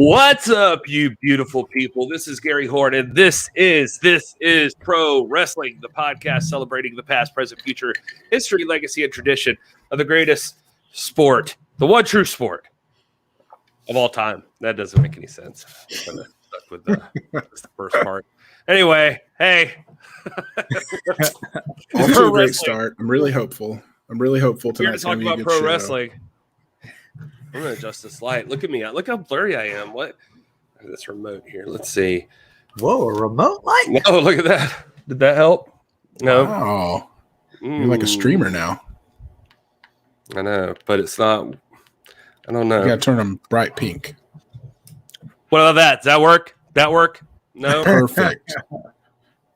What's up, you beautiful people? This is Gary Horn, and this is Pro Wrestling, the podcast celebrating the past, present, future, history, legacy, and tradition of the greatest sport, the one true sport of all time. That doesn't make any sense. I'm kind of stuck with that's the first part. Anyway, hey. Off to a great start. I'm really hopeful. Here to talk about pro wrestling. I'm going to adjust this light. Look at me. Look how blurry I am. What? This remote here. Let's see. Whoa, a remote light? No, look at that. Did that help? No. Oh, you're like a streamer now. I know, but it's not. I don't know. You got to turn them bright pink. What about that? Does that work? No. Perfect.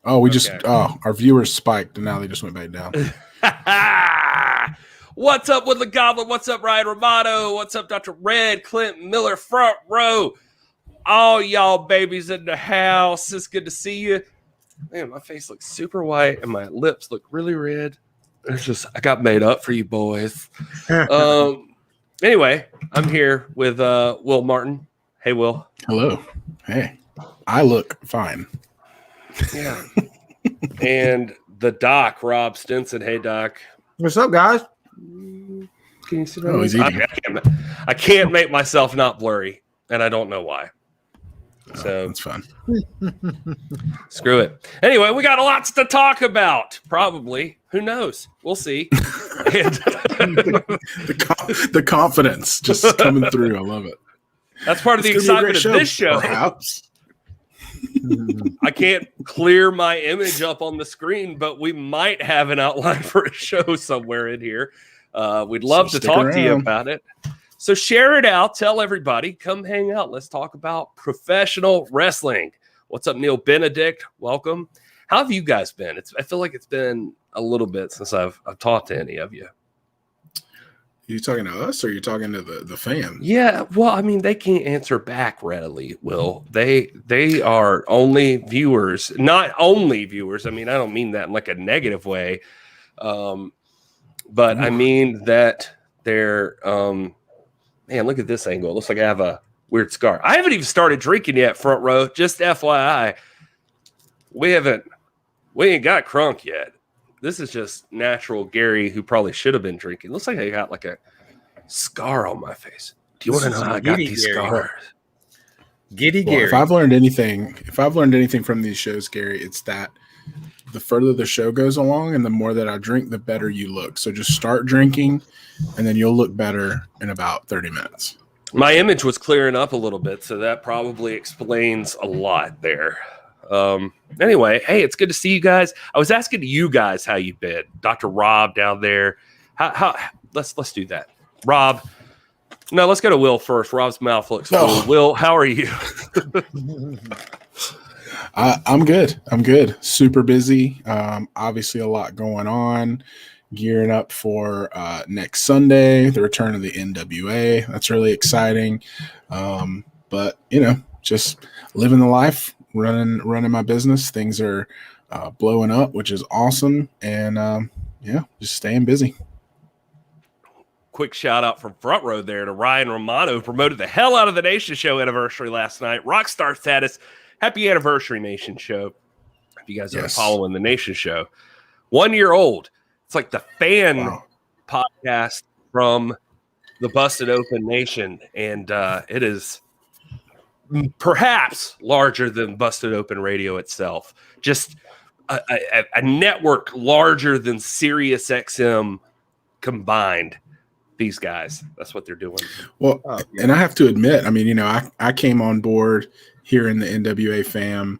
Oh, our viewers spiked and now they just went back down. What's up, Woodland Goblin? What's up, Ryan Romano? What's up, Dr. Red, Clint Miller, front row? All y'all babies in the house. It's good to see you. Man, my face looks super white and my lips look really red. I got made up for you boys. Anyway, I'm here with Will Martin. Hey, Will. Hello. Hey. I look fine. Yeah. And the Doc, Rob Stinson. Hey, Doc. What's up, guys? Can you see that? I can't make myself not blurry, and I don't know why. So it's fun. Screw it. Anyway, we got lots to talk about. Probably. Who knows? We'll see. The confidence just coming through. I love it. That's part of the excitement of this show. Perhaps. I can't clear my image up on the screen, but we might have an outline for a show somewhere in here. We'd love to talk to you about it. So share it out. Tell everybody. Come hang out. Let's talk about professional wrestling. What's up, Neil Benedict? Welcome. How have you guys been? I feel like it's been a little bit since I've talked to any of you. You talking to us or you talking to the fans? Yeah, well, I mean, they can't answer back readily, Will. They are only viewers, not only viewers. I mean, I don't mean that in like a negative way. But I mean that they're man, look at this angle. It looks like I have a weird scar. I haven't even started drinking yet, front row. Just FYI. We ain't got crunk yet. This is just natural Gary, who probably should have been drinking. Looks like I got like a scar on my face. Do you want to know how I got these scars? Gary. If I've learned anything from these shows, Gary, it's that the further the show goes along and the more that I drink, the better you look. So just start drinking and then you'll look better in about 30 minutes. My image was clearing up a little bit, so that probably explains a lot there. Anyway, hey, it's good to see you guys. I was asking you guys how you've been. Dr. Rob down there. How let's do that. Rob. No, let's go to Will first. Rob's mouth looks full. Will, how are you? I'm good. Super busy. Obviously a lot going on. Gearing up for next Sunday, the return of the NWA. That's really exciting. But just living the life. Running my business. Things are blowing up, which is awesome. And just staying busy. Quick shout out from front row there to Ryan Romano, who promoted the hell out of the Nation Show anniversary last night. Rockstar status. Happy anniversary, Nation Show. If you guys are following the Nation Show. 1 year old. It's like the fan podcast from the Busted Open Nation. And it is perhaps larger than Busted Open Radio itself. Just a network larger than Sirius XM combined. These guys, that's what they're doing. Well, and I have to admit, I mean, I came on board here in the NWA fam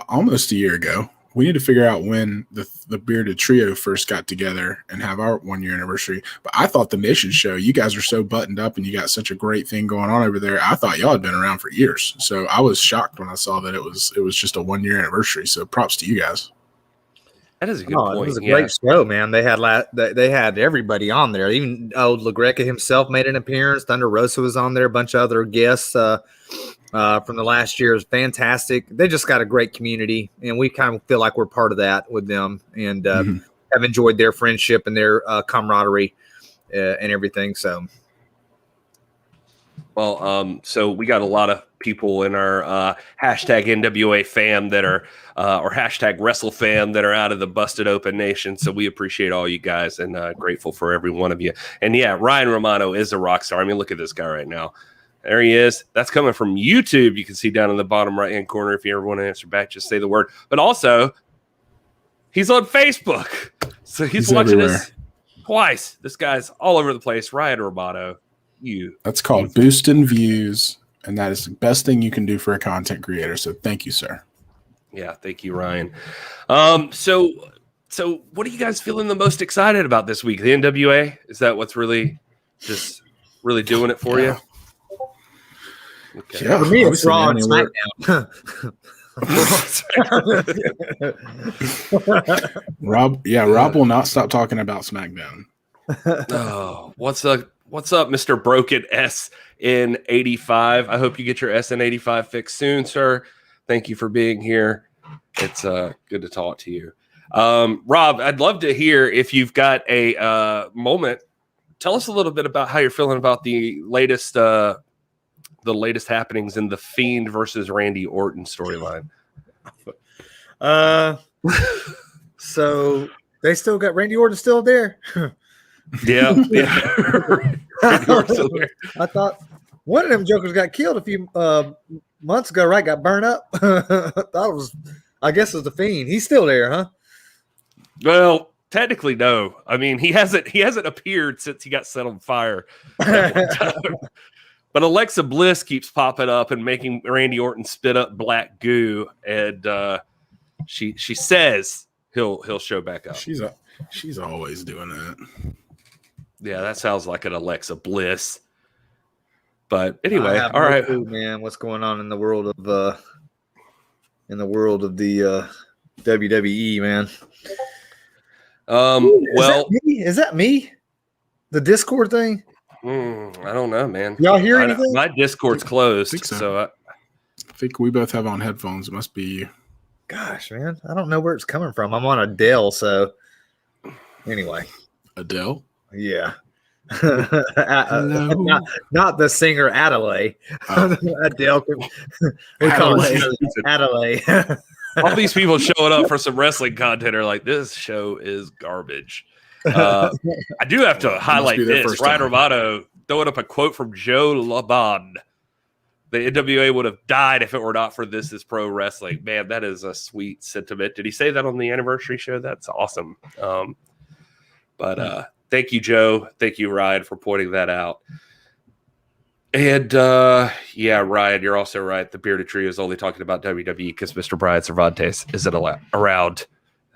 almost a year ago. We need to figure out when the Bearded Trio first got together and have our 1 year anniversary. But I thought the Nation Show, you guys are so buttoned up and you got such a great thing going on over there. I thought y'all had been around for years. So I was shocked when I saw that it was just a 1 year anniversary. So props to you guys. That is a good point. It was a great show, man. They had everybody on there. Even LaGreca himself made an appearance. Thunder Rosa was on there. A bunch of other guests from the last year. Is fantastic. They just got a great community, and we kind of feel like we're part of that with them, and have enjoyed their friendship and their camaraderie and everything. So, Well, so we got a lot of people in our hashtag NWA fam that are, or hashtag Wrestle fam that are out of the Busted Open Nation. So we appreciate all you guys and grateful for every one of you. And yeah, Ryan Romano is a rock star. I mean, look at this guy right now. There he is. That's coming from YouTube. You can see down in the bottom right-hand corner. If you ever want to answer back, just say the word. But also, he's on Facebook. So he's watching everywhere. us twice. This guy's all over the place. Ryan Romano. That's called boosting views, and that is the best thing you can do for a content creator. So thank you, sir. Yeah, thank you, Ryan. So what are you guys feeling the most excited about this week? The NWA? Is that what's really doing it for you? Okay. Yeah, for me, it's Raw and SmackDown. Rob will not stop talking about SmackDown. Oh, what's up, Mr. Broken SN85? I hope you get your SN85 fixed soon, sir. Thank you for being here. It's good to talk to you. Rob, I'd love to hear if you've got a moment. Tell us a little bit about how you're feeling about the latest happenings in the Fiend versus Randy Orton storyline. So they still got Randy Orton still there. Yeah. Randy Orton's still there. I thought one of them jokers got killed a few months ago, right? Got burned up. I guess it was the Fiend. He's still there, huh? Well, technically, no. I mean, he hasn't appeared since he got set on fire. But Alexa Bliss keeps popping up and making Randy Orton spit up black goo, and she says he'll show back up. She's always doing that. Yeah, that sounds like an Alexa Bliss. But anyway, all right, clue, man. What's going on in the world of the WWE, man? Is that me? The Discord thing? I don't know, man. Y'all hear anything? My Discord's closed, I think so I think we both have on headphones. It must be you. Gosh, man, I don't know where it's coming from. I'm on Adele, so anyway. Adele? Yeah. not the singer Adelaide. Oh. Adele. We call it Adelaide. All these people showing up for some wrestling content are like, this show is garbage. I do have to highlight this. Ryan Romano throwing up a quote from Joe Laban. The NWA would have died if it were not for This Is Pro Wrestling. Man, that is a sweet sentiment. Did he say that on the anniversary show? That's awesome. But thank you, Joe. Thank you, Ryan, for pointing that out. And yeah, Ryan, you're also right. The Bearded Trio is only talking about WWE because Mr. Brian Cervantes isn't around.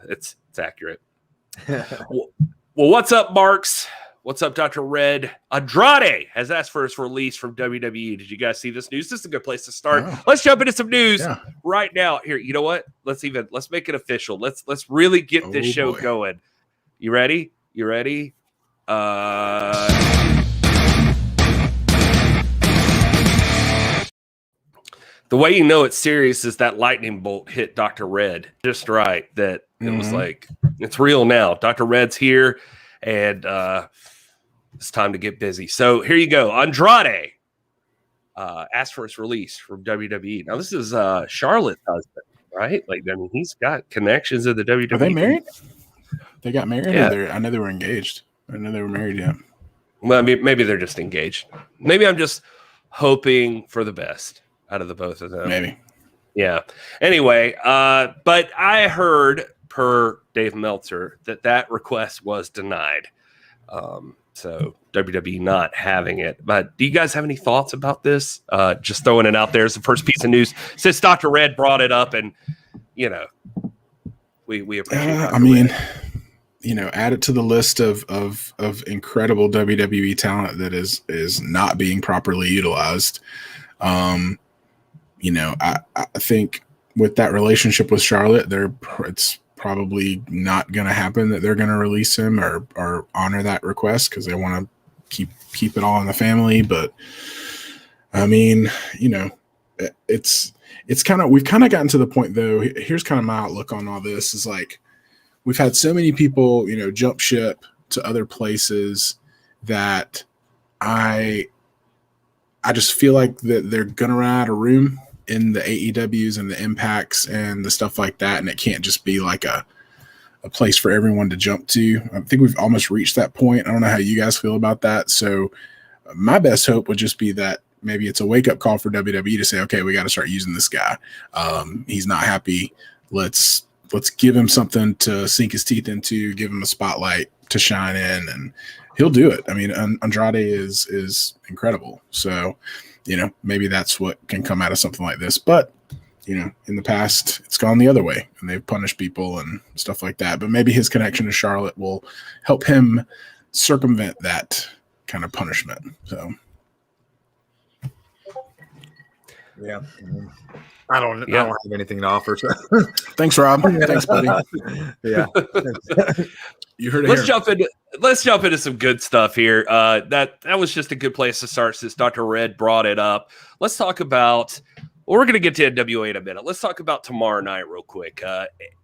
It's accurate. Well, what's up, Marks? What's up, Dr. Red? Andrade has asked for his release from WWE. Did you guys see this news? This is a good place to start. Oh. Let's jump into some news right now. Here, you know what? Let's make it official. Let's really get this show going. You ready? The way you know it's serious is that lightning bolt hit Dr. Red just right. That it was like, it's real now. Dr. Red's here, and it's time to get busy. So here you go. Andrade asked for his release from WWE. Now, this is Charlotte's husband, right? Like, I mean, he's got connections in the WWE. Are they married? They got married? Yeah. I know they were engaged. I know they were married, yeah. Well, I mean, maybe they're just engaged. Maybe I'm just hoping for the best out of the both of them. Maybe. Yeah. Anyway, but I heard per Dave Meltzer that request was denied. So WWE not having it. But do you guys have any thoughts about this? Just throwing it out there as the first piece of news since Dr. Red brought it up, and you know, we appreciate it. I mean, you know, add it to the list of incredible WWE talent that is not being properly utilized. You know, I think with that relationship with Charlotte, it's probably not going to happen that they're going to release him or honor that request because they want to keep it all in the family. But I mean, you know, we've kind of gotten to the point though. Here's kind of my outlook on all this is like, we've had so many people, you know, jump ship to other places that I I just feel like that they're gonna run out of room in the AEWs and the Impacts and the stuff like that, and it can't just be like a place for everyone to jump to. I think we've almost reached that point. I don't know how you guys feel about that. So my best hope would just be that maybe it's a wake-up call for WWE to say, okay, we got to start using this guy. He's not happy. Let's give him something to sink his teeth into, give him a spotlight to shine in, and he'll do it. I mean, Andrade is incredible. So, maybe that's what can come out of something like this. But, in the past, it's gone the other way, and they've punished people and stuff like that. But maybe his connection to Charlotte will help him circumvent that kind of punishment. So, yeah. I don't have anything to offer. So. Thanks, Rob. Thanks, buddy. Yeah. You heard it. Let's jump into some good stuff here. That was just a good place to start since Dr. Red brought it up. Let's talk about. Well, we're going to get to NWA in a minute. Let's talk about tomorrow night real quick.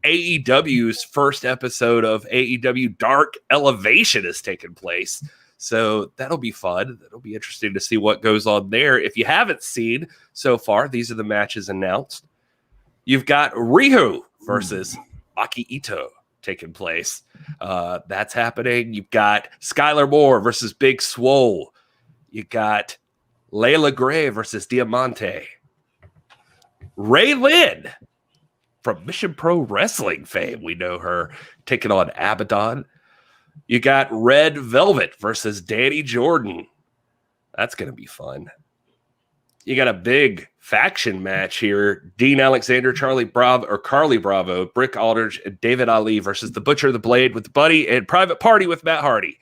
AEW's first episode of AEW Dark Elevation is taking place. So that'll be fun. That'll be interesting to see what goes on there. If you haven't seen so far, these are the matches announced. You've got Riho versus Maki Ito taking place. That's happening. You've got Skylar Moore versus Big Swole. You got Layla Gray versus Diamante. Ray Lynn from Mission Pro Wrestling fame, we know her, taking on Abaddon. You got Red Velvet versus Danny Jordan. That's going to be fun. You got a big faction match here. Dean Alexander, Carly Bravo, Brick Aldridge, and David Ali versus the Butcher of the Blade with Buddy and Private Party with Matt Hardy.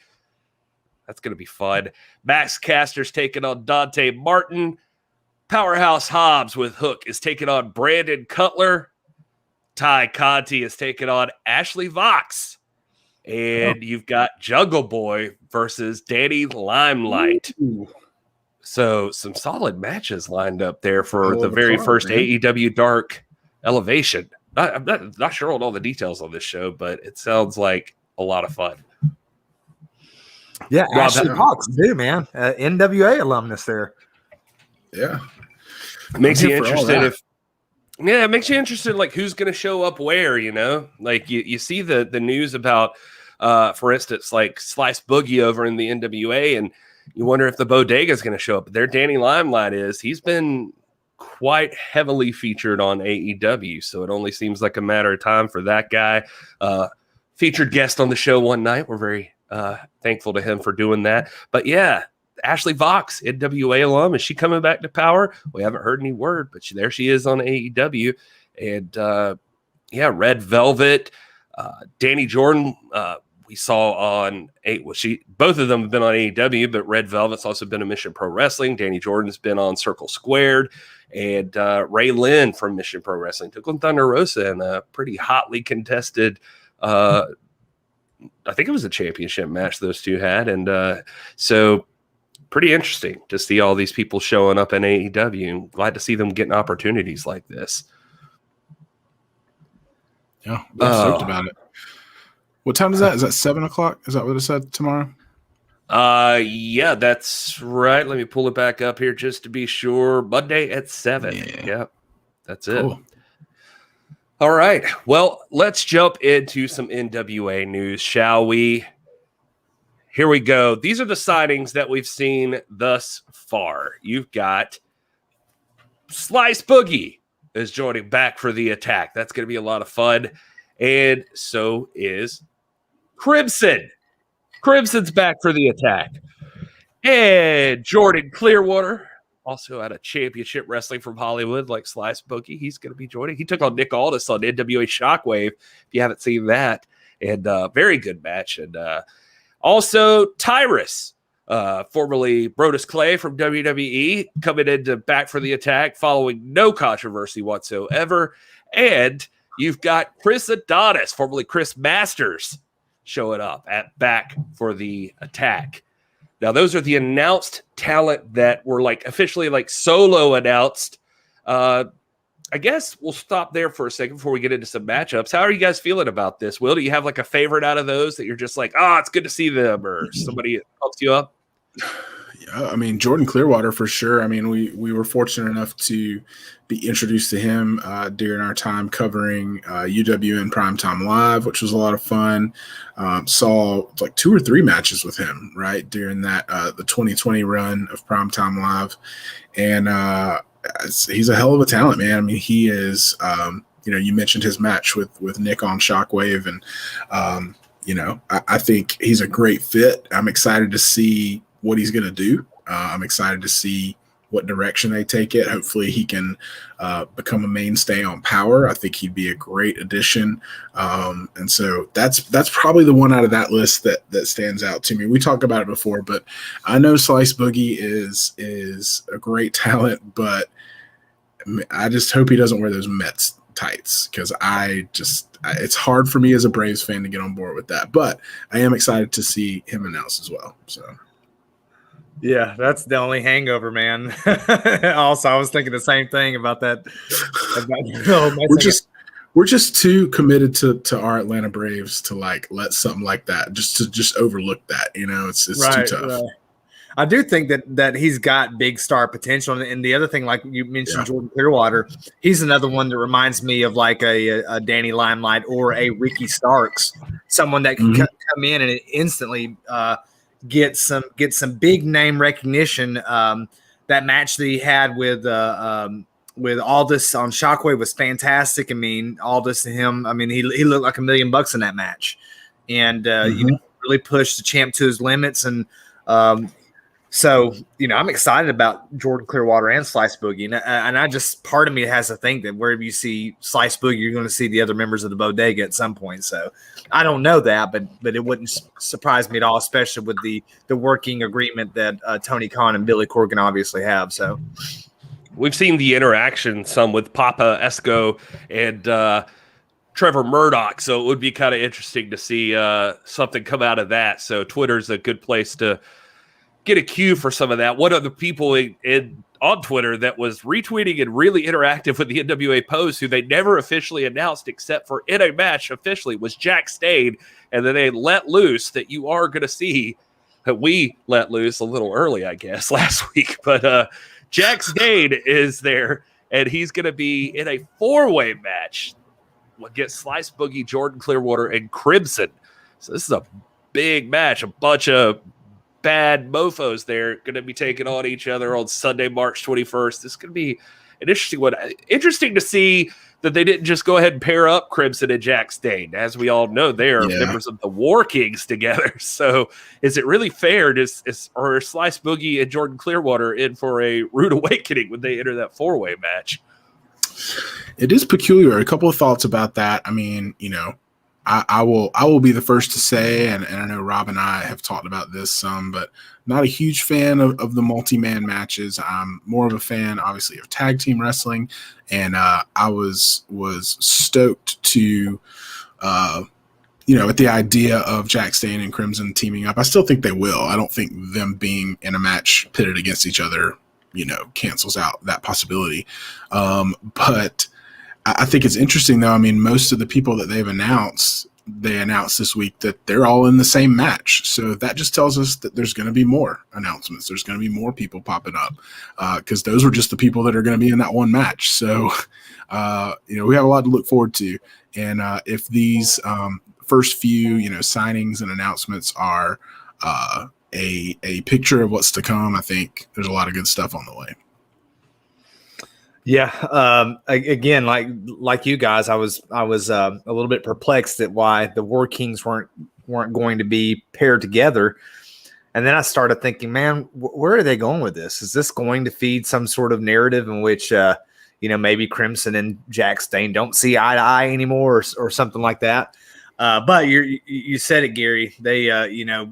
That's going to be fun. Max Caster's taking on Dante Martin. Powerhouse Hobbs with Hook is taking on Brandon Cutler. Ty Conti is taking on Ashley Vox. And you've got Jungle Boy versus Danny Limelight. Ooh. So some solid matches lined up there for the very first AEW Dark Elevation. I'm not sure on all the details on this show, but it sounds like a lot of fun. Yeah, Ashley Vox, too, man. NWA alumnus there. Yeah. Makes you interested it makes you interested like who's going to show up where, like you see the news about for instance, like Slice Boogie over in the NWA, and you wonder if the Bodega is going to show up. There Danny Limelight is. He's been quite heavily featured on AEW, so it only seems like a matter of time for that guy. Featured guest on the show one night. We're very thankful to him for doing that. But yeah, Ashley Vox, NWA alum, is she coming back to Power? We haven't heard any word, but there she is on AEW. And Red Velvet, Danny Jordan, we saw on both of them have been on AEW, but Red Velvet's also been on Mission Pro Wrestling. Danny Jordan's been on Circle Squared, and Ray Lynn from Mission Pro Wrestling took on Thunder Rosa in a pretty hotly contested. I think it was a championship match those two had, and so. Pretty interesting to see all these people showing up in AEW. Glad to see them getting opportunities like this. Yeah, I'm stoked about it. What time is that? Is that 7:00? Is that what it said tomorrow? Yeah, that's right. Let me pull it back up here just to be sure. Monday at 7. Yeah, that's it. Cool. All right. Well, let's jump into some NWA news, shall we? Here we go. These are the signings that we've seen thus far. You've got Slice Boogie is joining back for the attack. That's going to be a lot of fun. And so is Crimson. Crimson's back for the attack. And Jordan Clearwater, also out of championship wrestling from Hollywood, like Slice Boogie. He's going to be joining. He took on Nick Aldis on NWA Shockwave, if you haven't seen that. And very good match. And also, Tyrus, formerly Brodus Clay from WWE, coming into back for the attack following no controversy whatsoever. And you've got Chris Adonis, formerly Chris Masters, showing up at back for the attack. Now, those are the announced talent that were officially solo announced. I guess we'll stop there for a second before we get into some matchups. How are you guys feeling about this? Will, do you have a favorite out of those that you're just it's good to see them, or somebody helps you up? I mean, Jordan Clearwater for sure. I mean, we were fortunate enough to be introduced to him during our time covering UWN Primetime Live, which was a lot of fun. Saw like 2 or 3 matches with him, right, during that the 2020 run of Primetime Live. And he's a hell of a talent, man. I mean, he is, you mentioned his match with Nick on Shockwave. And, I think he's a great fit. I'm excited to see what he's going to do. I'm excited to see what direction they take it. Hopefully he can become a mainstay on Power. I think he'd be a great addition. And so that's probably the one out of that list that stands out to me. We talked about it before, but I know Slice Boogie is a great talent, but I just hope he doesn't wear those Mets tights, because it's hard for me as a Braves fan to get on board with that. But I am excited to see him announced as well. So. Yeah, that's the only hangover, man. Also, I was thinking the same thing about that. We're just too committed to our Atlanta Braves to let something like that just overlook that. It's right, too tough. Right. I do think that he's got big star potential, and the other thing, like you mentioned, Jordan Clearwater, he's another one that reminds me of like a Danny Limelight or a Ricky Starks, someone that can come in and instantly. Get some big name recognition. That match that he had with Aldis on Shockwave was fantastic. I mean, Aldis to him, I mean, he looked like $1 million in that match, and really pushed the champ to his limits. And so I'm excited about Jordan Clearwater and Slice Boogie, and I just, part of me has to think that wherever you see Slice Boogie, you're going to see the other members of the Bodega at some point. So I don't know that, but it wouldn't surprise me at all, especially with the working agreement that Tony Khan and Billy Corgan obviously have. So we've seen the interaction some with Papa Esco and Trevor Murdoch, so it would be kind of interesting to see something come out of that. So Twitter's a good place to get a cue for some of that. One of the people on Twitter that was retweeting and really interactive with the NWA post, who they never officially announced except for in a match officially, was Jack Stade. And then they let loose that you are going to see, that we let loose a little early, I guess, last week. But Jack Stade is there, and he's going to be in a 4-way match against Slice Boogie, Jordan Clearwater, and Crimson. So this is a big match, a bunch of bad mofos there going to be taking on each other on Sunday, March 21st. This is going to be an interesting one. Interesting to see that they didn't just go ahead and pair up Crimson and Jack Stade. As we all know, they are members of the War Kings together. So is it really fair or Slice Boogie and Jordan Clearwater in for a rude awakening when they enter that 4-way match? It is peculiar. A couple of thoughts about that. I mean, I will be the first to say, and I know Rob and I have talked about this some, but not a huge fan of the multi-man matches. I'm more of a fan, obviously, of tag team wrestling, and I was stoked to, at the idea of Jack Stade and Crimson teaming up. I still think they will. I don't think them being in a match pitted against each other, cancels out that possibility. But I think it's interesting, though. I mean, most of the people that they announced this week that they're all in the same match. So that just tells us that there's going to be more announcements. There's going to be more people popping up because those were just the people that are going to be in that one match. So, we have a lot to look forward to. And if these first few, signings and announcements are a picture of what's to come, I think there's a lot of good stuff on the way. Yeah. Again, like you guys, I was a little bit perplexed at why the War Kings weren't going to be paired together. And then I started thinking, man, where are they going with this? Is this going to feed some sort of narrative in which, maybe Crimson and Jack Stade don't see eye to eye anymore or something like that? But you said it, Gary. They,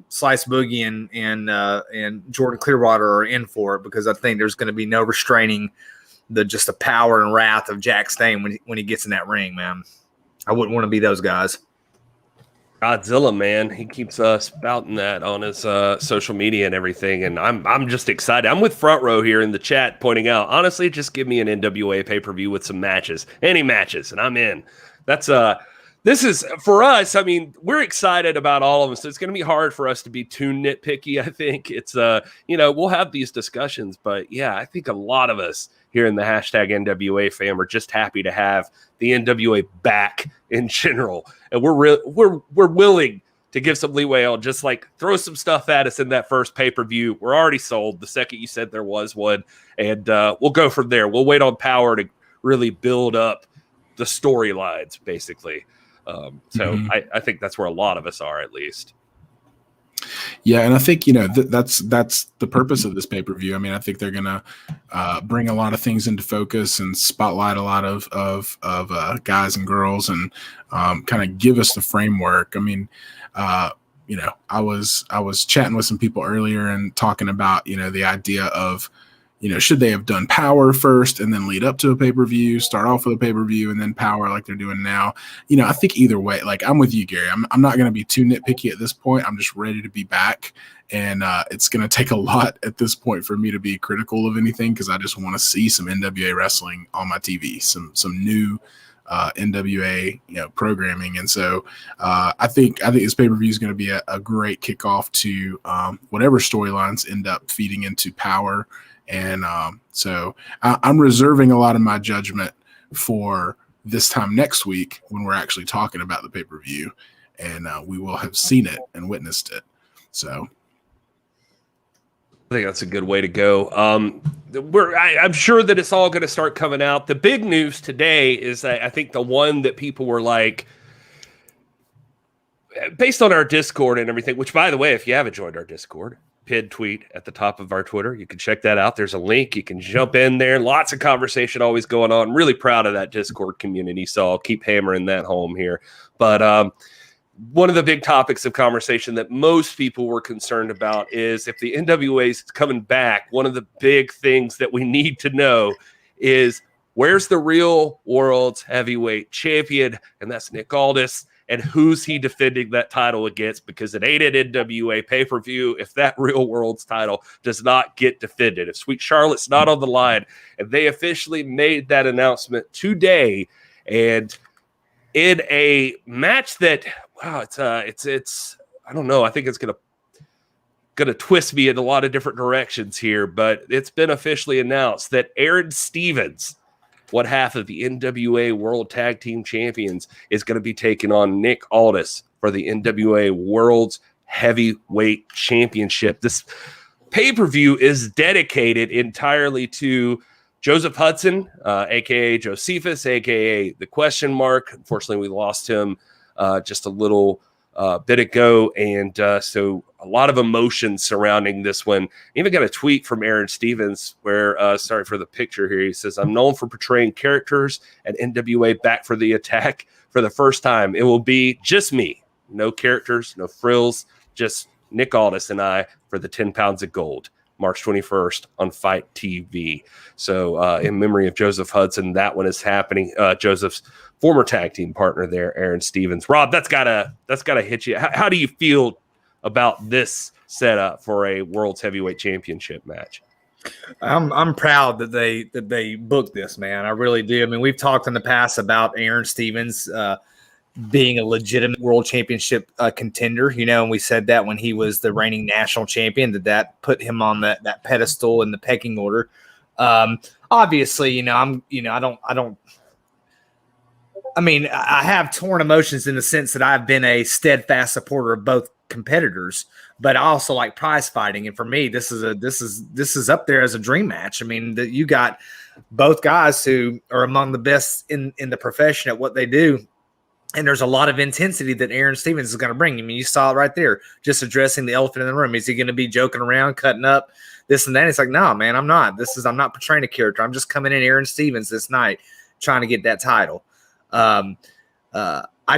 Slice Boogie and Jordan Clearwater are in for it, because I think there's going to be no restraining the power and wrath of Jack Stade when he gets in that ring, man. I wouldn't want to be those guys. Godzilla, man, he keeps spouting that on his social media and everything, and I'm just excited. I'm with Front Row here in the chat pointing out, honestly, just give me an NWA pay-per-view with some matches, any matches, and I'm in. That's This is for us. I mean, we're excited about all of them, so it's going to be hard for us to be too nitpicky. I think it's we'll have these discussions, but yeah, I think a lot of us here in the hashtag NWA fam are just happy to have the NWA back in general, and we're willing to give some leeway on just like throw some stuff at us in that first pay-per-view. We're already sold the second you said there was one, and we'll go from there. We'll wait on Power to really build up the storylines, basically. I think that's where a lot of us are, at least. Yeah, and I think that's the purpose of this pay-per-view. I mean, I think they're gonna bring a lot of things into focus and spotlight a lot of guys and girls, and kind of give us the framework. I mean, I was chatting with some people earlier and talking about the idea of should they have done Power first and then lead up to a pay-per-view, start off with a pay-per-view and then Power like they're doing now? I think either way, like I'm with you, Gary. I'm not going to be too nitpicky at this point. I'm just ready to be back. And it's going to take a lot at this point for me to be critical of anything, because I just want to see some NWA wrestling on my TV, some new NWA programming. And so I think this pay-per-view is going to be a great kickoff to whatever storylines end up feeding into Power. And so I'm reserving a lot of my judgment for this time next week when we're actually talking about the pay-per-view, and we will have seen it and witnessed it. So I think that's a good way to go. I'm sure that it's all going to start coming out. The big news today is I think the one that people were like, based on our Discord and everything, which, by the way, if you haven't joined our Discord, pinned tweet at the top of our Twitter, you can check that out. There's a link. You can jump in there. Lots of conversation always going on. Really proud of that Discord community, so I'll keep hammering that home here. But one of the big topics of conversation that most people were concerned about is if the NWA is coming back, one of the big things that we need to know is where's the real world's heavyweight champion, and that's Nick Aldis. And who's he defending that title against? Because it ain't an NWA pay-per-view if that real world's title does not get defended. If Sweet Charlotte's not on the line, and they officially made that announcement today, and in a match that, wow, it's I don't know. I think it's gonna twist me in a lot of different directions here, but it's been officially announced that Aaron Stevens, one half of the NWA World Tag Team Champions, is going to be taking on Nick Aldis for the NWA World's Heavyweight Championship. This pay-per-view is dedicated entirely to Joseph Hudson, a.k.a. Josephus, a.k.a. The Question Mark. Unfortunately, we lost him just a little bit ago, and so a lot of emotion surrounding this one. Even got a tweet from Aaron Stevens where, sorry for the picture here, he says, "I'm known for portraying characters at NWA Back for the Attack. For the first time, it will be just me. No characters, no frills, just Nick Aldis and I for the 10 pounds of gold. March 21st on Fight TV." So in memory of Joseph Hudson, that one is happening. Joseph's former tag team partner there, Aaron Stevens. Rob, that's gotta hit you. How do you feel about this setup for a World's Heavyweight Championship match? I'm proud that they booked this, man. I really do. I mean, we've talked in the past about Aaron Stevens being a legitimate world championship contender, and we said that when he was the reigning national champion, that put him on that pedestal in the pecking order. Obviously, I have torn emotions in the sense that I've been a steadfast supporter of both competitors, but I also like prize fighting. And for me, this is up there as a dream match. I mean, you got both guys who are among the best in the profession at what they do. And there's a lot of intensity that Aaron Stevens is going to bring. I mean, you saw it right there, just addressing the elephant in the room. Is he going to be joking around, cutting up this and that? It's like, no, man, I'm not. I'm not portraying a character. I'm just coming in Aaron Stevens this night trying to get that title. I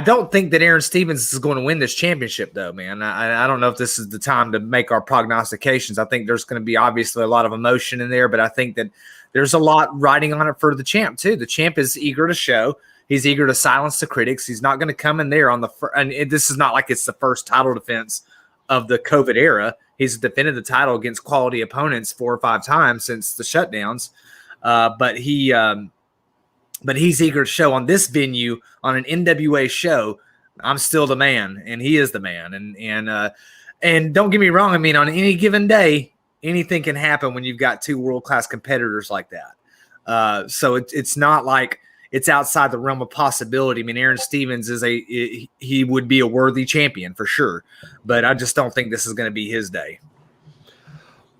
don't think that Aaron Stevens is going to win this championship, though, man. I don't know if this is the time to make our prognostications. I think there's going to be obviously a lot of emotion in there, but I think that there's a lot riding on it for the champ, too. The champ is eager to show. He's eager to silence the critics. He's not going to come in there on and this is not like it's the first title defense of the COVID era. He's defended the title against quality opponents 4 or 5 times since the shutdowns. But he but he's eager to show on this venue, on an NWA show, I'm still the man, and he is the man. And don't get me wrong. I mean, on any given day, anything can happen when you've got two world-class competitors like that. So it's not like it's outside the realm of possibility. I mean, Aaron Stevens he would be a worthy champion for sure, but I just don't think this is going to be his day.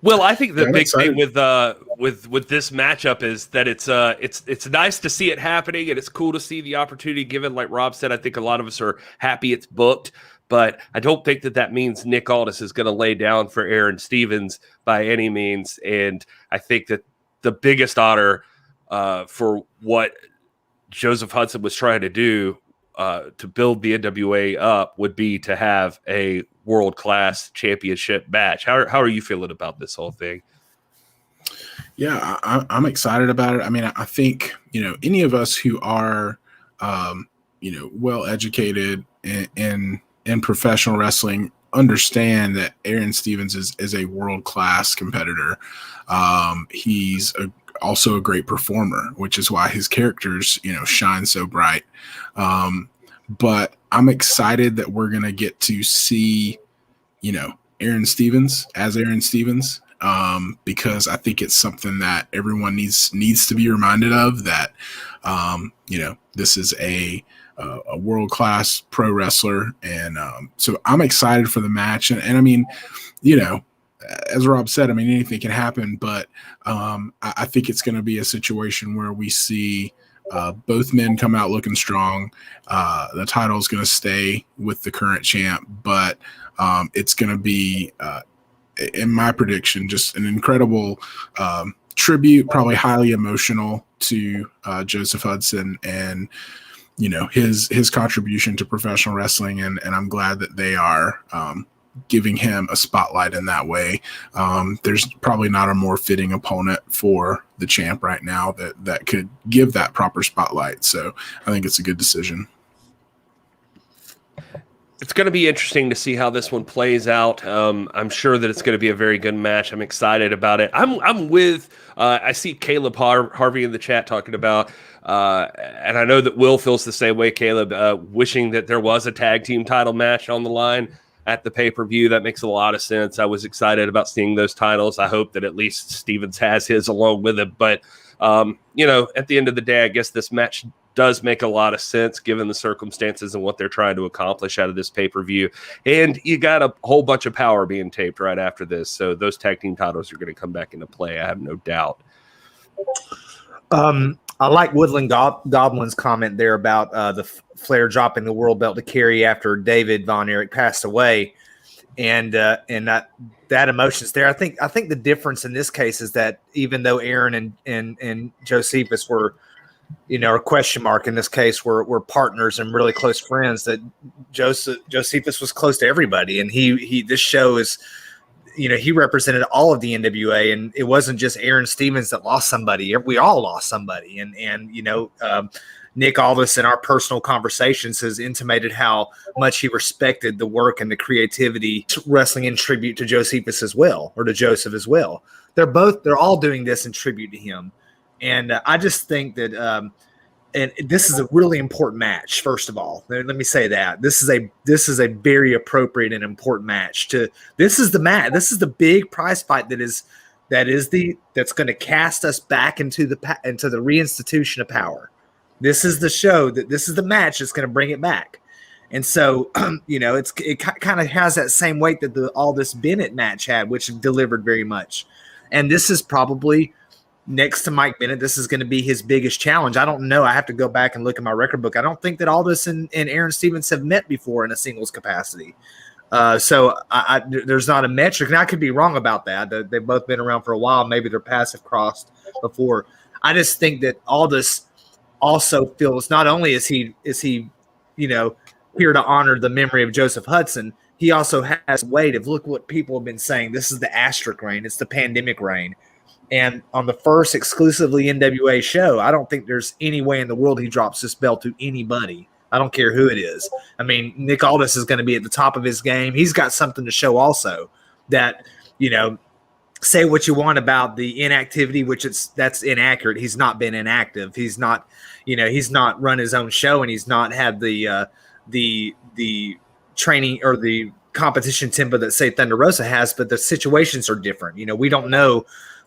Well, I think the big thing with this matchup is that it's nice to see it happening, and it's cool to see the opportunity given. Like Rob said, I think a lot of us are happy it's booked, but I don't think that means Nick Aldis is going to lay down for Aaron Stevens by any means. And I think that the biggest honor for what Joseph Hudson was trying to do to build the NWA up would be to have a world-class championship match. How are you feeling about this whole thing? Yeah, I'm excited about it. I mean, I think, any of us who are, well-educated in professional wrestling understand that Aaron Stevens is a world-class competitor. He's also a great performer, which is why his characters, shine so bright. But I'm excited that we're going to get to see, Aaron Stevens as Aaron Stevens, because I think it's something that everyone needs to be reminded of, that, this is a world-class pro wrestler. And so I'm excited for the match. And I mean, as Rob said, I mean, anything can happen, but I think it's going to be a situation where we see both men come out looking strong. The title is going to stay with the current champ, but it's going to be, in my prediction, just an incredible tribute, probably highly emotional to Joseph Hudson and, his contribution to professional wrestling. And I'm glad that they are giving him a spotlight in that way. There's probably not a more fitting opponent for the champ right now that could give that proper spotlight. So I think it's a good decision. It's going to be interesting to see how this one plays out. I'm sure that it's going to be a very good match. I'm excited about it. I'm with. I see Caleb Harvey in the chat talking about, and I know that Will feels the same way. Caleb, wishing that there was a tag team title match on the line at the pay-per-view. That makes a lot of sense. I was excited about seeing those titles. I hope that at least Stevens has his along with it. But at the end of the day, I guess this match does make a lot of sense given the circumstances and what they're trying to accomplish out of this pay-per-view. And you got a whole bunch of power being taped right after this. So those tag team titles are going to come back into play. I have no doubt. I like Woodland Goblin's comment there about the Flair dropping the world belt to Kerry after David Von Erich passed away. And that emotion's there. I think the difference in this case is that even though Aaron and Josephus were, a question mark in this case, were partners and really close friends, that Josephus was close to everybody. And this show is, he represented all of the NWA, and it wasn't just Aaron Stevens that lost somebody. We all lost somebody. And Nick Aldis in our personal conversations has intimated how much he respected the work and the creativity wrestling in tribute to Josephus as well, or to Joseph as well. They're all doing this in tribute to him. And I just think that, and this is a really important match. First of all, let me say that this is a very appropriate and important match. This is the match. This is the big prize fight that's going to cast us back into the reinstitution of power. This is the show this is the match that's going to bring it back. And so, it kind of has that same weight that the Aldis Bennett match had, which delivered very much. And this is probably, next to Mike Bennett, this is going to be his biggest challenge. I don't know. I have to go back and look at my record book. I don't think that Aldis and Aaron Stevens have met before in a singles capacity. So there's not a metric, and I could be wrong about that. They've both been around for a while. Maybe their paths have crossed before. I just think that Aldis also feels, not only is he here to honor the memory of Joseph Hudson, he also has weight of, look what people have been saying. This is the asterisk reign. It's the pandemic reign. And on the first exclusively NWA show, I don't think there's any way in the world he drops this belt to anybody. I don't care who it is. I mean, Nick Aldis is going to be at the top of his game. He's got something to show also that, say what you want about the inactivity, that's inaccurate. He's not been inactive. He's not, he's not run his own show, and he's not had the training or the competition tempo that, say, Thunder Rosa has, but the situations are different. We don't know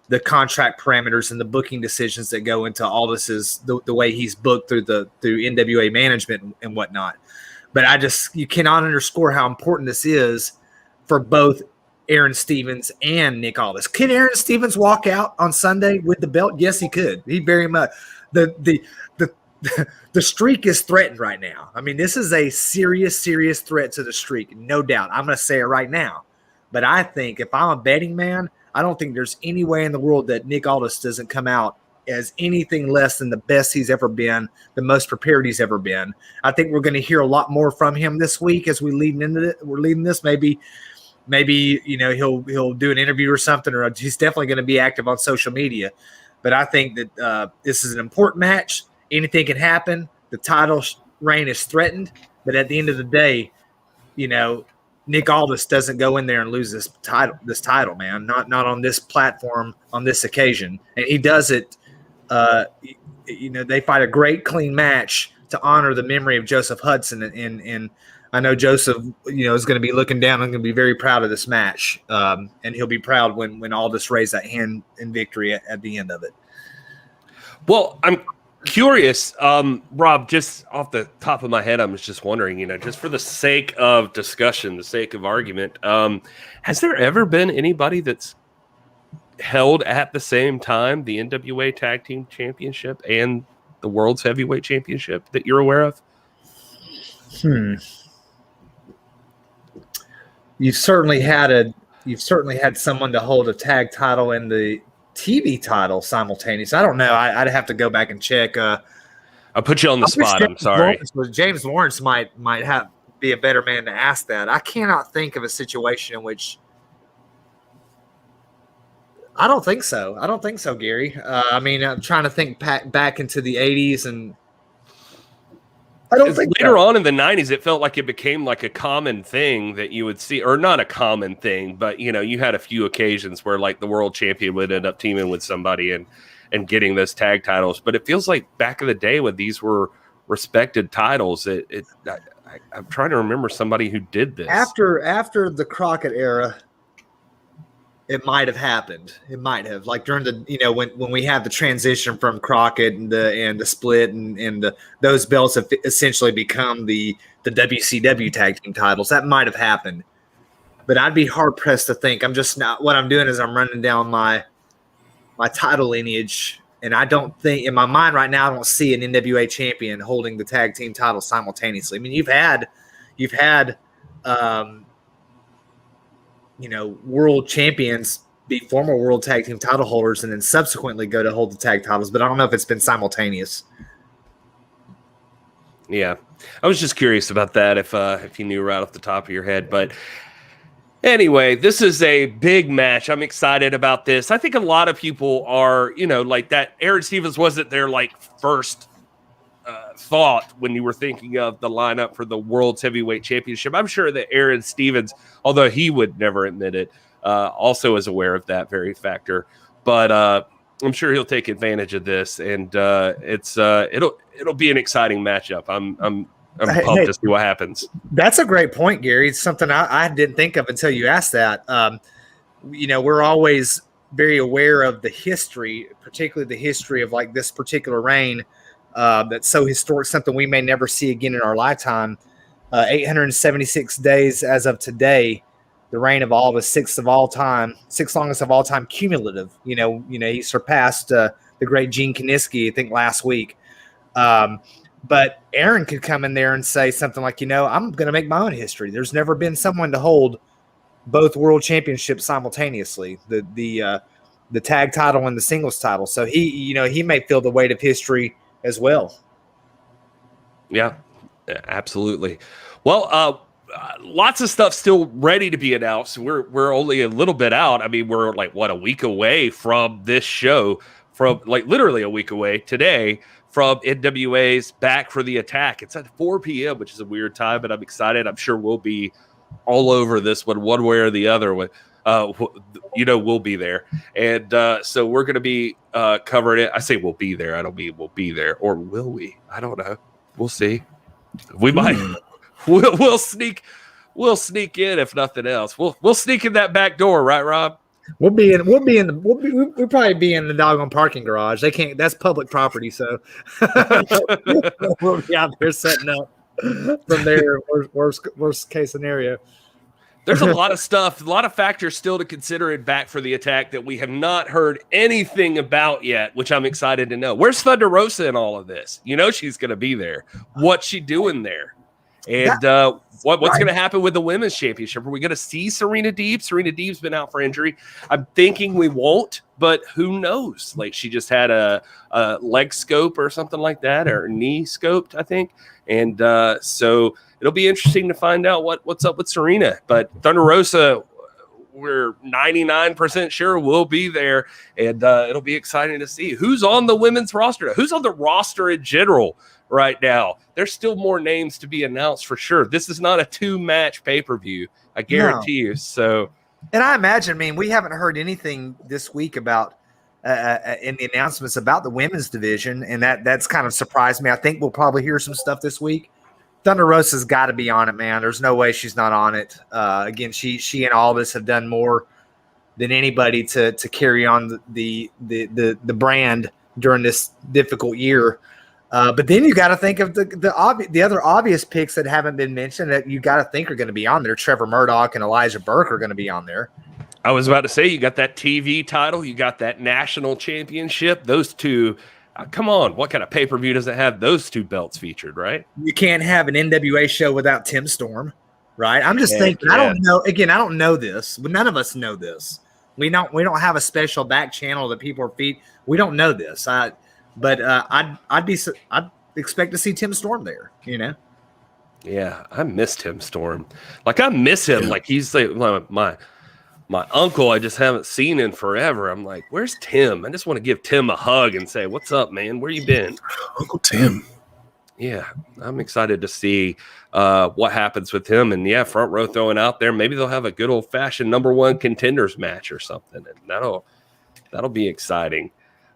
the contract parameters and the booking decisions that go into all this, is the way he's booked through NWA management and whatnot. But you cannot underscore how important this is for both Aaron Stevens and Nick Aldis. Can Aaron Stevens walk out on Sunday with the belt? Yes, he could. He very much. The streak is threatened right now. I mean, this is a serious threat to the streak, no doubt. I'm going to say it right now. But I think if I'm a betting man, I don't think there's any way in the world that Nick Aldis doesn't come out as anything less than the best he's ever been, the most prepared he's ever been. I think we're going to hear a lot more from him this week as we're leading this. Maybe he'll do an interview or something, or he's definitely going to be active on social media. But I think that this is an important match. Anything can happen. The title reign is threatened, but at the end of the day, Nick Aldis doesn't go in there and lose this title, man. Not on this platform, on this occasion. And he does it. They fight a great, clean match to honor the memory of Joseph Hudson, and I know Joseph, is going to be looking down and going to be very proud of this match, and he'll be proud when Aldis raised that hand in victory at the end of it. Well, I'm curious, Rob, just off the top of my head, I was just wondering, just for the sake of discussion, the sake of argument, has there ever been anybody that's held at the same time the NWA Tag Team Championship and the World's Heavyweight Championship that you're aware of? You've certainly had someone to hold a tag title and the TV title simultaneously. I don't know. I'd have to go back and check. I'll put you on the spot. I'm sorry. James Lawrence might be a better man to ask that. I cannot think of a situation in which. I don't think so, Gary. I'm trying to think back into the 80s, and I don't think later on in the 90s, it felt like it became like a common thing that you would see, or not a common thing, but you had a few occasions where like the world champion would end up teaming with somebody and getting those tag titles. But it feels like back in the day when these were respected titles, I'm trying to remember somebody who did this after the Crockett era. It might have happened. It might have, like during the when we had the transition from Crockett and the split and those belts have essentially become the WCW tag team titles. That might have happened, but I'd be hard pressed to think. I'm just not. What I'm doing is I'm running down my title lineage, and I don't think in my mind right now I don't see an NWA champion holding the tag team title simultaneously. I mean, you've had. World champions be former world tag team title holders and then subsequently go to hold the tag titles, but I don't know if it's been simultaneous. Yeah. I was just curious about that if you knew right off the top of your head, but anyway, this is a big match. I'm excited about this. I think a lot of people are, like that Aaron Stevens wasn't their like first thought when you were thinking of the lineup for the World's Heavyweight Championship. I'm sure that Aaron Stevens, although he would never admit it, also is aware of that very factor. But I'm sure he'll take advantage of this, and it'll be an exciting matchup. I'm pumped to see what happens. That's a great point, Gary. It's something I didn't think of until you asked that. We're always very aware of the history, particularly the history of like this particular reign. That's so historic, something we may never see again in our lifetime. 876 days as of today, the reign of Aldis, sixth longest of all time cumulative. He surpassed the great Gene Kiniski, I think, last week. But Aaron could come in there and say something like, I'm going to make my own history. There's never been someone to hold both world championships simultaneously, the tag title and the singles title. So he may feel the weight of history as well. Yeah, absolutely. Well, lots of stuff still ready to be announced. We're only a little bit out. I mean, we're like a week away from this show, from like literally a week away today from NWA's Back for the Attack. It's at 4 p.m., which is a weird time, but I'm excited. I'm sure we'll be all over this one way or the other we'll be there. And so we're going to be covering it. I say we'll be there. I don't mean we'll be there. Or will we? I don't know. We'll see. We might. We'll sneak in if nothing else. We'll sneak in that back door, right, Rob? We'll probably be in the doggone parking garage. They can't. That's public property, so we'll be out there setting up from there. Worst case scenario. There's a lot of stuff, a lot of factors still to consider in Back for the Attack that we have not heard anything about yet, which I'm excited to know. Where's Thunder Rosa in all of this? She's going to be there. What's she doing there? And what's going to happen with the Women's Championship? Are we going to see Serena Deeb? Serena Deeb's been out for injury. I'm thinking we won't, but who knows? Like, she just had a leg scope or something like that, or knee scoped, I think. And so it'll be interesting to find out what's up with Serena. But Thunder Rosa, we're 99% sure will be there, and it'll be exciting to see who's on the women's roster. Who's on the roster in general right now? There's still more names to be announced for sure. This is not a 2-match pay-per-view, I guarantee you. So, and I imagine, we haven't heard anything this week about in the announcements about the women's division, and that's kind of surprised me. I think we'll probably hear some stuff this week. Thunder Rosa's got to be on it, man. There's no way she's not on it. Again, she and Aldis have done more than anybody to carry on the brand during this difficult year. But then you got to think of the other obvious picks that haven't been mentioned that you got to think are going to be on there. Trevor Murdoch and Elijah Burke are going to be on there. I was about to say, you got that TV title, you got that national championship. Those two, come on, what kind of pay-per-view does it have those two belts featured, right? You can't have an NWA show without Tim Storm, right? I'm just thinking. Yeah. I don't know. Again, I don't know this. None of us know this. We don't have a special back channel that people are feeding. We don't know this. I'd expect to see Tim Storm there. Yeah, I miss Tim Storm. Like, I miss him. Like, he's like my uncle I just haven't seen in forever. I'm like, where's Tim? I just want to give Tim a hug and say, what's up, man? Where you been? Uncle Tim. Yeah, I'm excited to see what happens with him. And, yeah, front row throwing out there. Maybe they'll have a good old-fashioned number one contenders match or something. And that'll be exciting.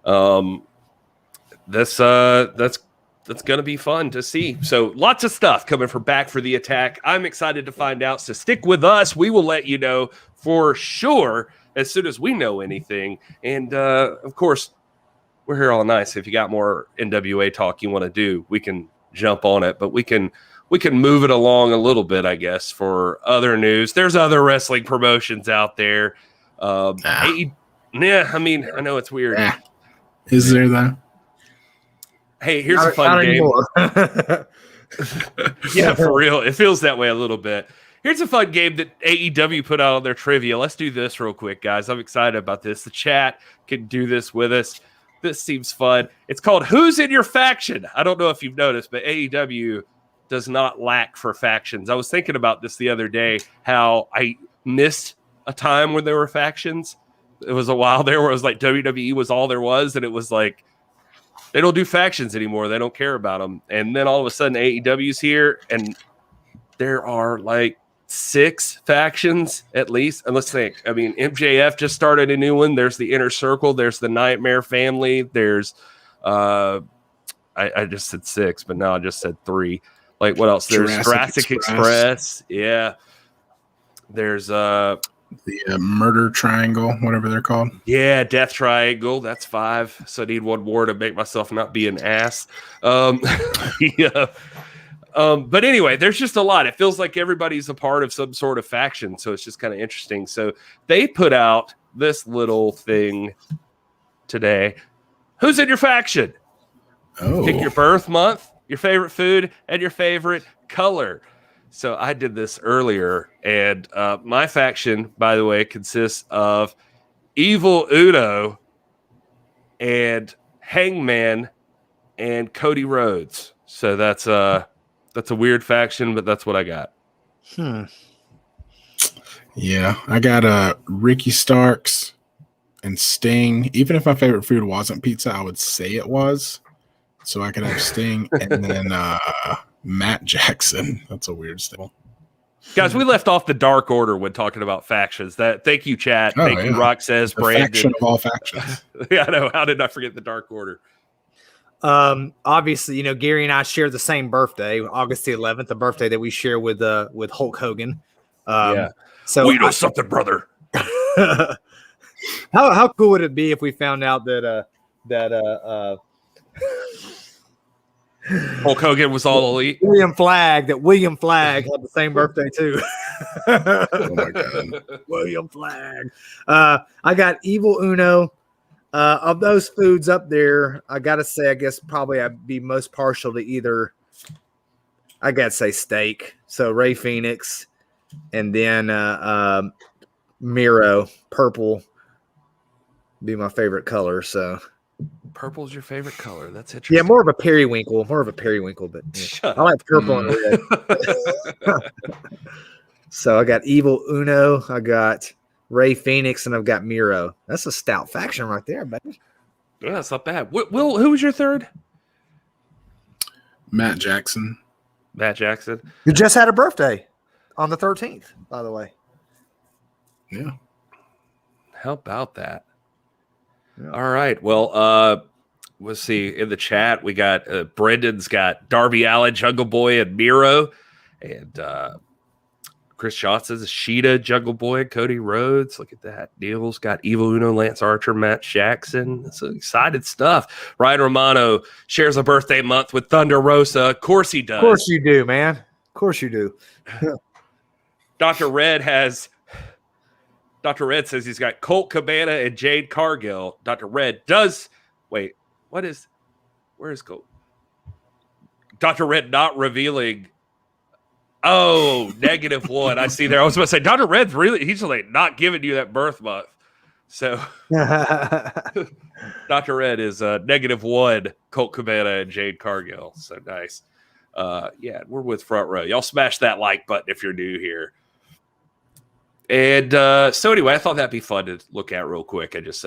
That's going to be fun to see. So lots of stuff coming from Back for the Attack. I'm excited to find out. So stick with us. We will let you know for sure as soon as we know anything. And, of course, we're here all night. So if you got more NWA talk you want to do, we can jump on it. But we can move it along a little bit, I guess, for other news. There's other wrestling promotions out there. I know it's weird. Is there, though? Hey, here's a fun game. Yeah, for real. It feels that way a little bit. Here's a fun game that AEW put out on their trivia. Let's do this real quick, guys. I'm excited about this. The chat can do this with us. This seems fun. It's called Who's in Your Faction? I don't know if you've noticed, but AEW does not lack for factions. I was thinking about this the other day, how I missed a time when there were factions. It was a while there where it was like WWE was all there was, and it was like, they don't do factions anymore. They don't care about them. And then all of a sudden AEW's here, and there are like 6 factions at least. And let's think. I mean, MJF just started a new one. There's the Inner Circle. There's the Nightmare Family. There's I just said 6, but now I just said 3. Like, what else? There's Jurassic Express. Yeah. There's the Murder Triangle, whatever they're called. Yeah, Death Triangle. That's 5. So I need one more to make myself not be an ass. Yeah. But anyway, there's just a lot. It feels like everybody's a part of some sort of faction. So it's just kind of interesting. So they put out this little thing today. Who's in your faction? Oh. Pick your birth month, your favorite food, and your favorite color. So I did this earlier, and my faction, by the way, consists of Evil Uno and Hangman and Cody Rhodes. So that's a weird faction, but that's what I got. Yeah, I got Ricky Starks and Sting. Even if my favorite food wasn't pizza, I would say it was. So I could have Sting and then Matt Jackson. That's a weird stable. Guys, we left off the Dark Order when talking about factions. Thank you, chat. Thank you, Rock says, the Brandon. Faction of all factions. Yeah, I know. How did I forget the Dark Order? Obviously, Gary and I share the same birthday, August the 11th, the birthday that we share with Hulk Hogan. Yeah. So well, you know something, brother. How cool would it be if we found out that Hulk Hogan was all elite? William Flagg had the same birthday too. Oh my God. William Flagg. I got Evil Uno. Of those foods up there, I gotta say, I guess probably I'd be most partial to either. I gotta say steak. So Ray Phoenix, and then Miro, purple, be my favorite color. So purple's your favorite color. That's interesting. Yeah, more of a periwinkle, but yeah. I like purple and red. So I got Evil Uno, I got Ray Phoenix, and I've got Miro. That's a stout faction right there, baby. Yeah, that's not bad. Will, who was your third? Matt Jackson. You just had a birthday on the 13th, by the way. Yeah. How about that? Yeah. All right. Well, we'll see in the chat. We got Brendan's got Darby Allin, Jungle Boy, and Miro, and Chris Johnson's Sheeta, Jungle Boy, and Cody Rhodes. Look at that. Neil's got Evil Uno, Lance Archer, Matt Jackson. It's excited stuff. Ryan Romano shares a birthday month with Thunder Rosa. Of course he does. Of course you do, man. Of course you do. Dr. Red says he's got Colt Cabana and Jade Cargill. Dr. Red does. Wait, where is Colt? Dr. Red not revealing. Oh, -1. I see there. I was about to say, Dr. Red's he's like not giving you that birth month. So Dr. Red is -1, Colt Cabana and Jade Cargill. So nice. Yeah, we're with Front Row. Y'all smash that like button if you're new here. And so anyway, I thought that'd be fun to look at real quick. I just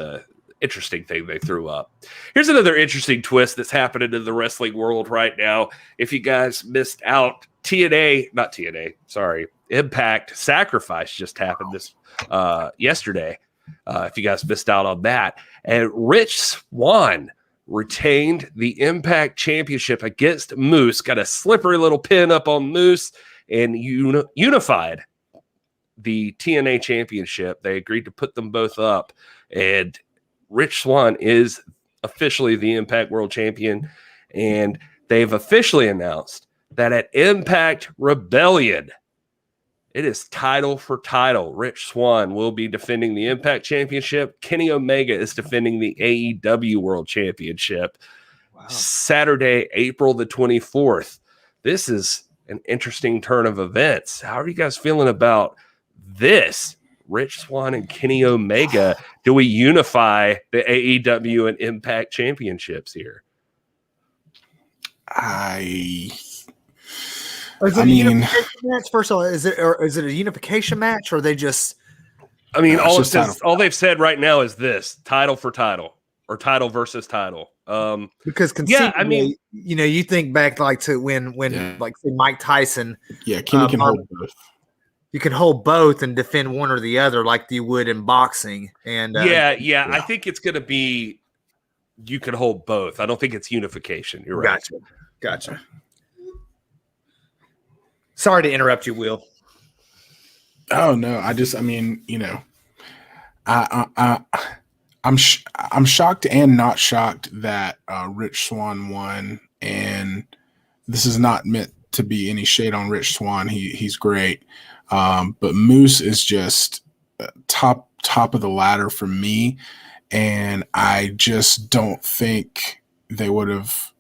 interesting thing they threw up. Here's another interesting twist that's happening in the wrestling world right now. If you guys missed out, Impact Sacrifice just happened this yesterday. If you guys missed out on that, and Rich Swann retained the Impact Championship against Moose. Got a slippery little pin up on Moose and unified the TNA Championship. They agreed to put them both up, and Rich Swann is officially the Impact World Champion, and they've officially announced that at Impact Rebellion, it is title for title. Rich Swann will be defending the Impact Championship. Kenny Omega is defending the AEW World Championship. Wow. Saturday, April the 24th. This is an interesting turn of events. How are you guys feeling about this? Rich Swann and Kenny Omega. Do we unify the AEW and Impact Championships here? A unification match? First of all, is it a unification match, or are they just? I mean, all they've said right now is this: title for title, or title versus title. Because you think back like to when like say Mike Tyson. Yeah, Kenny can hold both. You can hold both and defend one or the other, like you would in boxing. And yeah. I think it's going to be you can hold both. I don't think it's unification. You're right. Gotcha. Sorry to interrupt you, Will. Oh no, I'm shocked and not shocked that Rich Swann won, and this is not meant to be any shade on Rich Swann. He's great, but Moose is just top of the ladder for me, and I just don't think they would have.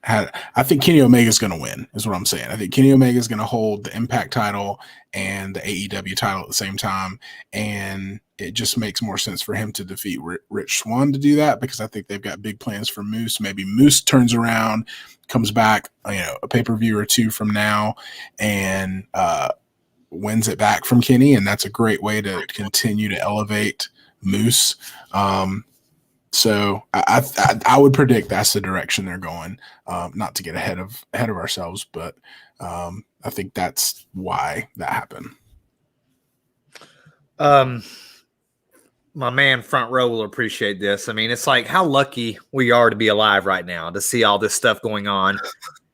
I think Kenny Omega is going to win, is what I'm saying. I think Kenny Omega is going to hold the Impact title and the AEW title at the same time, and it just makes more sense for him to defeat Rich Swann to do that, because I think they've got big plans for Moose. Maybe Moose turns around, comes back, a pay-per-view or two from now, and wins it back from Kenny, and that's a great way to continue to elevate Moose. So I would predict that's the direction they're going. Not to get ahead of ourselves, but I think that's why that happened. My man front row will appreciate this. I mean, it's like how lucky we are to be alive right now to see all this stuff going on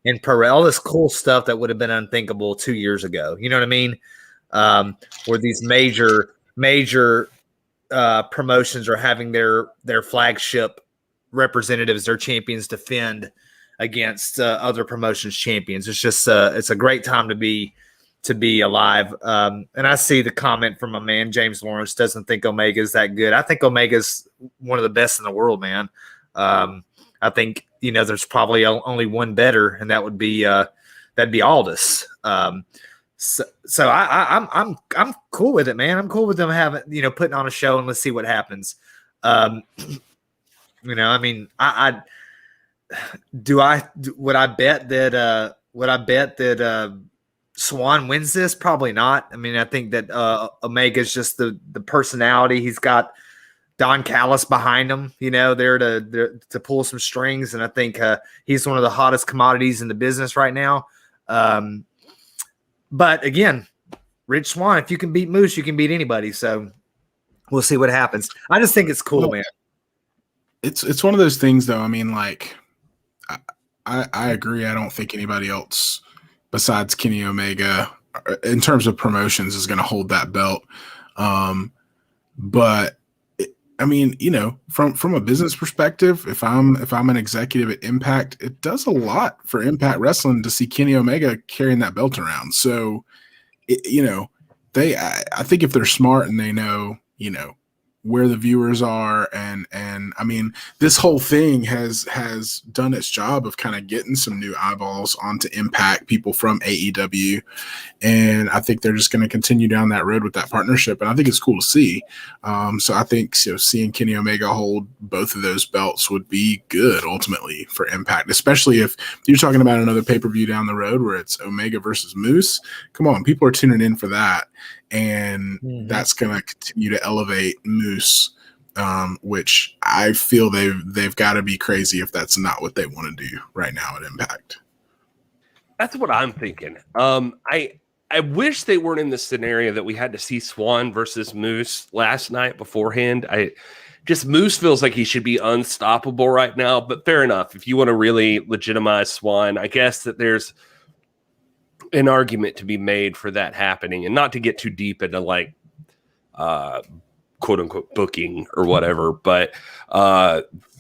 and all this cool stuff that would have been unthinkable 2 years ago. You know what I mean? Where these major promotions are having their flagship representatives, their champions, defend against other promotions champions. It's just it's a great time to be alive. And I see the comment from my man James Lawrence doesn't think Omega is that good. I think Omega's one of the best in the world, man. I think there's probably only one better, and that would be that'd be Aldis. So I'm cool with it, man. I'm cool with them having putting on a show, and let's see what happens. I mean, would I bet that Swan wins this? Probably not. I mean, I think that Omega's just the personality. He's got Don Callis behind him, there to pull some strings, and I think he's one of the hottest commodities in the business right now. But again, Rich Swann, if you can beat Moose, you can beat anybody. So we'll see what happens. I just think it's cool, man. It's one of those things, though. I mean, like, I agree. I don't think anybody else besides Kenny Omega, in terms of promotions, is going to hold that belt. But I mean, from a business perspective, if I'm an executive at Impact, it does a lot for Impact Wrestling to see Kenny Omega carrying that belt around. So, I think if they're smart and they know, where the viewers are, and I mean, this whole thing has done its job of kind of getting some new eyeballs onto Impact, people from AEW, and I think they're just going to continue down that road with that partnership, and I think it's cool to see. So I think seeing Kenny Omega hold both of those belts would be good ultimately for Impact, especially if you're talking about another pay-per-view down the road where it's Omega versus Moose. Come on, people are tuning in for that. And that's going to continue to elevate Moose, which I feel they've got to be crazy if that's not what they want to do right now at Impact. That's what I'm thinking. I wish they weren't in the scenario that we had to see Swan versus Moose last night beforehand. Moose feels like he should be unstoppable right now, but fair enough. If you want to really legitimize Swan, I guess that there's an argument to be made for that happening, and not to get too deep into like quote unquote booking or whatever, but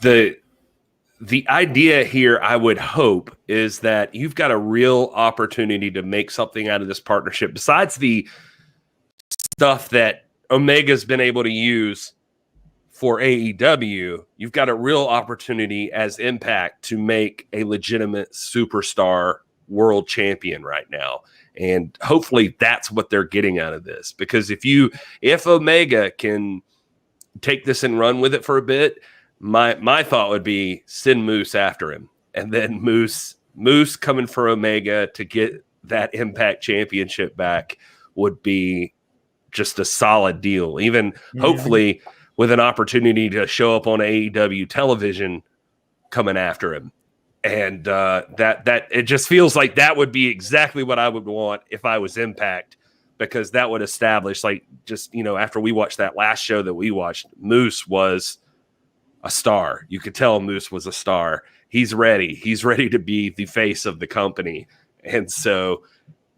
the idea here, I would hope, is that you've got a real opportunity to make something out of this partnership besides the stuff that Omega's been able to use for AEW. You've got a real opportunity as Impact to make a legitimate superstar world champion right now, and hopefully that's what they're getting out of this, because if Omega can take this and run with it for a bit, my thought would be send Moose after him, and then Moose coming for Omega to get that Impact championship back would be just a solid deal, even hopefully with an opportunity to show up on AEW television coming after him. And that it just feels like that would be exactly what I would want if I was Impact, because that would establish, like, just, after we watched that last show that we watched, Moose was a star. You could tell Moose was a star. He's ready. He's ready to be the face of the company. And so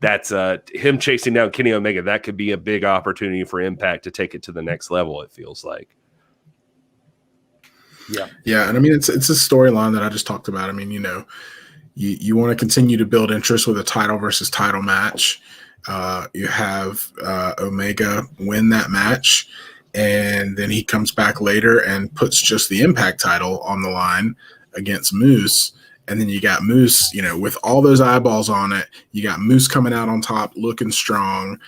that's him chasing down Kenny Omega. That could be a big opportunity for Impact to take it to the next level, it feels like. Yeah, and I mean, it's a storyline that I just talked about. I mean, you want to continue to build interest with a title versus title match. You have Omega win that match, and then he comes back later and puts just the Impact title on the line against Moose. And then you got Moose, with all those eyeballs on it, you got Moose coming out on top looking strong.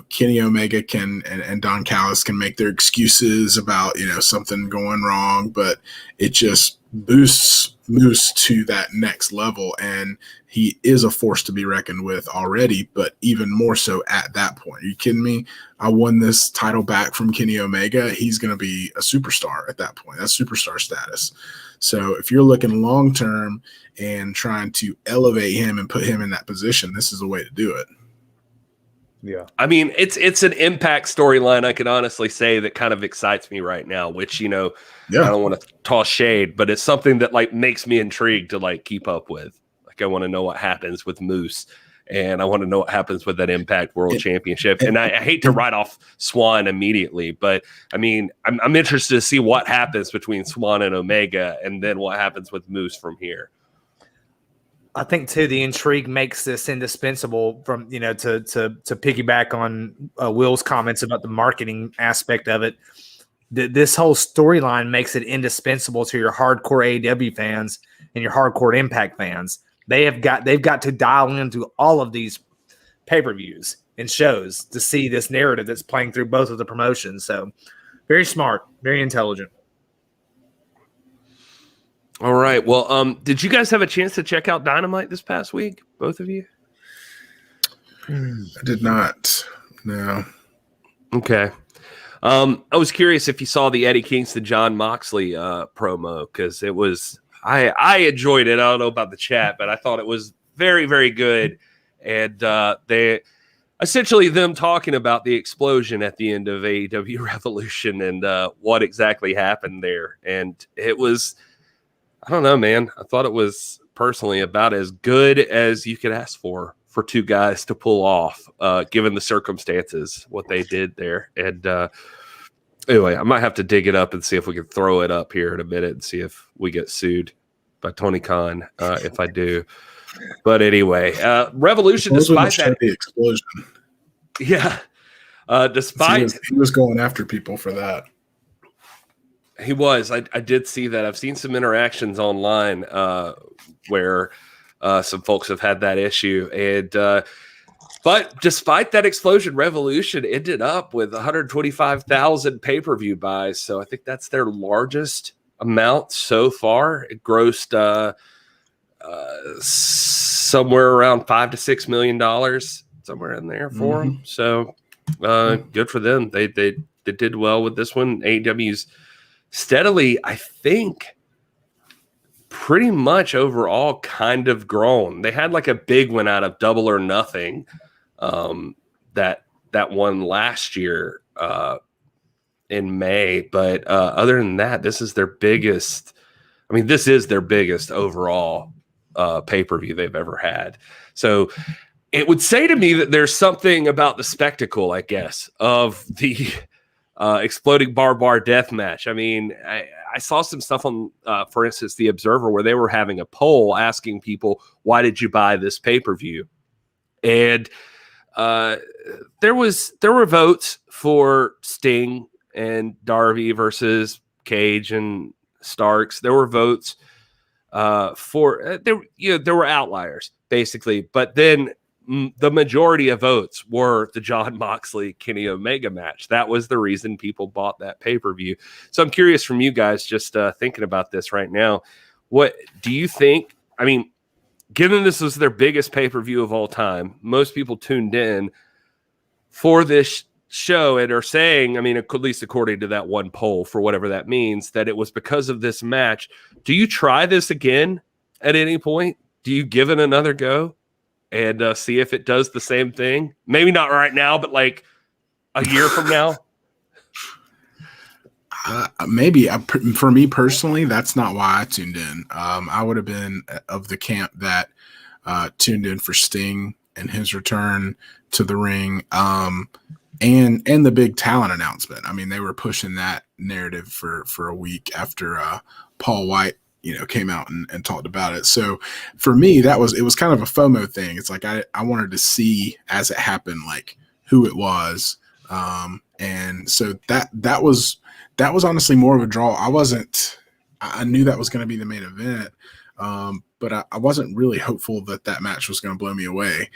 Kenny Omega and Don Callis can make their excuses about, something going wrong, but it just boosts Moose to that next level, and he is a force to be reckoned with already, but even more so at that point. Are you kidding me? I won this title back from Kenny Omega. He's going to be a superstar at that point. That's superstar status. So if you're looking long term and trying to elevate him and put him in that position, this is the way to do it. Yeah. I mean, it's an Impact storyline, I can honestly say, that kind of excites me right now, which, I don't want to toss shade, but it's something that like makes me intrigued to like keep up with. Like I want to know what happens with Moose, and I want to know what happens with that Impact World Championship. And I hate to write off Swan immediately, but I mean, I'm interested to see what happens between Swan and Omega, and then what happens with Moose from here. I think too, the intrigue makes this indispensable from, to piggyback on Will's comments about the marketing aspect of it. This whole storyline makes it indispensable to your hardcore AEW fans and your hardcore Impact fans. They've got to dial into all of these pay-per-views and shows to see this narrative that's playing through both of the promotions. So very smart, very intelligent. All right. Well, did you guys have a chance to check out Dynamite this past week? Both of you? I did not. No. Okay. I was curious if you saw the Eddie Kingston John Moxley promo, because it was I enjoyed it. I don't know about the chat, but I thought it was very, very good. And they essentially them talking about the explosion at the end of AEW Revolution and what exactly happened there. And it was, I don't know, man. I thought it was personally about as good as you could ask for two guys to pull off, given the circumstances, what they did there. And anyway, I might have to dig it up and see if we can throw it up here in a minute and see if we get sued by Tony Khan if I do. But anyway, Revolution, despite that the explosion. Yeah. Despite he was going after people for that. He was. I did see that. I've seen some interactions online where some folks have had that issue. And but despite that explosion, Revolution ended up with 125,000 pay-per-view buys. So I think that's their largest amount so far. It grossed somewhere around $5 to $6 million, somewhere in there for them. So good for them. They did well with this one. AEW's steadily, I think, pretty much overall kind of grown. They had like a big one out of Double or Nothing that one last year in May. But other than that, this is their biggest. I mean, this is their biggest overall pay-per-view they've ever had. So it would say to me that there's something about the spectacle, I guess, of the exploding barbed death match. I mean, I saw some stuff on, for instance, The Observer, where they were having a poll asking people, why did you buy this pay-per-view? And there were votes for Sting and Darby versus Cage and Starks. There were votes for there were outliers basically, but then the majority of votes were the John Moxley Kenny Omega match. That was the reason people bought that pay-per-view. So I'm curious from you guys, just thinking about this right now, what do you think? I mean, given this was their biggest pay-per-view of all time, most people tuned in for this show and are saying, I mean, at least according to that one poll, for whatever that means, that it was because of this match. Do you try this again at any point? Do you give it another go and see if it does the same thing? Maybe not right now, but like a year from now? Maybe. For me personally, that's not why I tuned in. I would have been of the camp that tuned in for Sting and his return to the ring, and the big talent announcement. I mean, they were pushing that narrative for a week after Paul White, came out and talked about it. So for me, it was kind of a FOMO thing. It's like I wanted to see as it happened, like who it was, and so that was honestly more of a draw. I knew that was going to be the main event, but I wasn't really hopeful that match was going to blow me away.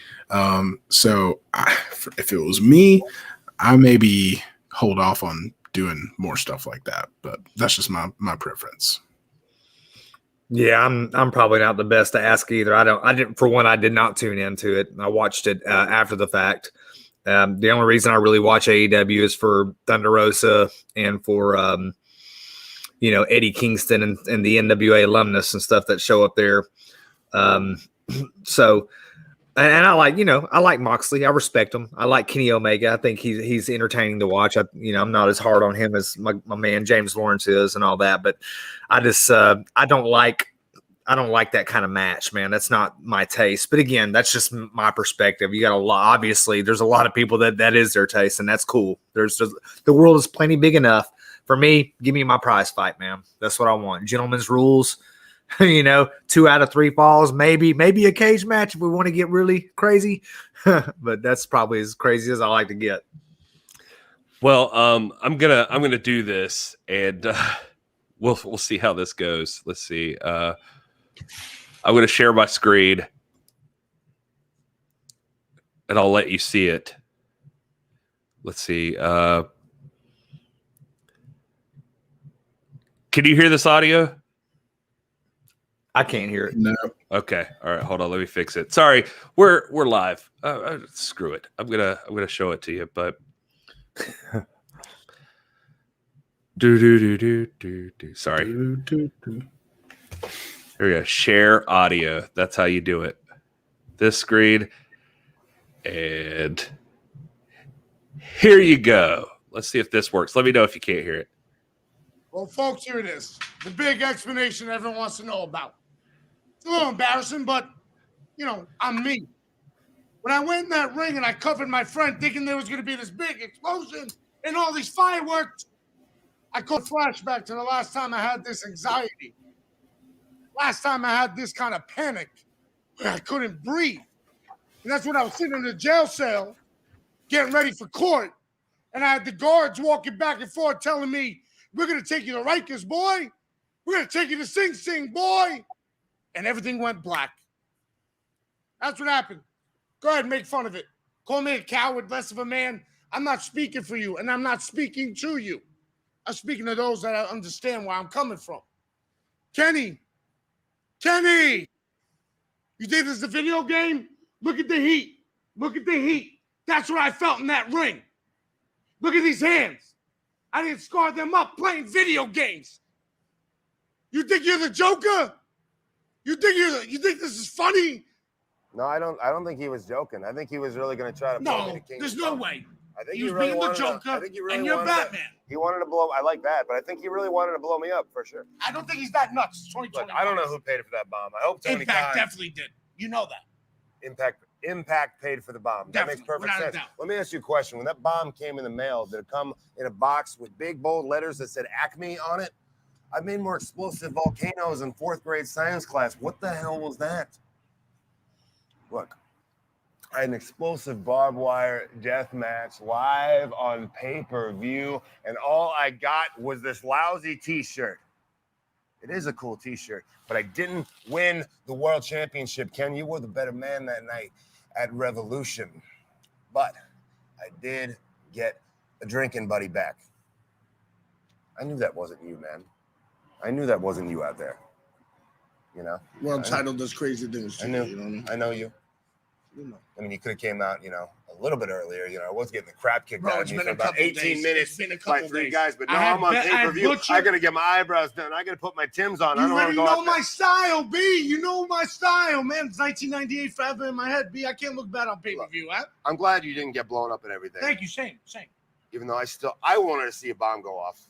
So if it was me, I maybe hold off on doing more stuff like that, but that's just my preference. Yeah, I'm probably not the best to ask either. I did not tune into it. I watched it after the fact. The only reason I really watch AEW is for Thunder Rosa and for Eddie Kingston and the NWA alumnus and stuff that show up there. So, and I like Moxley. I respect him. I like Kenny Omega. I think he's entertaining to watch. I'm not as hard on him as my man James Lawrence is and all that, but I just I don't like that kind of match, man. That's not my taste. But again, that's just my perspective. You got a lot. Obviously, there's a lot of people that is their taste, and that's cool. The world is plenty big enough for me. Give me my prize fight, man. That's what I want. Gentlemen's rules. 2 out of 3 falls, maybe a cage match if we want to get really crazy. But that's probably as crazy as I like to get. Well, I'm gonna do this, and we'll see how this goes. Let's see. I'm gonna share my screen, and I'll let you see it. Let's see. Can you hear this audio? I can't hear it. No. Okay. All right. Hold on. Let me fix it. Sorry. We're live. Screw it. I'm gonna show it to you. But Sorry. Here we go. Share audio. That's how you do it. This screen, and here you go. Let's see if this works. Let me know if you can't hear it. Well, folks, here it is. The big explanation everyone wants to know about. It's a little embarrassing, but, I'm me. When I went in that ring and I covered my friend thinking there was going to be this big explosion and all these fireworks, I caught a flashback to the last time I had this anxiety. Last time I had this kind of panic where I couldn't breathe. And that's when I was sitting in the jail cell getting ready for court. And I had the guards walking back and forth telling me, "We're going to take you to Rikers, boy. We're going to take you to Sing Sing, boy." And everything went black. That's what happened. Go ahead and make fun of it. Call me a coward, less of a man. I'm not speaking for you, and I'm not speaking to you. I'm speaking to those that understand where I'm coming from. Kenny, you think this is a video game? Look at the heat. Look at the heat. That's what I felt in that ring. Look at these hands. I didn't scar them up playing video games. You think you're the Joker? You think this is funny? No, I don't think he was joking. I think he was really going to try to blow me to King. There's no way. I think he was being the Joker, and you're Batman. He wanted to blow. I like that, but I think he really wanted to blow me up for sure. I don't think he's that nuts. It's 2020. Look, I don't know who paid for that bomb. I hope Tony Impact Khan definitely did. You know that. Impact paid for the bomb. That makes perfect sense. Let me ask you a question. When that bomb came in the mail, did it come in a box with big bold letters that said Acme on it? I made more explosive volcanoes in 4th grade science class. What the hell was that? Look, I had an explosive barbed wire death match live on pay-per-view, and all I got was this lousy t-shirt. It is a cool t-shirt, but I didn't win the world championship. Ken, you were the better man that night at Revolution. But I did get a drinking buddy back. I knew that wasn't you, man. I knew that wasn't you out there. World title does crazy things to you. I know you. I mean, you could have came out, a little bit earlier. I was getting the crap kicked out of me for about 18 minutes by 3 guys. But now I'm on pay-per-view. I got to get my eyebrows done. I got to put my Timbs on. I don't want to go. You know my style, B. You know my style, man. It's 1998 forever in my head, B. I can't look bad on pay-per-view, huh? I'm glad you didn't get blown up and everything. Thank you. Same. Even though I wanted to see a bomb go off.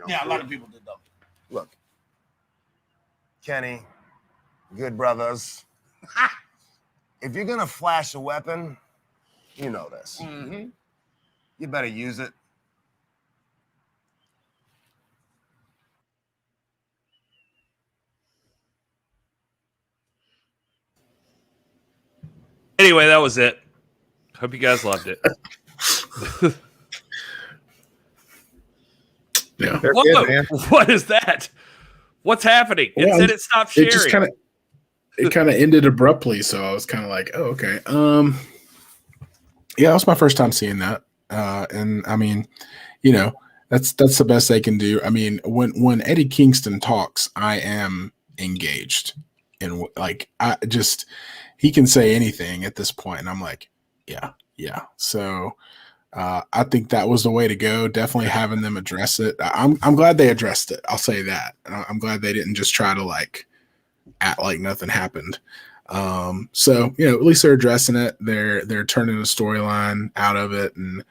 Yeah, a lot of people did, though. Look, Kenny, good brothers. If you're going to flash a weapon, you know this. Mm-hmm. You better use it. Anyway, that was it. Hope you guys loved it. Yeah. Whoa, what is that? What's happening? It said it stopped sharing. It kind of ended abruptly, so I was kind of like, "Oh, okay." Yeah, that was my first time seeing that, and I mean, that's the best they can do. I mean, when Eddie Kingston talks, I am engaged. And like, he can say anything at this point, and I'm like, yeah. So I think that was the way to go. Definitely having them address it. I'm glad they addressed it. I'll say that. I'm glad they didn't just try to like act like nothing happened. So at least they're addressing it. They're turning a storyline out of it, and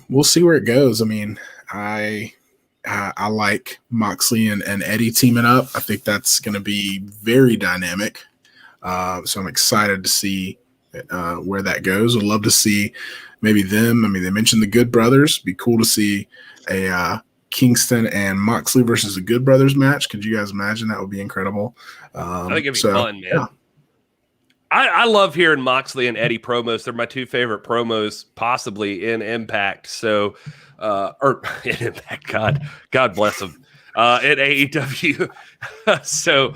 we'll see where it goes. I mean, I like Moxley and Eddie teaming up. I think that's going to be very dynamic. So I'm excited to see where that goes. Would love to see maybe them. I mean, they mentioned the Good Brothers. Be cool to see a Kingston and Moxley versus the Good Brothers match. Could you guys imagine? That would be incredible. I think it'd be fun, man. Yeah. I love hearing Moxley and Eddie promos. They're my two favorite promos, possibly in Impact. So, or in Impact, God bless them, in AEW. So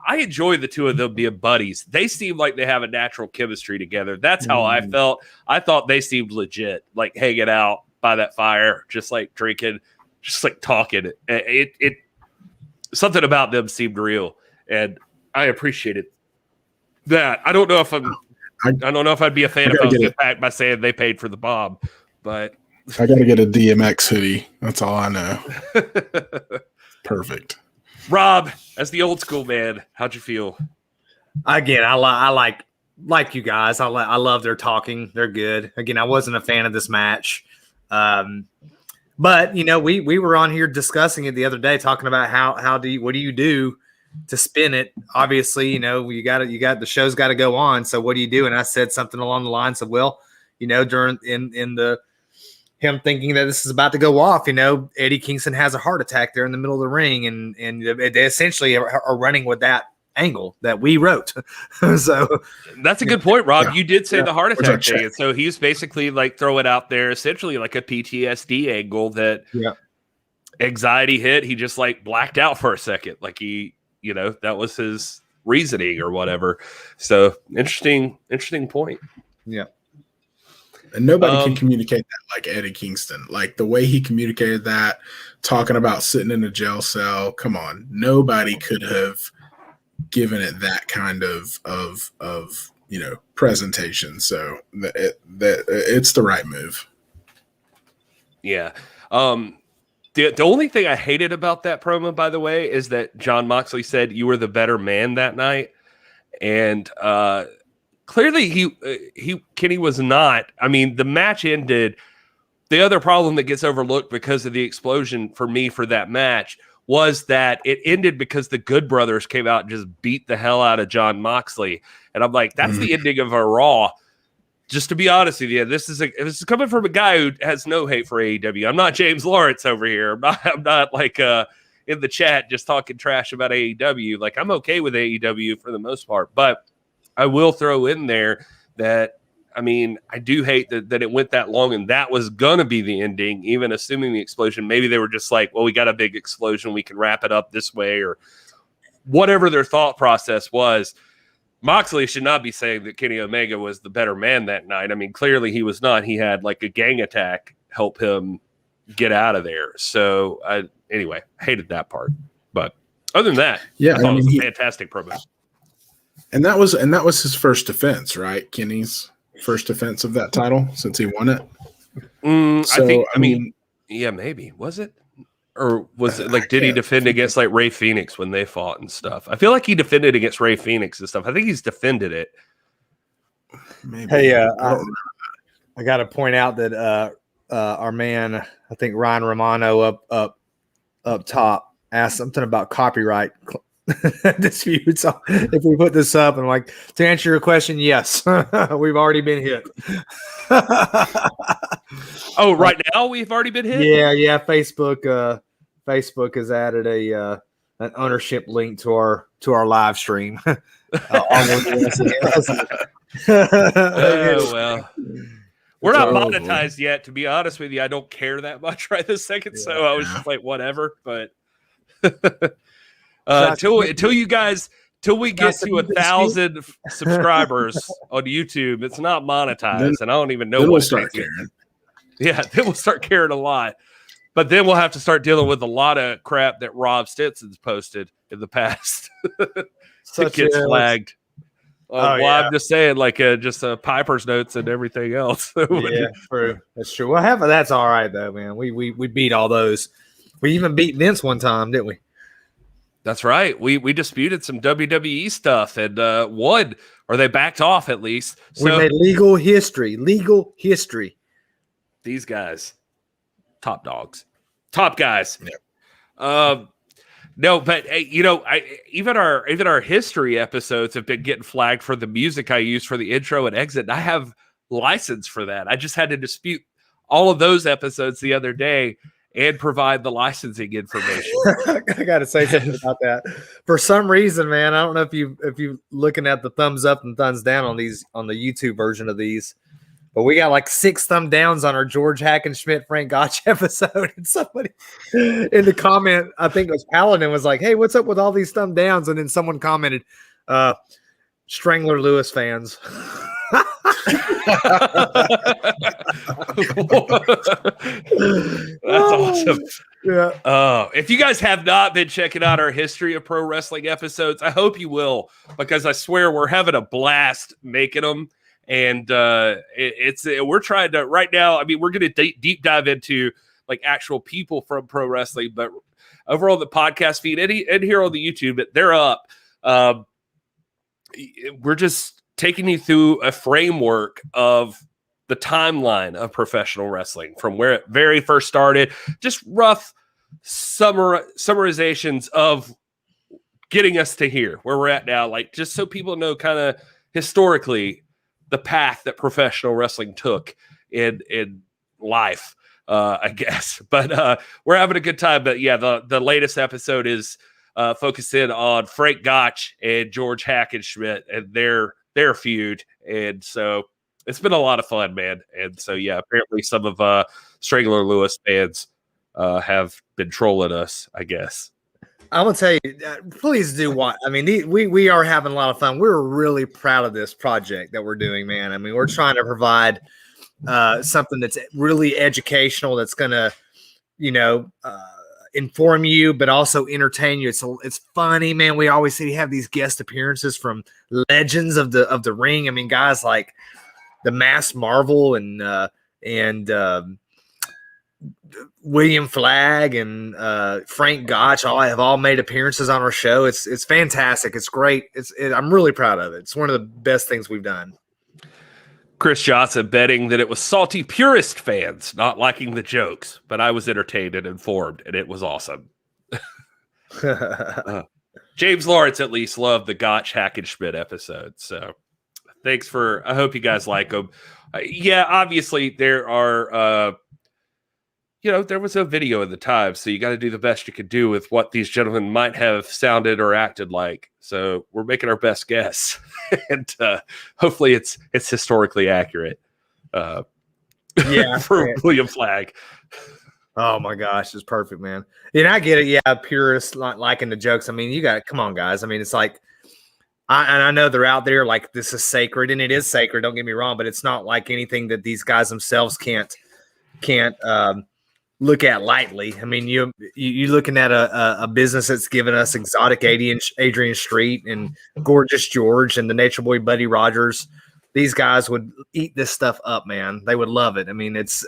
I enjoy the two of them being buddies. They seem like they have a natural chemistry together. That's how I felt. I thought they seemed legit, like hanging out by that fire, just like drinking, just like talking. It something about them seemed real, and I appreciated that. I don't know if I don't know if I'd be a fan if I was Impact by saying they paid for the bomb, but I got to get a DMX hoodie. That's all I know. Perfect. Rob, as the old school man, how'd you feel? Again, I like you guys. I love their talking. They're good. Again, I wasn't a fan of this match. But we were on here discussing it the other day, talking about what do you do to spin it? Obviously, you got the show's got to go on. So what do you do? And I said something along the lines of, well, during in the him thinking that this is about to go off, Eddie Kingston has a heart attack there in the middle of the ring, and they essentially are running with that angle that we wrote. So that's a good point, Rob. You did say the heart attack thing, and so he's basically like throw it out there, essentially like a PTSD angle that anxiety hit. He just like blacked out for a second, like he, that was his reasoning or whatever. So interesting point. Yeah. And nobody can communicate that like Eddie Kingston. Like the way he communicated that, talking about sitting in a jail cell. Come on, nobody could have given it that kind of presentation. So it's the right move. Yeah. The only thing I hated about that promo, by the way, is that Jon Moxley said you were the better man that night, and clearly Kenny was not. I mean, the match ended. The other problem that gets overlooked because of the explosion for me for that match was that it ended because the Good Brothers came out and just beat the hell out of Jon Moxley. And I'm like, that's the ending of a Raw. Just to be honest with you, this is coming from a guy who has no hate for AEW. I'm not James Lawrence over here. I'm not like in the chat just talking trash about AEW. Like, I'm okay with AEW for the most part, but I will throw in there that, I mean, I do hate that it went that long, and that was going to be the ending, even assuming the explosion. Maybe they were just like, well, we got a big explosion. We can wrap it up this way, or whatever their thought process was. Moxley should not be saying that Kenny Omega was the better man that night. I mean, clearly he was not. He had like a gang attack help him get out of there. So, anyway, hated that part. But other than that, I thought it was a fantastic promo. And that was his first defense, right? Kenny's first defense of that title since he won it. I mean, yeah, maybe. Was it? Or was it like, did he defend against like Ray Phoenix when they fought and stuff? I feel like he defended against Ray Phoenix and stuff. I think he's defended it. Maybe. Hey, I got to point out that our man, I think Ryan Romano up top asked something about copyright disputes. So if we put this up, and like, to answer your question, yes, we've already been hit. Oh, right now we've already been hit. Yeah. Facebook has added an ownership link to our live stream. Well, we're not monetized yet. To be honest with you, I don't care that much right this second. So I was just like, whatever. But till we get to 1,000 subscribers on YouTube, it's not monetized, and I don't even know what we'll start caring. Yeah, then we'll start caring a lot. But then we'll have to start dealing with a lot of crap that Rob Stinson's posted in the past. It gets flagged. I'm just saying, like, just Piper's notes and everything else. Yeah, true. That's true. Well, that's all right though, man. We beat all those. We even beat Vince one time, didn't we? That's right. We disputed some WWE stuff and won, or they backed off at least. So we made legal history. Legal history. These guys, top dogs, top guys. Yeah. No, but even our history episodes have been getting flagged for the music I use for the intro and exit. And I have license for that. I just had to dispute all of those episodes the other day and provide the licensing information. I got to say something about that. For some reason, man, I don't know if you looking at the thumbs up and thumbs down on the YouTube version of these. But we got like 6 thumb downs on our George Hackenschmidt Frank Gotch episode. And somebody in the comment, I think it was Paladin, was like, "Hey, what's up with all these thumb downs?" And then someone commented, Strangler Lewis fans. That's awesome. Yeah. If you guys have not been checking out our history of pro wrestling episodes, I hope you will, because I swear we're having a blast making them. And we're trying to right now. I mean, we're going to deep dive into like actual people from pro wrestling, but over on the podcast feed and here on the YouTube, they're up. We're just taking you through a framework of the timeline of professional wrestling from where it very first started, just rough summarizations of getting us to here where we're at now, like just so people know kind of historically the path that professional wrestling took in life, I guess. But we're having a good time. But yeah, the latest episode is focusing on Frank Gotch and George Hackenschmidt and their feud. And so it's been a lot of fun, man. And so, yeah, apparently some of Strangler Lewis fans have been trolling us, I guess. I'm gonna tell you, please do watch. I mean, we are having a lot of fun. We're really proud of this project that we're doing, man. I mean, we're trying to provide something that's really educational, that's gonna, inform you, but also entertain you. It's funny, man. We always see we have these guest appearances from legends of the ring. I mean, guys like the Masked Marvel and William Flagg and Frank Gotch have all made appearances on our show. It's fantastic. It's great. I'm really proud of it. It's one of the best things we've done. Chris Johnson betting that it was salty purist fans not liking the jokes, but I was entertained and informed, and it was awesome. James Lawrence at least loved the Gotch Hackenschmidt episode. So thanks I hope you guys like them. Yeah, obviously there are, there was a video at the time, so you got to do the best you could do with what these gentlemen might have sounded or acted like. So we're making our best guess, and hopefully it's historically accurate. For William Flagg. Oh my gosh, it's perfect, man. And I get it. Yeah, purists liking the jokes. I mean, come on, guys. I mean, it's like, I know they're out there like this is sacred, and it is sacred. Don't get me wrong, but it's not like anything that these guys themselves can't look at lightly. I mean, you're looking at a business that's given us exotic Adrian Street and Gorgeous George and the Nature Boy Buddy Rogers. These guys would eat this stuff up, man. They would love it. I mean, it's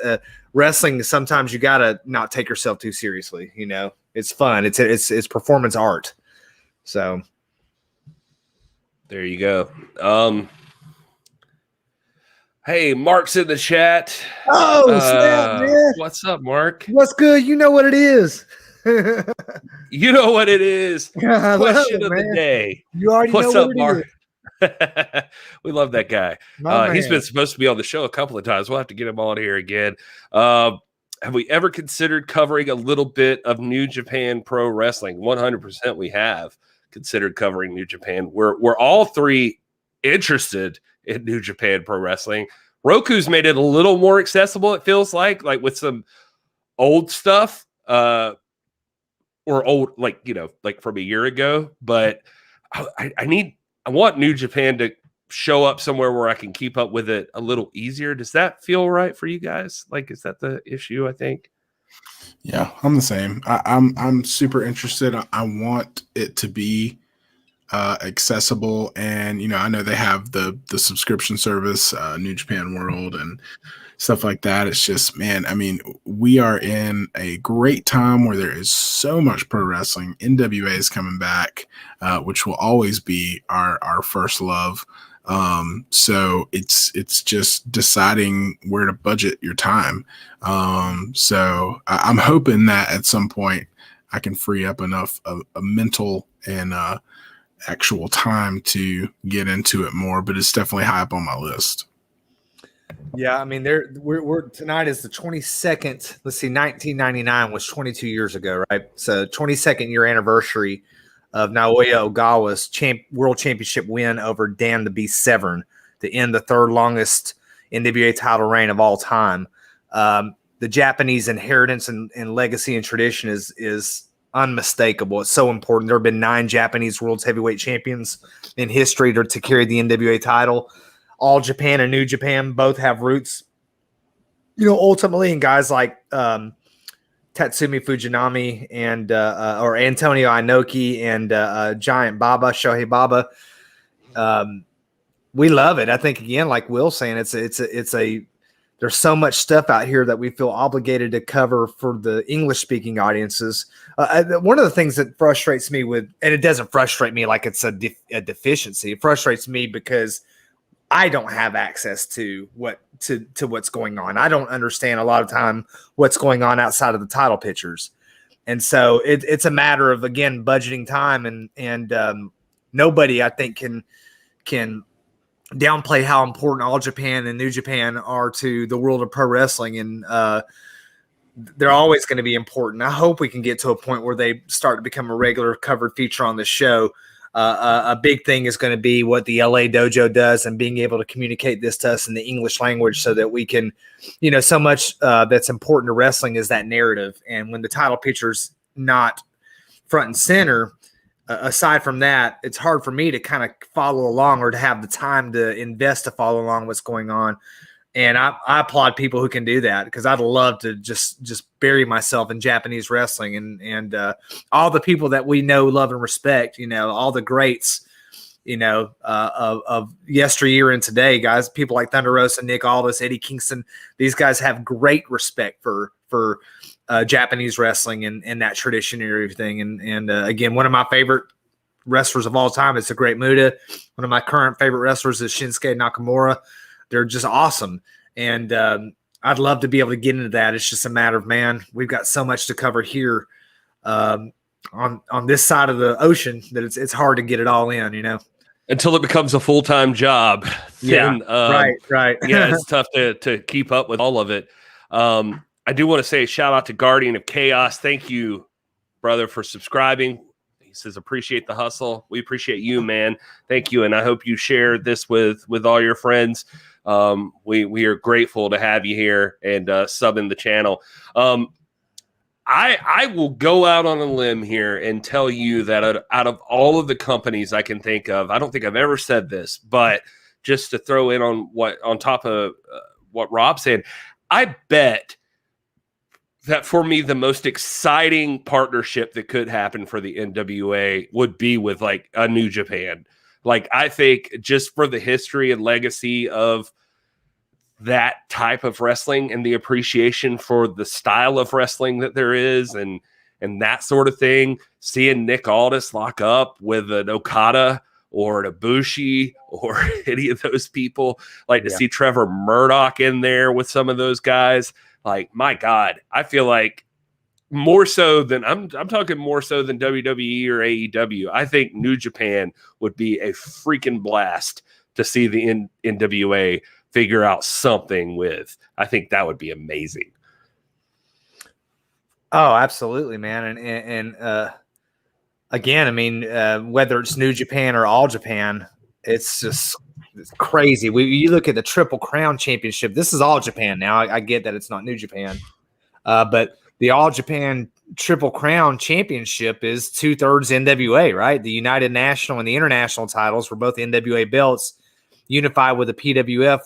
wrestling. Sometimes you gotta not take yourself too seriously. It's fun. It's performance art. So there you go. Hey, Mark's in the chat. Oh, snap, man. What's up, Mark? What's good? You know what it is. You know what it is. Question of the day. You already What's know up, what Mark? It is. We love that guy. He's been supposed to be on the show a couple of times. We'll have to get him on here again. Have we ever considered covering a little bit of New Japan Pro Wrestling? 100% we have considered covering New Japan. We're all three interested in New Japan Pro Wrestling. Roku's made it a little more accessible, it feels like with some old stuff, or old, like from a year ago. But I want New Japan to show up somewhere where I can keep up with it a little easier. Does that feel right for you guys? Like, is that the issue? I think. Yeah, I'm the same. I'm super interested. I want it to be accessible, and I know they have the subscription service, New Japan World and stuff like that. It's just, man, I mean, we are in a great time where there is so much pro wrestling. NWA is coming back, which will always be our first love. So it's just deciding where to budget your time. So I'm hoping that at some point I can free up enough of a mental and actual time to get into it more, but it's definitely high up on my list. Yeah, I mean, we're tonight is the 22nd. Let's see, 1999 was 22 years ago, right? So 22nd year anniversary of Naoya Ogawa's world championship win over Dan the Beast Severn to end the third longest NWA title reign of all time. The Japanese inheritance and legacy and tradition is unmistakable. It's so important. There have been 9 Japanese world's heavyweight champions in history to carry the NWA title. All Japan and New Japan both have roots, ultimately in guys like Tatsumi Fujinami and or Antonio Inoki and Giant Baba, Shohei Baba. We love it. I think, again, like Will's saying, there's so much stuff out here that we feel obligated to cover for the English-speaking audiences. One of the things that frustrates me and it doesn't frustrate me like it's a deficiency. It frustrates me because I don't have access to what's going on. I don't understand a lot of time what's going on outside of the title pictures. And so it's a matter of, again, budgeting time and nobody, I think, can downplay how important All Japan and New Japan are to the world of pro wrestling. And they're always going to be important. I hope we can get to a point where they start to become a regular covered feature on the show. A big thing is going to be what the LA Dojo does and being able to communicate this to us in the English language so that we can, so much that's important to wrestling is that narrative. And when the title picture's not front and center, aside from that, it's hard for me to kind of follow along or to have the time to invest to follow along what's going on. And I applaud people who can do that, because I'd love to just bury myself in Japanese wrestling and all the people that we know, love, and respect. All the greats, of yesteryear and today, guys. People like Thunder Rosa, Nick Aldis, Eddie Kingston. These guys have great respect for Japanese wrestling and that tradition and everything. And again, one of my favorite wrestlers of all time is the Great Muta. One of my current favorite wrestlers is Shinsuke Nakamura. They're just awesome. And I'd love to be able to get into that. It's just a matter of, man, we've got so much to cover here on this side of the ocean that it's hard to get it all in, Until it becomes a full-time job. Then, right. Yeah, it's tough to keep up with all of it. I do want to say a shout out to Guardian of Chaos. Thank you, brother, for subscribing. He says, appreciate the hustle. We appreciate you, man. Thank you. And I hope you share this with all your friends. We are grateful to have you here and subbing the channel. I will go out on a limb here and tell you that out of all of the companies I can think of, I don't think I've ever said this, but just to throw in on top of what Rob said, I bet that for me, the most exciting partnership that could happen for the NWA would be with like a New Japan. Like, I think just for the history and legacy of that type of wrestling and the appreciation for the style of wrestling that there is and that sort of thing, seeing Nick Aldis lock up with an Okada or an Ibushi or any of those people, like to see Trevor Murdoch in there with some of those guys. Like, my God, I feel like more so than I'm talking more so than WWE or AEW. I think New Japan would be a freaking blast to see the NWA figure out something with. I think that would be amazing. Oh, absolutely, man. And again, I mean, whether it's New Japan or All Japan, it's crazy. You look at the Triple Crown Championship. This is All Japan now. I get that it's not New Japan, but the All Japan Triple Crown Championship is 2/3 NWA, right? The United National and the International titles were both NWA belts, unified with the PWF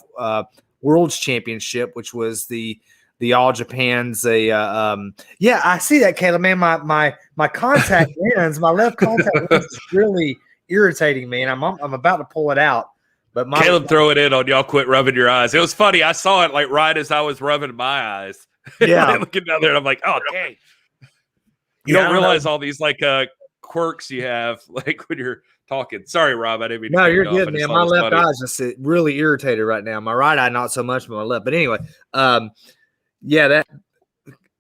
World's Championship, which was the the All Japan's yeah, I see that, Caleb, man. My contact lens, my left contact lens is really irritating me, and I'm about to pull it out. But Caleb, throw it in on y'all. Quit rubbing your eyes. It was funny. I saw it like right as I was rubbing my eyes. Yeah, looking down there, and I'm like, oh dang. You don't realize all these like quirks you have like when you're talking. Sorry, Rob. I didn't mean to. No, you're good, man. My left eye is just really irritated right now. My right eye, not so much, but my left. But anyway, yeah, that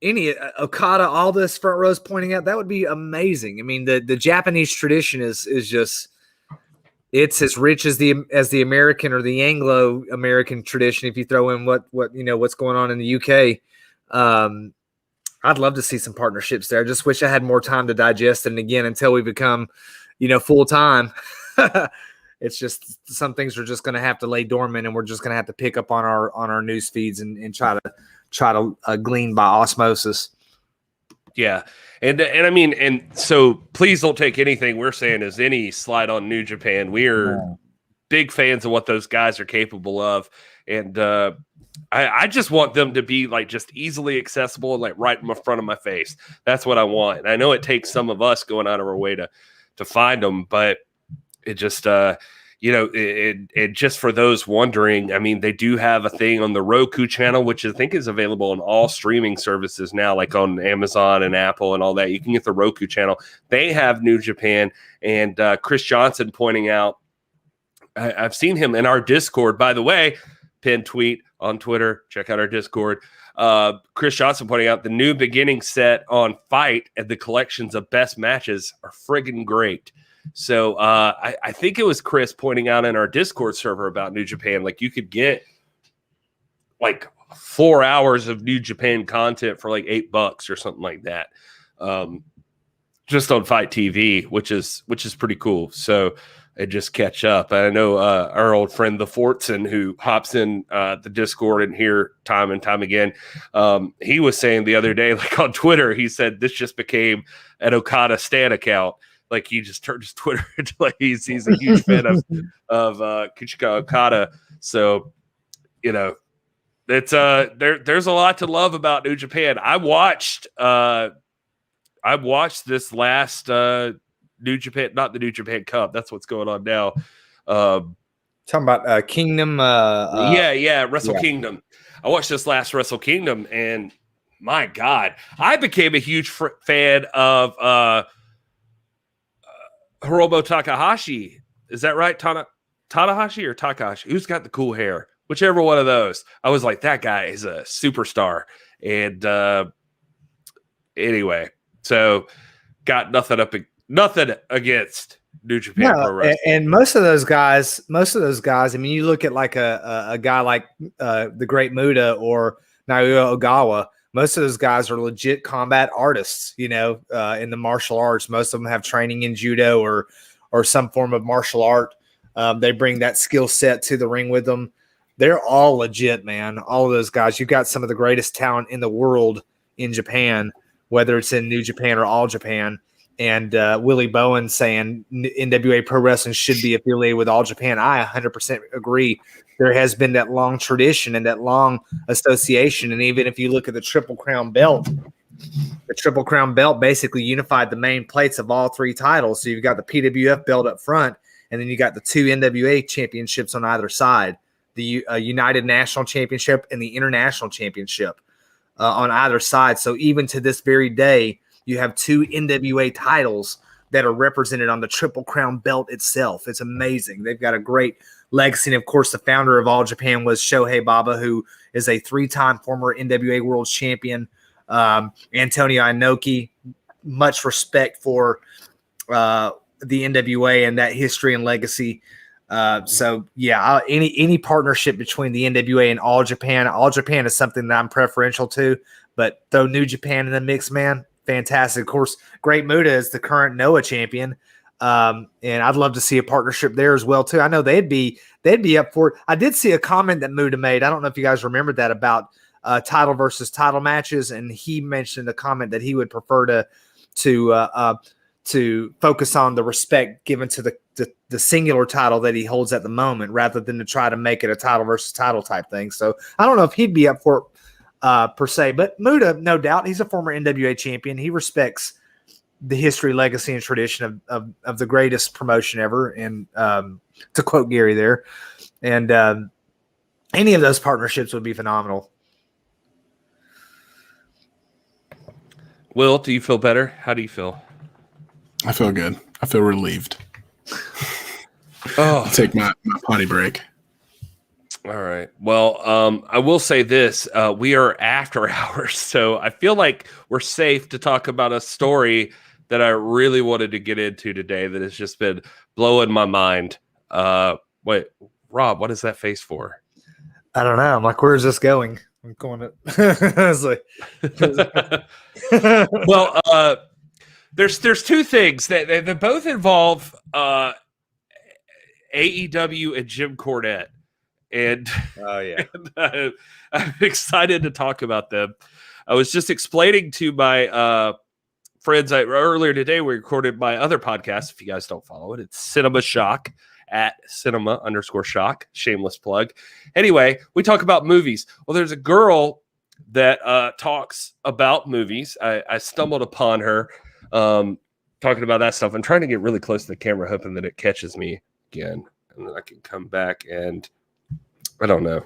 any Okada, all this front rows pointing out, that would be amazing. I mean, the Japanese tradition is just it's as rich as the American or the Anglo-American tradition. If you throw in what's going on in the UK, I'd love to see some partnerships there. I just wish I had more time to digest it. And again, until we become, full time, it's just some things are just going to have to lay dormant, and we're just going to have to pick up on our news feeds and try to glean by osmosis. Yeah. And I mean, and so please don't take anything we're saying as any slight on New Japan. We are big fans of what those guys are capable of. And I just want them to be like just easily accessible and like right in front of my face. That's what I want. And I know it takes some of us going out of our way to find them, but it just, it just for those wondering, I mean, they do have a thing on the Roku channel, which I think is available on all streaming services now, like on Amazon and Apple and all that. You can get the Roku channel. They have New Japan, and Chris Johnson pointing out, I've seen him in our Discord, by the way, pinned tweet on Twitter. Check out our Discord. Chris Johnson pointing out the new beginning set on Fight and the collections of best matches are friggin' great. So I think it was Chris pointing out in our Discord server about New Japan, like you could get like 4 hours of New Japan content for like $8 or something like that, just on Fight TV, which is pretty cool. So and just catch up. I know our old friend the Fortson, who hops in the Discord and here time and time again, he was saying the other day, like on Twitter, he said this just became an Okada Stan account. Like he just turned his Twitter into like he's a huge fan of Kichika Okada. So, it's there's a lot to love about New Japan. I watched this last New Japan, not the New Japan Cup. That's what's going on now. Talking about Kingdom. Wrestle Kingdom. I watched this last Wrestle Kingdom, and my God, I became a huge fan of Hiromu Takahashi. Is that right? Tanahashi or Takahashi? Who's got the cool hair? Whichever one of those. I was like, that guy is a superstar. And anyway, so got nothing against New Japan Pro Wrestling. And most of those guys, I mean, you look at like a guy like the Great Muta or Naoya Ogawa. Most of those guys are legit combat artists, in the martial arts. Most of them have training in judo or some form of martial art. They bring that skill set to the ring with them. They're all legit, man. All of those guys. You've got some of the greatest talent in the world in Japan, whether it's in New Japan or All Japan. And Willie Bowen saying NWA Pro Wrestling should be affiliated with All Japan. I 100% agree. There has been that long tradition and that long association. And even if you look at the Triple Crown belt basically unified the main plates of all three titles. So you've got the PWF belt up front, and then you got the two NWA championships on either side, the United National Championship and the International Championship on either side. So even to this very day, you have two NWA titles that are represented on the Triple Crown belt itself. It's amazing. They've got a great legacy. And of course, the founder of All Japan was Shohei Baba, who is a 3-time former NWA World Champion. Antonio Inoki, much respect for the NWA and that history and legacy. So yeah, any partnership between the NWA and All Japan is something that I'm preferential to, but throw New Japan in the mix, man. Fantastic. Of course, Great Muta is the current NOAH champion. And I'd love to see a partnership there as well too. I know they'd be up for it. I did see a comment that Muta made. I don't know if you guys remember that about title versus title matches. And he mentioned a comment that he would prefer to focus on the respect given to the singular title that he holds at the moment, rather than to try to make it a title versus title type thing. So I don't know if he'd be up for it. per se. But Muta, no doubt, he's a former NWA champion. He respects the history, legacy, and tradition of the greatest promotion ever. And to quote Gary there, and any of those partnerships would be phenomenal. Will, do you feel better? How do you feel? I feel good. I feel relieved. Oh, I'll take my potty break. All right. Well, I will say this. We are after hours, so I feel like we're safe to talk about a story that I really wanted to get into today that has just been blowing my mind. Wait, Rob, what is that face for? I don't know. I'm like, where is this going? I'm going to. I was like, well, there's two things that both involve AEW and Jim Cornette, and and, I'm excited to talk about them. I was just explaining to my friends earlier today. We recorded my other podcast. If you guys don't follow it, it's Cinema Shock at cinema_shock. Shameless plug. Anyway, we talk about movies. Well, there's a girl that talks about movies. I stumbled upon her talking about that stuff. I'm trying to get really close to the camera, hoping that it catches me again, and then I can come back. And I don't know.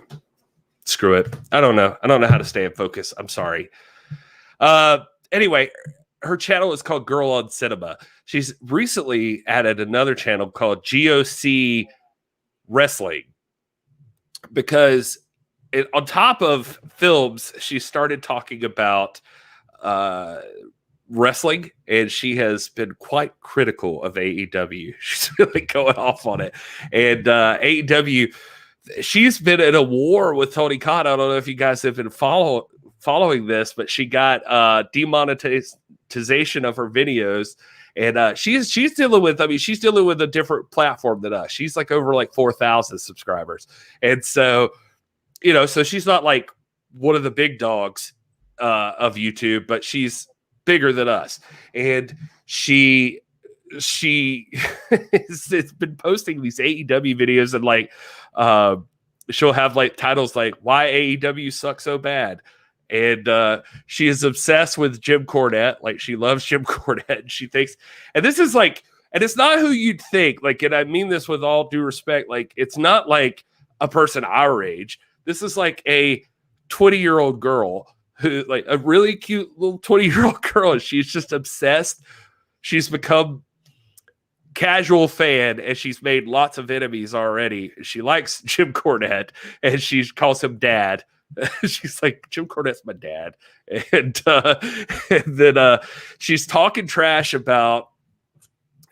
Screw it. I don't know how to stay in focus. I'm sorry. Anyway, her channel is called Girl on Cinema. She's recently added another channel called GOC Wrestling, because on top of films, she started talking about wrestling, and she has been quite critical of AEW. She's really going off on it. And AEW, she's been in a war with Tony Khan. I don't know if you guys have been following this, but she got demonetization of her videos. And she's dealing with, she's dealing with a different platform than us. She's like over like 4,000 subscribers. And so, so she's not like one of the big dogs of YouTube, but she's bigger than us. And she it's been posting these AEW videos, and like she'll have like titles like "Why AEW Sucks So Bad." And she is obsessed with Jim Cornette. Like, she loves Jim Cornette. And she thinks, and this is like, and it's not who you'd think. Like, and I mean this with all due respect. Like, it's not like a person our age. This is like a 20-year-old girl who, like, a really cute little 20-year-old girl. And she's just obsessed. She's become casual fan, and she's made lots of enemies already. She likes Jim Cornette, and she calls him dad. She's like, Jim Cornette's my dad. And then she's talking trash about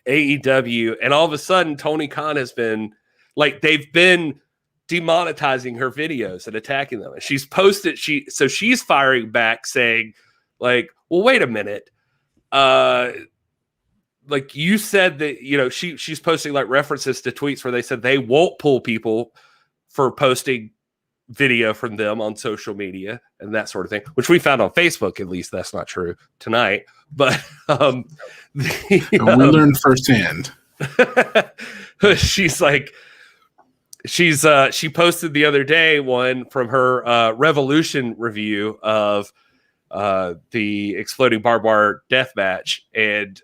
AEW, and all of a sudden Tony Khan has been like, they've been demonetizing her videos and attacking them. And she's posted, she's firing back saying like, well, wait a minute. Like, you said that, she's posting like references to tweets where they said they won't pull people for posting video from them on social media and that sort of thing, which we found on Facebook. At least that's not true tonight, but we learned firsthand. She posted the other day one from her Revolution review of the exploding barbed wire death match, and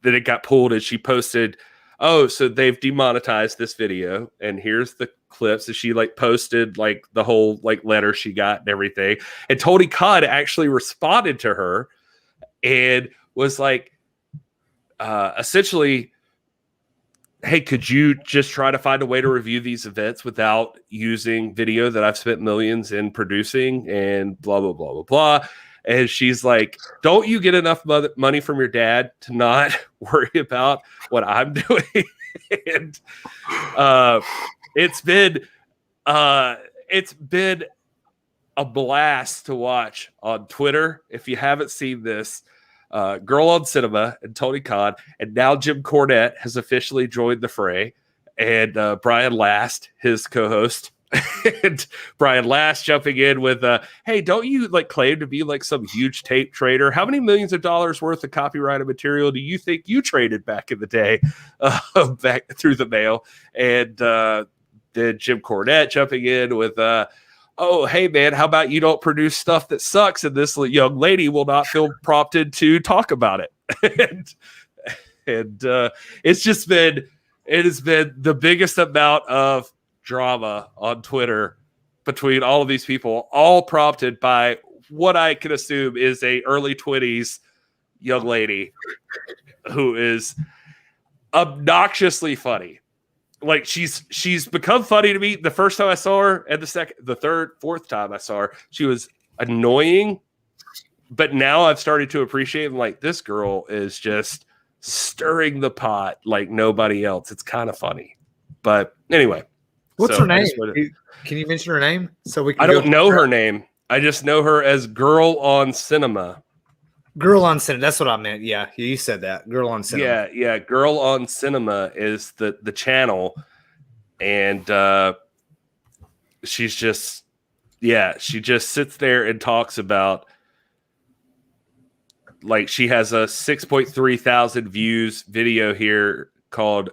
then it got pulled, and she posted, oh, so they've demonetized this video, and here's the clips. And she like posted like the whole like letter she got and everything. And Tony Khan actually responded to her and was like, essentially, hey, could you just try to find a way to review these events without using video that I've spent millions in producing, and blah, blah, blah, blah, blah. And she's like, don't you get enough money from your dad to not worry about what I'm doing? And it's been a blast to watch on Twitter. If you haven't seen this, Girl on Cinema and Tony Khan, and now Jim Cornette has officially joined the fray, and Brian Last, his co-host. And Brian Last jumping in with, hey, don't you like claim to be like some huge tape trader? How many millions of dollars worth of copyrighted material do you think you traded back in the day, back through the mail? And then Jim Cornette jumping in with, oh, hey, man, how about you don't produce stuff that sucks? And this young lady will not feel prompted to talk about it. and it has been the biggest amount of drama on Twitter between all of these people, all prompted by what I can assume is a early 20s young lady who is obnoxiously funny. Like she's become funny to me. The first time I saw her, and the third, fourth time I saw her, she was annoying. But now I've started to appreciate them. Like, this girl is just stirring the pot like nobody else. It's kind of funny. But anyway, what's her name? Can you mention her name so we can? I don't know her name. I just know her as Girl on Cinema. Girl on Cinema. That's what I meant. Yeah, you said that. Girl on Cinema. Yeah. Girl on Cinema is the channel, and she just sits there and talks about, like, she has a 6.3 thousand views video here called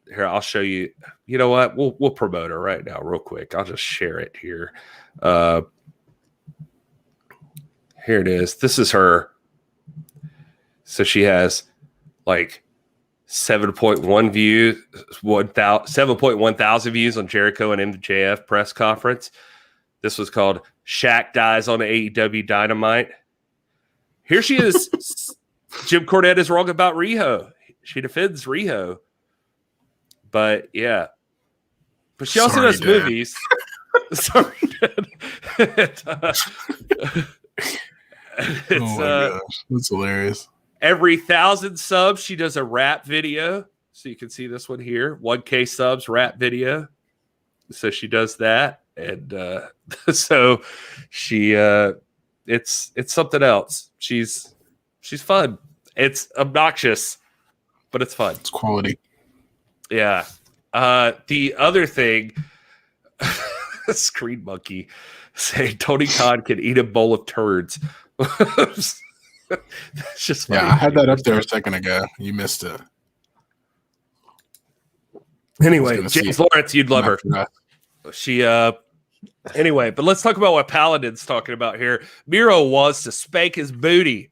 here, I'll show you. You know what? We'll promote her right now real quick. I'll just share it here. Here it is. This is her. So she has like 7.1 views, 7.1 thousand views on Jericho and MJF press conference. This was called Shaq Dies on AEW Dynamite. Here she is. Jim Cornette is wrong about Riho. She defends Riho. But yeah. But she also does movies. Sorry, Dad. Oh my gosh, that's hilarious. Every 1,000 subs, she does a rap video. So you can see this one here, 1K subs rap video. So she does that, and so she it's something else. She's fun. It's obnoxious, but it's fun. It's quality. Yeah. The other thing, Screen Monkey saying Tony Khan can eat a bowl of turds. That's just funny. Yeah, I had that up there a second ago. You missed it. Anyway, James Lawrence, you'd love her. She anyway, but let's talk about what Paladin's talking about here. Miro wants to spank his booty.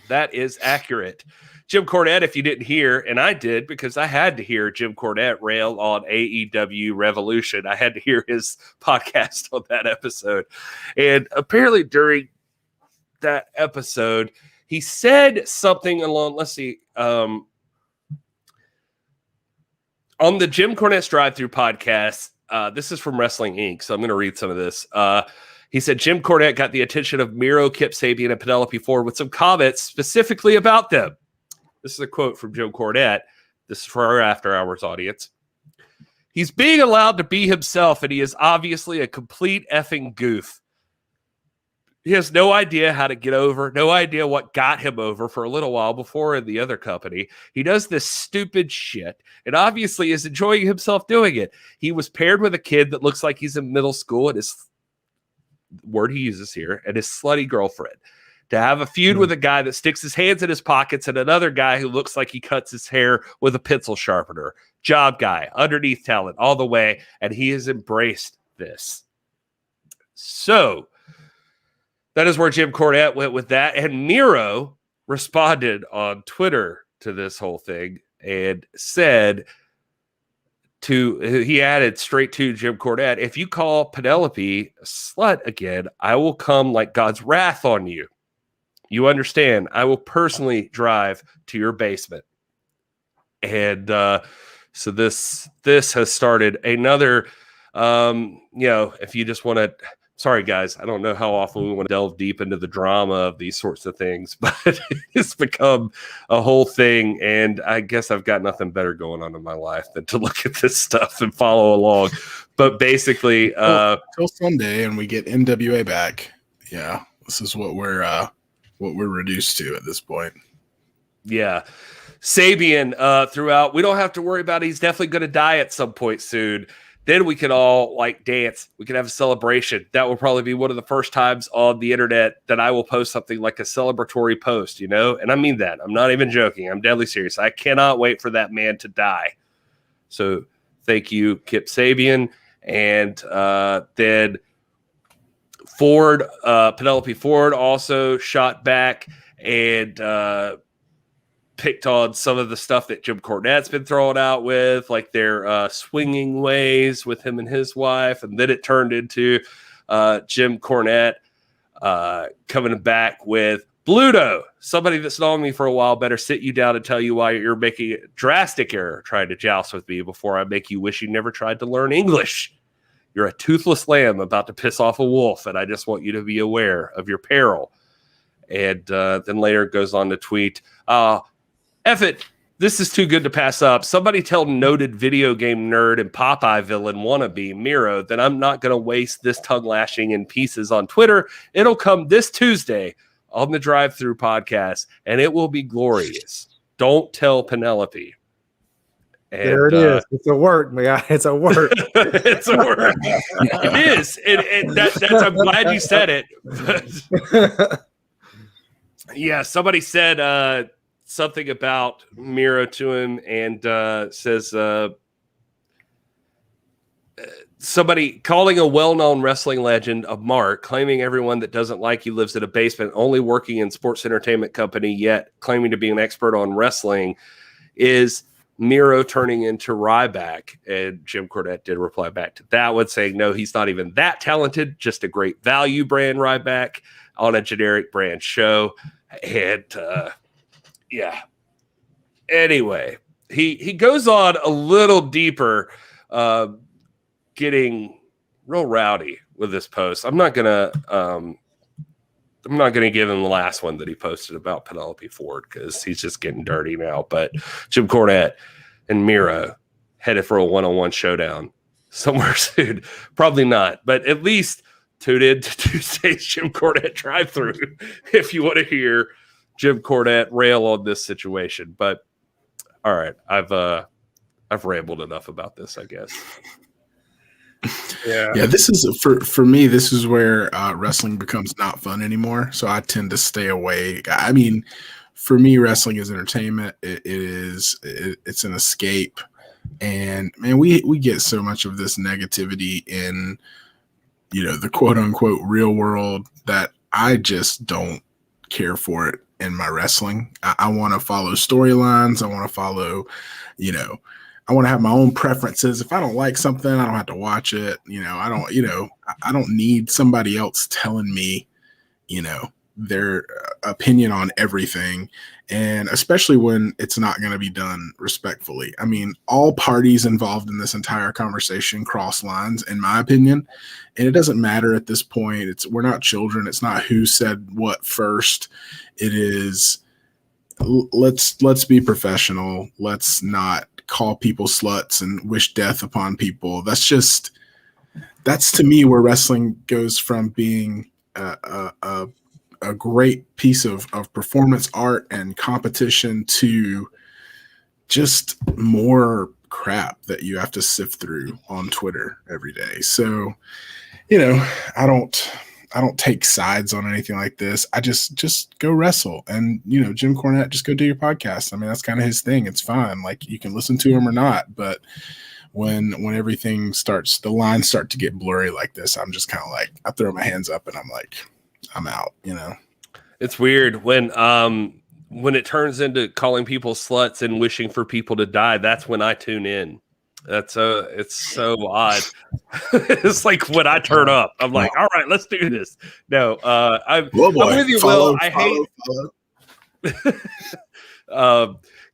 That is accurate. Jim Cornette, if you didn't hear, and I did because I had to hear Jim Cornette rail on AEW Revolution. I had to hear his podcast on that episode. And apparently during that episode, he said something along, let's see, on the Jim Cornette's Drive-Thru podcast, this is from Wrestling Inc., so I'm going to read some of this. He said Jim Cornette got the attention of Miro, Kip Sabian, and Penelope Ford with some comments specifically about them. This is a quote from Jim Cornette. This is for our After Hours audience. He's being allowed to be himself, and he is obviously a complete effing goof. He has no idea how to get over, no idea what got him over for a little while before in the other company. He does this stupid shit and obviously is enjoying himself doing it. He was paired with a kid that looks like he's in middle school, and his word he uses here, and his slutty girlfriend. To have a feud with a guy that sticks his hands in his pockets and another guy who looks like he cuts his hair with a pencil sharpener. Job guy, underneath talent, all the way, and he has embraced this. So that is where Jim Cornette went with that. And Miro responded on Twitter to this whole thing and said he added straight to Jim Cornette, if you call Penelope a slut again, I will come like God's wrath on you. You understand, I will personally drive to your basement. And so this has started another, if you just want to, sorry guys, I don't know how often we want to delve deep into the drama of these sorts of things, but it's become a whole thing. And I guess I've got nothing better going on in my life than to look at this stuff and follow along. But basically, till Sunday and we get NWA back. Yeah, this is what we're reduced to at this point. Yeah. Sabian throughout, we don't have to worry about it. He's definitely going to die at some point soon. Then we can all like dance. We can have a celebration. That will probably be one of the first times on the internet that I will post something like a celebratory post, you know? And I mean that. I'm not even joking. I'm deadly serious. I cannot wait for that man to die. So thank you, Kip Sabian. And then Penelope Ford also shot back and picked on some of the stuff that Jim Cornette's been throwing out with, like their swinging ways with him and his wife. And then it turned into Jim Cornette coming back with, Bluto, somebody that's known me for a while better sit you down and tell you why you're making a drastic error trying to joust with me before I make you wish you never tried to learn English. You're a toothless lamb about to piss off a wolf, and I just want you to be aware of your peril. And then later goes on to tweet, F it, this is too good to pass up. Somebody tell noted video game nerd and Popeye villain wannabe Miro that I'm not going to waste this tongue lashing in pieces on Twitter. It'll come this Tuesday on the Drive-Thru podcast, and it will be glorious. Don't tell Penelope. And, there it is. It's a word, man. It's a word. It's a word. It is. That's. I'm glad you said it. Yeah, somebody said something about Miro to him, and says somebody calling a well-known wrestling legend a mark, claiming everyone that doesn't like you lives in a basement, only working in sports entertainment company, yet claiming to be an expert on wrestling, is Miro turning into Ryback. And Jim Cornette did reply back to that one, saying, no, he's not even that talented, just a great value brand Ryback on a generic brand show. And yeah. Anyway, he goes on a little deeper, getting real rowdy with this post. I'm not gonna give him the last one that he posted about Penelope Ford because he's just getting dirty now. But Jim Cornette and Miro headed for a one-on-one showdown somewhere soon. Probably not, but at least tune in to Tuesday's Jim Cornette Drive-Thru if you want to hear Jim Cornette rail on this situation. But all right, I've rambled enough about this, I guess. Yeah. This is for me. This is where wrestling becomes not fun anymore. So I tend to stay away. I mean, for me, wrestling is entertainment. It's an escape, and man, we get so much of this negativity in, the quote unquote real world that I just don't care for it in my wrestling. I want to follow storylines. I want to follow, I want to have my own preferences. If I don't like something, I don't have to watch it. I don't need somebody else telling me, their opinion on everything. And especially when it's not going to be done respectfully. I mean, all parties involved in this entire conversation cross lines, in my opinion. And it doesn't matter at this point. We're not children. It's not who said what first. It is, let's be professional. Let's not call people sluts and wish death upon people. That's to me where wrestling goes from being a great piece of performance art and competition to just more crap that you have to sift through on Twitter every day. So, I don't take sides on anything like this. I just go wrestle. And, Jim Cornette, just go do your podcast. I mean, that's kind of his thing. It's fine. Like, you can listen to him or not. But when everything the lines start to get blurry like this, I'm just kind of like, I throw my hands up and I'm like, I'm out, It's weird when it turns into calling people sluts and wishing for people to die. That's when I tune in. It's so odd. It's like when I turn up, I'm like, all right, let's do this. No, I'm with you, Will. I hate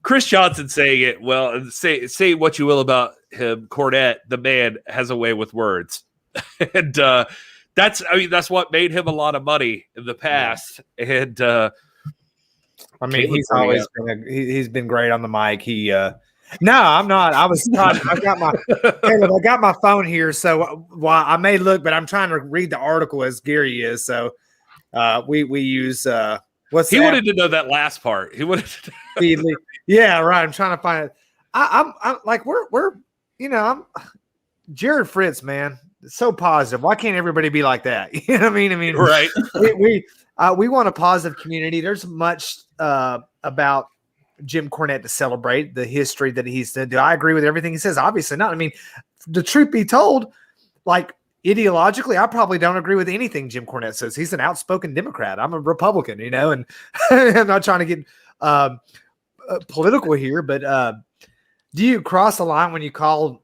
Chris Johnson saying it. Well, say what you will about him. Cornette, the man, has a way with words, and that's what made him a lot of money in the past. And he's been great on the mic. No, I'm not. I got my phone here, so while I may look, but I'm trying to read the article as Gary is. So we use he wanted to know that last part. He wanted to yeah, right. I'm trying to find it. I'm like I'm Jared Fritz, man. So positive. Why can't everybody be like that? You know what I mean? Right. We want a positive community. There's much about Jim Cornette to celebrate, the history that he's done. Do I agree with everything he says? Obviously not. I mean, the truth be told, like ideologically, I probably don't agree with anything Jim Cornette says. He's an outspoken Democrat. I'm a Republican, you know, and I'm not trying to get political here, but do you cross the line when you call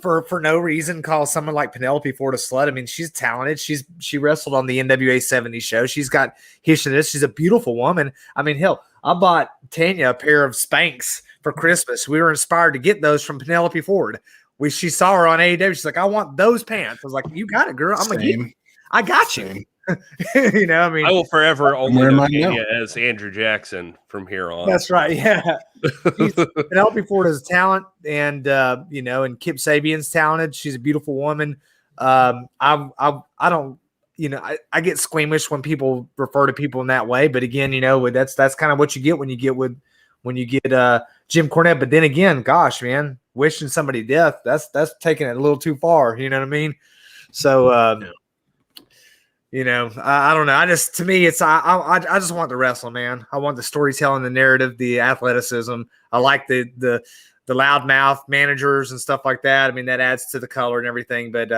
for no reason, call someone like Penelope Ford a slut? I mean, she's talented. She wrestled on the NWA 70s show. She's got history. She's a beautiful woman. I mean, hell, I bought Tanya a pair of Spanx for Christmas. We were inspired to get those from Penelope Ford. She saw her on AEW. She's like, I want those pants. I was like, you got it, girl. I'm like, I got you. You know, I mean, I will forever only know Tanya as Andrew Jackson from here on. That's right. Yeah. Penelope Ford is a talent, and you know, and Kip Sabian's talented. She's a beautiful woman. I don't, you know, I get squeamish when people refer to people in that way, but again, you know, that's kind of what you get when you get Jim Cornette. But then again, gosh, man, wishing somebody death, that's taking it a little too far. You know what I mean? So, you know, I don't know. To me, it's I just want the wrestling, man. I want the storytelling, the narrative, the athleticism. I like the loudmouth managers and stuff like that. I mean, that adds to the color and everything. But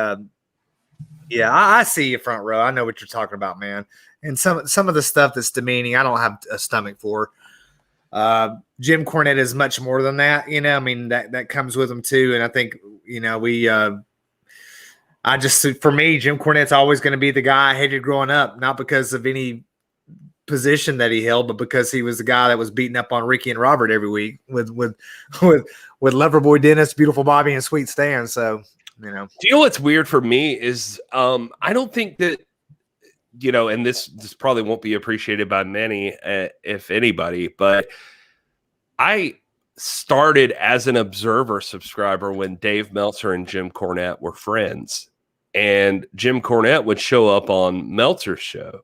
yeah, I see you front row. I know what you're talking about, man. And some of the stuff that's demeaning, I don't have a stomach for. Jim Cornette is much more than that, you know. I mean, that comes with him too. And I think, you know, for me, Jim Cornette's always going to be the guy I hated growing up, not because of any position that he held, but because he was the guy that was beating up on Ricky and Robert every week with Loverboy Dennis, Beautiful Bobby, and Sweet Stan. So, you know. Do you know what's weird for me is I don't think that, you know, and this probably won't be appreciated by many, if anybody, but I started as an Observer subscriber when Dave Meltzer and Jim Cornette were friends. And Jim Cornette would show up on Meltzer's show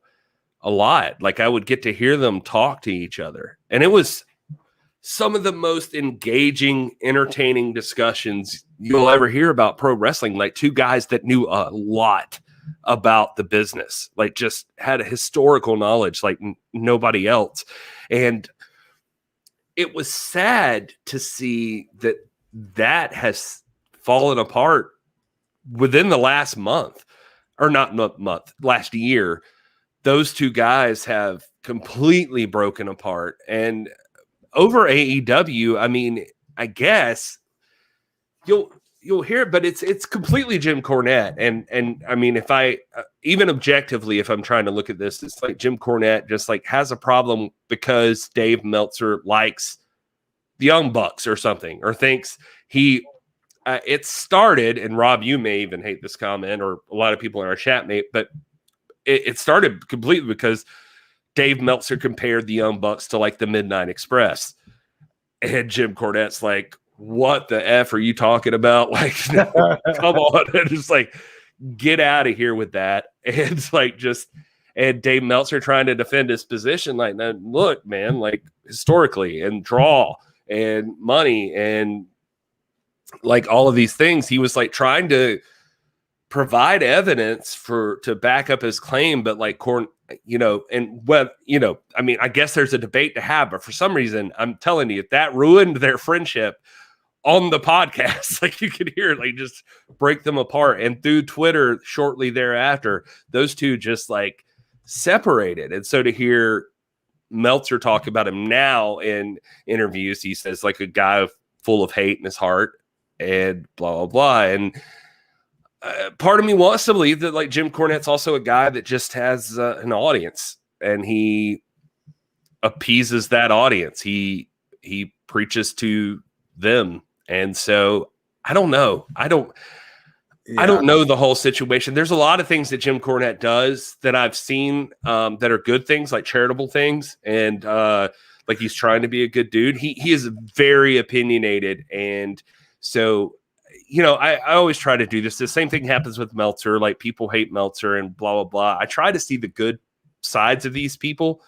a lot. Like, I would get to hear them talk to each other. And it was some of the most engaging, entertaining discussions you'll ever hear about pro wrestling. Like, two guys that knew a lot about the business, like just had a historical knowledge like nobody else. And it was sad to see that has fallen apart within the last month, or not month, last year. Those two guys have completely broken apart. And over AEW, I mean, I guess you'll hear it, but it's completely Jim Cornette. And I mean, if I even objectively, if I'm trying to look at this, it's like Jim Cornette just like has a problem because Dave Meltzer likes the Young Bucks or something, or thinks it started, and Rob, you may even hate this comment, or a lot of people in our chat may, but it started completely because Dave Meltzer compared the Young Bucks to like the Midnight Express. And Jim Cornette's like, what the F are you talking about? Like, no, come on. And just like, get out of here with that. And it's like, and Dave Meltzer trying to defend his position. Like, look, man, like historically and draw and money and like all of these things, he was like trying to provide evidence to back up his claim. But like, you know, and well, you know, I mean, I guess there's a debate to have, but for some reason, I'm telling you, that ruined their friendship on the podcast. Like, you could hear it, like, just break them apart. And through Twitter shortly thereafter, those two just like separated. And so to hear Meltzer talk about him now in interviews, he says like a guy full of hate in his heart and blah, blah, blah. And part of me wants to believe that like Jim Cornette's also a guy that just has an audience, and he appeases that audience. He preaches to them. And so I don't know. I don't know the whole situation. There's a lot of things that Jim Cornette does that I've seen that are good things, like charitable things. And like, he's trying to be a good dude. He is very opinionated. And so, you know, I always try to do this. The same thing happens with Meltzer. Like, people hate Meltzer and blah, blah, blah. I try to see the good sides of these people.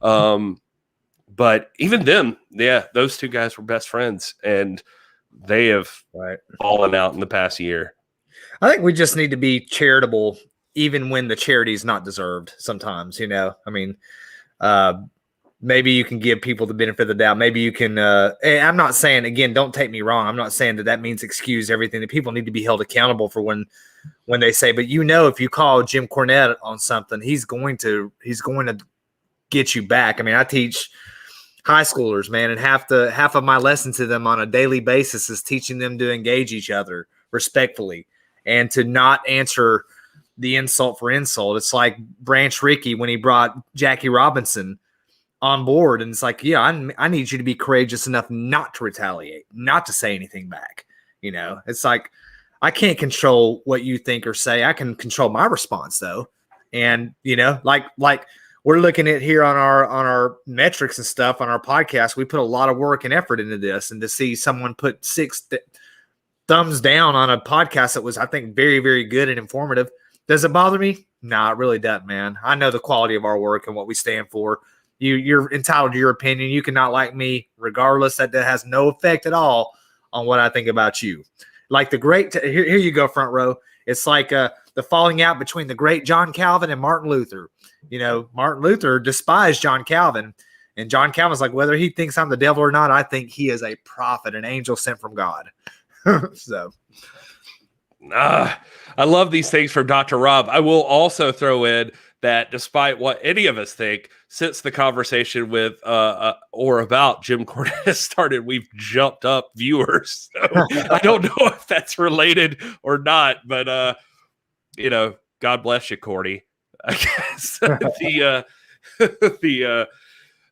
But even them, yeah, those two guys were best friends, and they have fallen out in the past year. I think we just need to be charitable, even when the charity is not deserved sometimes, you know. I mean, maybe you can give people the benefit of the doubt. Maybe you can. I'm not saying, again, don't take me wrong. I'm not saying that means excuse everything. That people need to be held accountable for when they say. But if you call Jim Cornette on something, he's going to get you back. I mean, I teach high schoolers, man, and half of my lesson to them on a daily basis is teaching them to engage each other respectfully and to not answer the insult for insult. It's like Branch Rickey when he brought Jackie Robinson on board, and it's like, I need you to be courageous enough not to retaliate, not to say anything back. It's like, I can't control what you think or say. I can control my response though. And, like we're looking at here on our metrics and stuff on our podcast, we put a lot of work and effort into this, and to see someone put 6 thumbs down on a podcast that was, I think, very, very good and informative. Does it bother me? No, it really doesn't, man. I know the quality of our work and what we stand for. You're entitled to your opinion. You cannot like me regardless. That has no effect at all on what I think about you. Like the great, here you go, front row. It's like the falling out between the great John Calvin and Martin Luther. Martin Luther despised John Calvin, and John Calvin's like, whether he thinks I'm the devil or not, I think he is a prophet, an angel sent from God. So. I love these things from Dr. Rob. I will also throw in that despite what any of us think, since the conversation with or about Jim Cornette started, we've jumped up viewers. So I don't know if that's related or not, but God bless you, Corny. I guess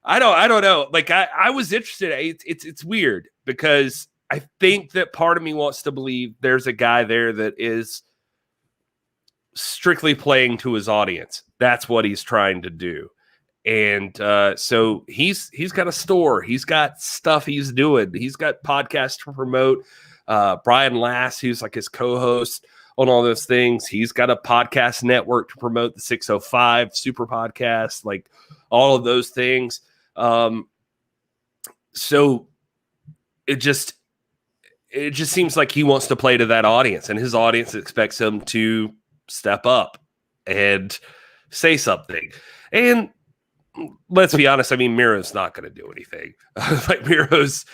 I don't know. Like I was interested. It's weird because I think that part of me wants to believe there's a guy there that is strictly playing to his audience. That's what he's trying to do. And so he's got a store. He's got stuff he's doing. He's got podcasts to promote. Brian Lass, who's like his co-host on all those things. He's got a podcast network to promote, the 605 Super Podcast, like all of those things. So it just seems like he wants to play to that audience, and his audience expects him to step up and say something. And let's be honest, I mean, Miro's not going to do anything. Like Miro's,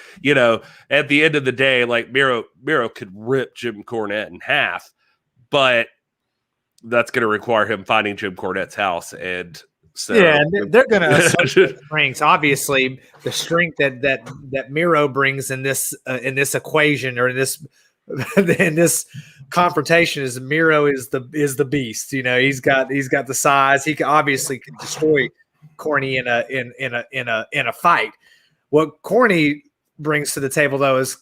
at the end of the day, like Miro could rip Jim Cornette in half, but that's going to require him finding Jim Cornette's house. And so, they're going to associate strengths. Obviously, the strength that Miro brings in this equation, or in this confrontation, is Miro is the beast. He's got the size. He can destroy Corny in a fight. What Corny brings to the table, though, is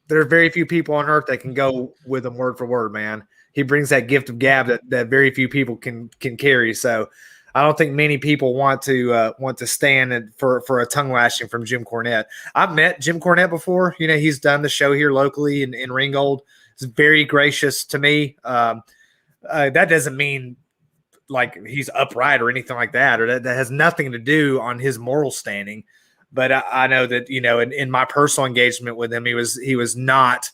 there are very few people on earth that can go with him word for word, man. He brings that gift of gab that very few people can carry. So I don't think many people want to stand for a tongue lashing from Jim Cornette. I've met Jim Cornette before. He's done the show here locally in Ringgold. He's very gracious to me. That doesn't mean like he's upright or anything like that, or that has nothing to do on his moral standing. But I know that, in my personal engagement with him, he was not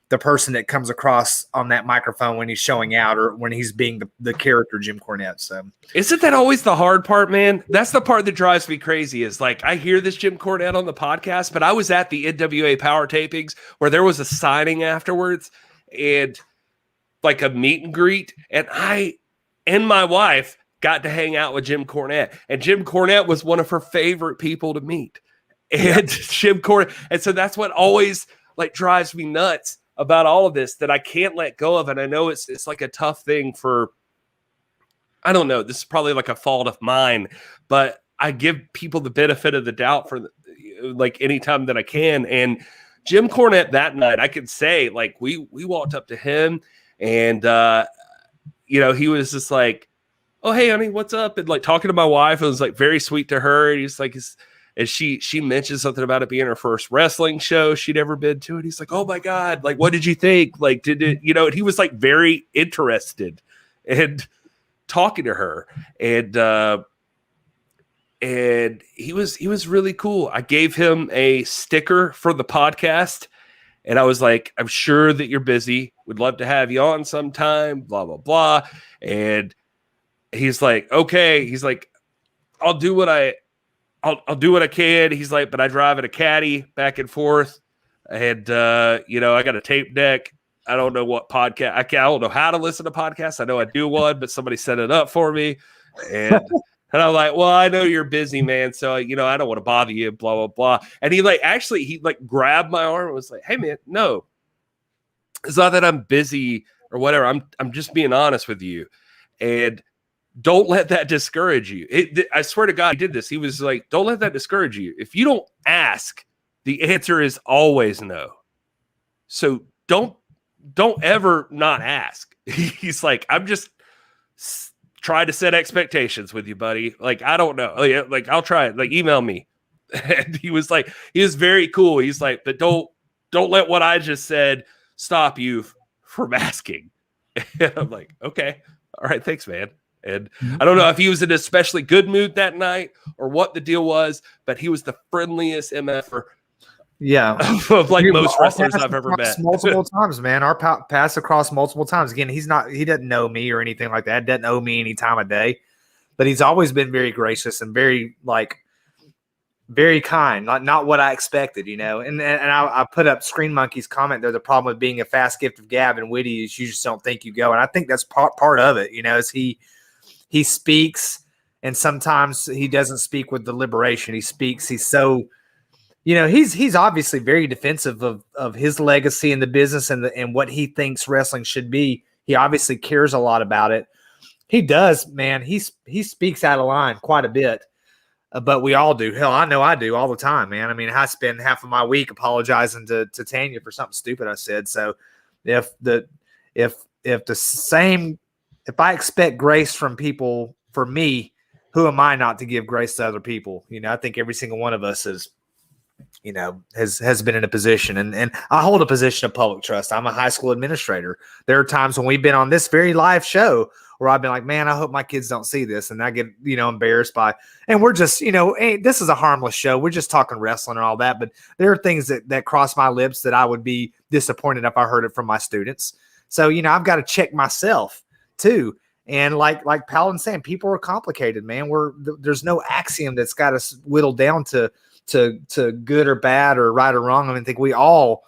the person that comes across on that microphone when he's showing out or when he's being the character Jim Cornette. So isn't that always the hard part, man? That's the part that drives me crazy, is like, I hear this Jim Cornette on the podcast, but I was at the NWA Power tapings where there was a signing afterwards and like a meet and greet. And I and my wife got to hang out with Jim Cornette, and Jim Cornette was one of her favorite people to meet. And Jim Cornette. And so that's what always like drives me nuts about all of this, that I can't let go of. And I know it's like a tough thing for, I don't know, this is probably like a fault of mine, but I give people the benefit of the doubt for like anytime that I can. And Jim Cornette that night, I could say, like, we walked up to him and, he was just like, "Oh, hey, honey, what's up?" And like talking to my wife, it was like very sweet to her. And he's like, and she mentioned something about it being her first wrestling show she'd ever been to. And he's like, "Oh my God, like, what did you think? Like, did it, and he was like very interested and talking to her. And he was really cool. I gave him a sticker for the podcast. And I was like, "I'm sure that you're busy. Would love to have you on sometime, blah, blah, blah." And he's like, "Okay." He's like, "I'll do what I I'll do what I can. He's like, but I drive in a caddy back and forth. And, you know, I got a tape deck. I don't know what podcast. I don't know how to listen to podcasts. I know I do one, but somebody set it up for me. And I'm like, well, I know you're busy, man. So, you know, I don't want to bother you, blah, blah, blah. And he grabbed my arm and was like, hey, man, no. It's not that I'm busy or whatever. I'm just being honest with you. And don't let that discourage you. I swear to God, he did this. He was like, don't let that discourage you. If you don't ask, the answer is always no. So don't ever not ask. He's like, I'm just trying to set expectations with you, buddy. Like, I don't know. Like, I'll try it. Like, email me. And he was very cool. He's like, but don't let what I just said stop you from asking. And I'm like, okay. All right. Thanks, man. And I don't know if he was in an especially good mood that night or what the deal was, but he was the friendliest MFer. Yeah, of like most wrestlers I've ever met. Multiple times, man. Our pass across multiple times. Again, he doesn't know me or anything like that. Doesn't owe me any time of day, but he's always been very gracious and very kind. Not what I expected, you know. And I put up Screen Monkey's comment there. The problem with being a fast gift of gab and witty is you just don't think you go. And I think that's part of it, you know, is he speaks, and sometimes he doesn't speak with deliberation. He speaks. He's so. You know, he's obviously very defensive of his legacy in the business and what he thinks wrestling should be. He obviously cares a lot about it. He does, man. He speaks out of line quite a bit, but we all do. Hell, I know I do all the time, man. I mean, I spend half of my week apologizing to Tanya for something stupid I said. So if I expect grace from people, for me, who am I not to give grace to other people? You know, I think every single one of us is. You know, has been in a position, and I hold a position of public trust. I'm a high school administrator. There are times when we've been on this very live show where I've been like, man, I hope my kids don't see this. And I get, you know, embarrassed by, and we're just, you know, hey, this is a harmless show. We're just talking wrestling and all that. But there are things that cross my lips that I would be disappointed if I heard it from my students. So, you know, I've got to check myself too. And like Paladin saying, people are complicated, man. There's no axiom that's got us whittled down to good or bad or right or wrong. I mean, I think we all,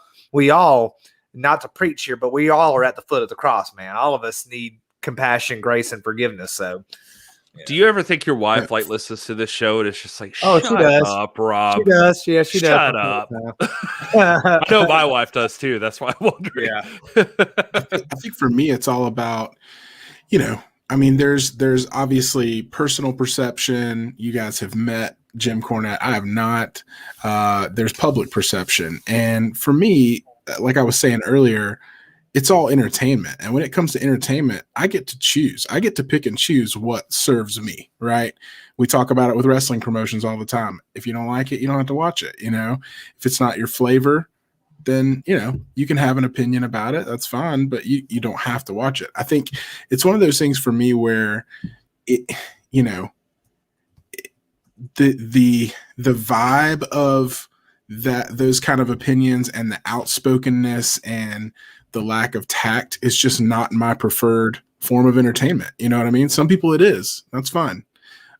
not to preach here, but we all are at the foot of the cross, man. All of us need compassion, grace, and forgiveness. So, yeah. Do you ever think your wife listens to this show and it's just like, she does. Up, Rob? She does. Yeah, she does. Shut up. I know my wife does too. That's why I'm wondering. Yeah. I think for me, it's all about, you know, I mean, there's obviously personal perception. You guys have met Jim Cornette. I have not. There's public perception. And for me, like I was saying earlier, it's all entertainment. And when it comes to entertainment, I get to choose. I get to pick and choose what serves me, right? We talk about it with wrestling promotions all the time. If you don't like it, you don't have to watch it. You know, if it's not your flavor, then, you know, you can have an opinion about it. That's fine, but you don't have to watch it. I think it's one of those things for me where it, you know, the vibe of those kind of opinions and the outspokenness and the lack of tact is just not my preferred form of entertainment. You know what I mean? Some people it is. That's fine.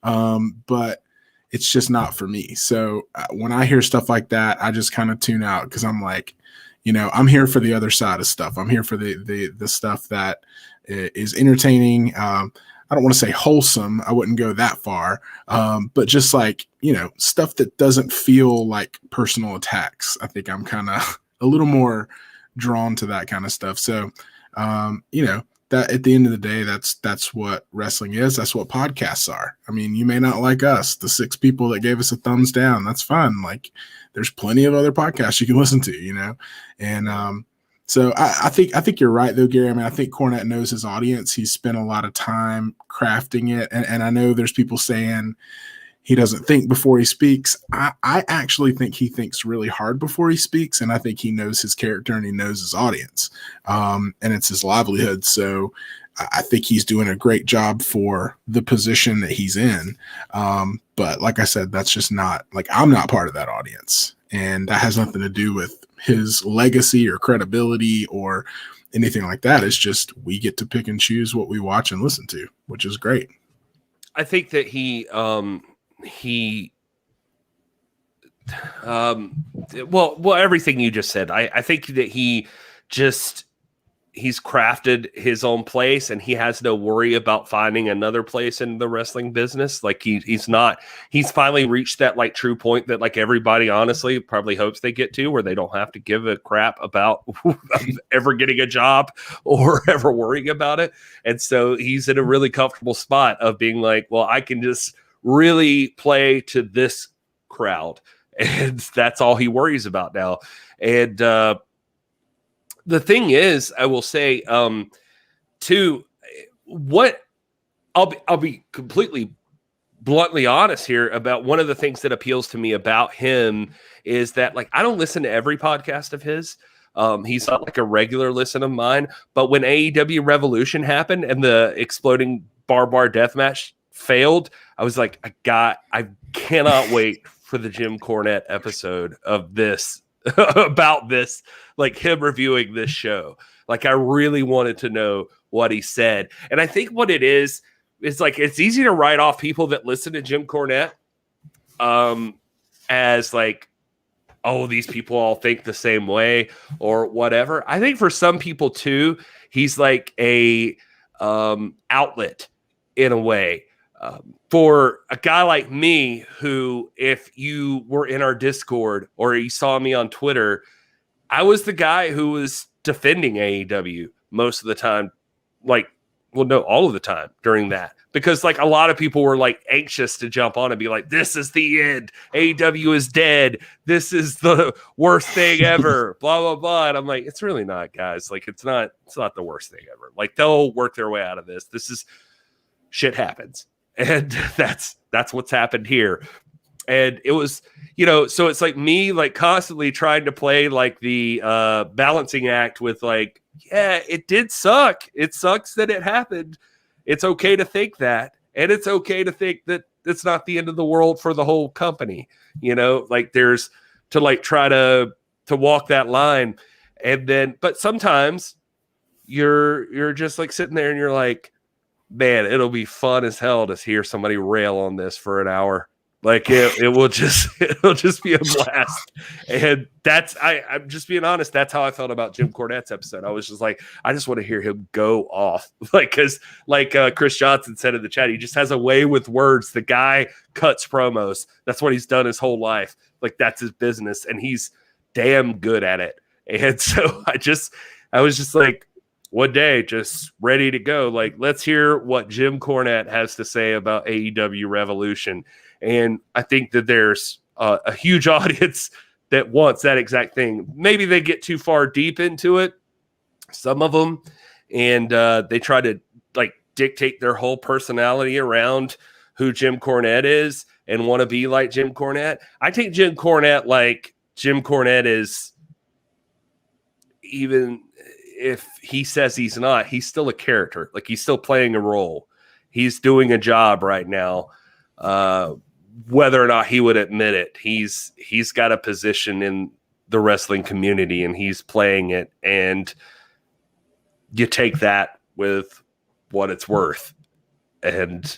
But it's just not for me. So when I hear stuff like that, I just kind of tune out because I'm like, you know, I'm here for the other side of stuff. I'm here for the stuff that is entertaining. I don't want to say wholesome. I wouldn't go that far. But just like, you know, stuff that doesn't feel like personal attacks. I think I'm kind of a little more drawn to that kind of stuff. So, you know, that at the end of the day, that's what wrestling is. That's what podcasts are. I mean, you may not like us, the 6 people that gave us a thumbs down. That's fine. Like, there's plenty of other podcasts you can listen to, you know? And, so I think you're right though, Gary. I mean, I think Cornette knows his audience. He's spent a lot of time crafting it. And I know there's people saying he doesn't think before he speaks. I actually think he thinks really hard before he speaks. And I think he knows his character and he knows his audience. And it's his livelihood. So I think he's doing a great job for the position that he's in. But like I said, that's just not like, I'm not part of that audience. And that has nothing to do with his legacy or credibility or anything like that. It's just, we get to pick and choose what we watch and listen to, which is great. I think that he well, everything you just said. I think that he's crafted his own place, and he has no worry about finding another place in the wrestling business. Like he's finally reached that like true point that like everybody honestly probably hopes they get to, where they don't have to give a crap about ever getting a job or ever worrying about it. And so he's in a really comfortable spot of being like, well, I can just really play to this crowd. And that's all he worries about now. And the thing is, I will say, too, what I'll be completely bluntly honest here about one of the things that appeals to me about him is that, like, I don't listen to every podcast of his. He's not like a regular listen of mine. But when AEW Revolution happened and the exploding bar death match failed, I was like, I cannot wait for the Jim Cornette episode of this about this, like him reviewing this show. Like I really wanted to know what he said. And I think what it is like, it's easy to write off people that listen to Jim Cornette as like, oh, these people all think the same way or whatever. I think for some people too, he's like a outlet in a way. For a guy like me, who, if you were in our Discord or you saw me on Twitter, I was the guy who was defending AEW most of the time. Like, well, no, all of the time during that, because like a lot of people were like anxious to jump on and be like, this is the end. AEW is dead. This is the worst thing ever. Blah, blah, blah. And I'm like, it's really not, guys. Like, it's not the worst thing ever. Like, they'll work their way out of this. This is shit happens. And that's what's happened here. And it was, so it's like me, like constantly trying to play like the balancing act with like, yeah, it did suck. It sucks that it happened. It's okay to think that. And it's okay to think that it's not the end of the world for the whole company. Like there's to like try to walk that line. And then, but sometimes you're just like sitting there and you're like, man, it'll be fun as hell to hear somebody rail on this for an hour. Like it'll just be a blast. And I'm just being honest. That's how I felt about Jim Cornette's episode. I was just like, I just want to hear him go off. Like, cause like Chris Johnson said in the chat, he just has a way with words. The guy cuts promos. That's what he's done his whole life. Like that's his business. And he's damn good at it. And so I was just like, one day, just ready to go. Like, let's hear what Jim Cornette has to say about AEW Revolution. And I think that there's a huge audience that wants that exact thing. Maybe they get too far deep into it, some of them, and they try to like dictate their whole personality around who Jim Cornette is and want to be like Jim Cornette. I take Jim Cornette like Jim Cornette is, even if he says he's not, he's still a character. Like he's still playing a role. He's doing a job right now. Whether or not he would admit it, he's got a position in the wrestling community and he's playing it. And you take that with what it's worth. And,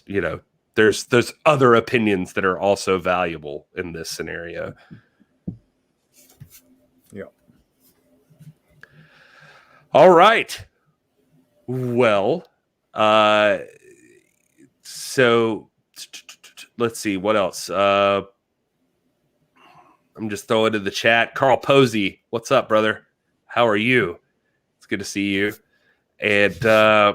there's other opinions that are also valuable in this scenario. Yeah. All right. Well, so let's see what else. I'm just throwing in the chat. Carl Posey, what's up, brother? How are you? It's good to see you. And I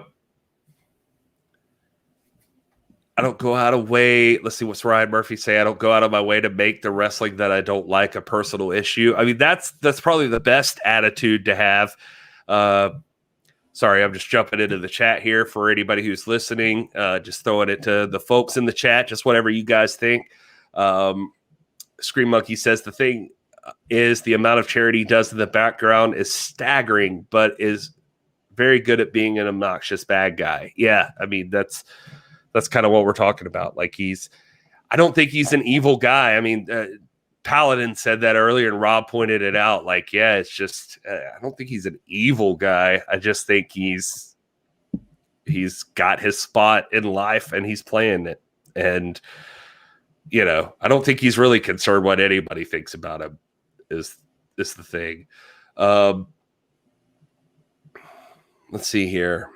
don't go out of way. Let's see what's Ryan Murphy say. I don't go out of my way to make the wrestling that I don't like a personal issue. I mean, that's probably the best attitude to have. Sorry, I'm just jumping into the chat here for anybody who's listening. Just throwing it to the folks in the chat, just whatever you guys think. Scream Monkey says the thing is the amount of charity he does in the background is staggering, but is very good at being an obnoxious bad guy. Yeah, I mean, that's kind of what we're talking about. Like I don't think he's an evil guy. I mean, Paladin said that earlier and Rob pointed it out. Like, yeah, it's just, I don't think he's an evil guy. I just think he's got his spot in life and he's playing it. And, I don't think he's really concerned what anybody thinks about him is the thing. Let's see here.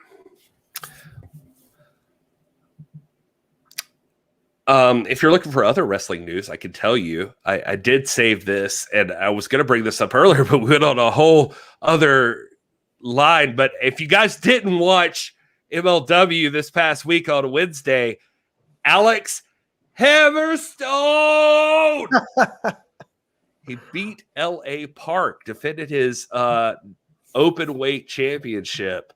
If you're looking for other wrestling news, I can tell you, I did save this, and I was going to bring this up earlier, but we went on a whole other line. But if you guys didn't watch MLW this past week on a Wednesday, Alex Hammerstone, he beat L.A. Park, defended his open weight championship,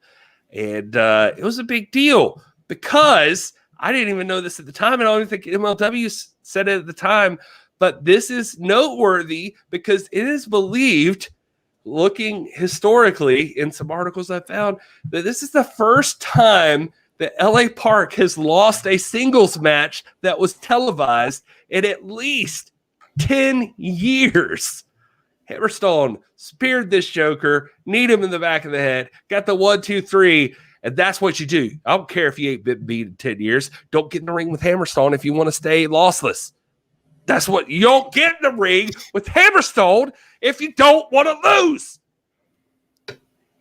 and it was a big deal because I didn't even know this at the time, and I don't even think MLW said it at the time, but this is noteworthy because it is believed, looking historically in some articles I found, that this is the first time that LA Park has lost a singles match that was televised in at least 10 years. Hammerstone speared this Joker, kneed him in the back of the head, got the 1, 2, 3, and that's what you do. I don't care if you ain't been beat in 10 years. Don't get in the ring with Hammerstone if you want to stay lossless. That's what you don't get in the ring with Hammerstone if you don't want to lose.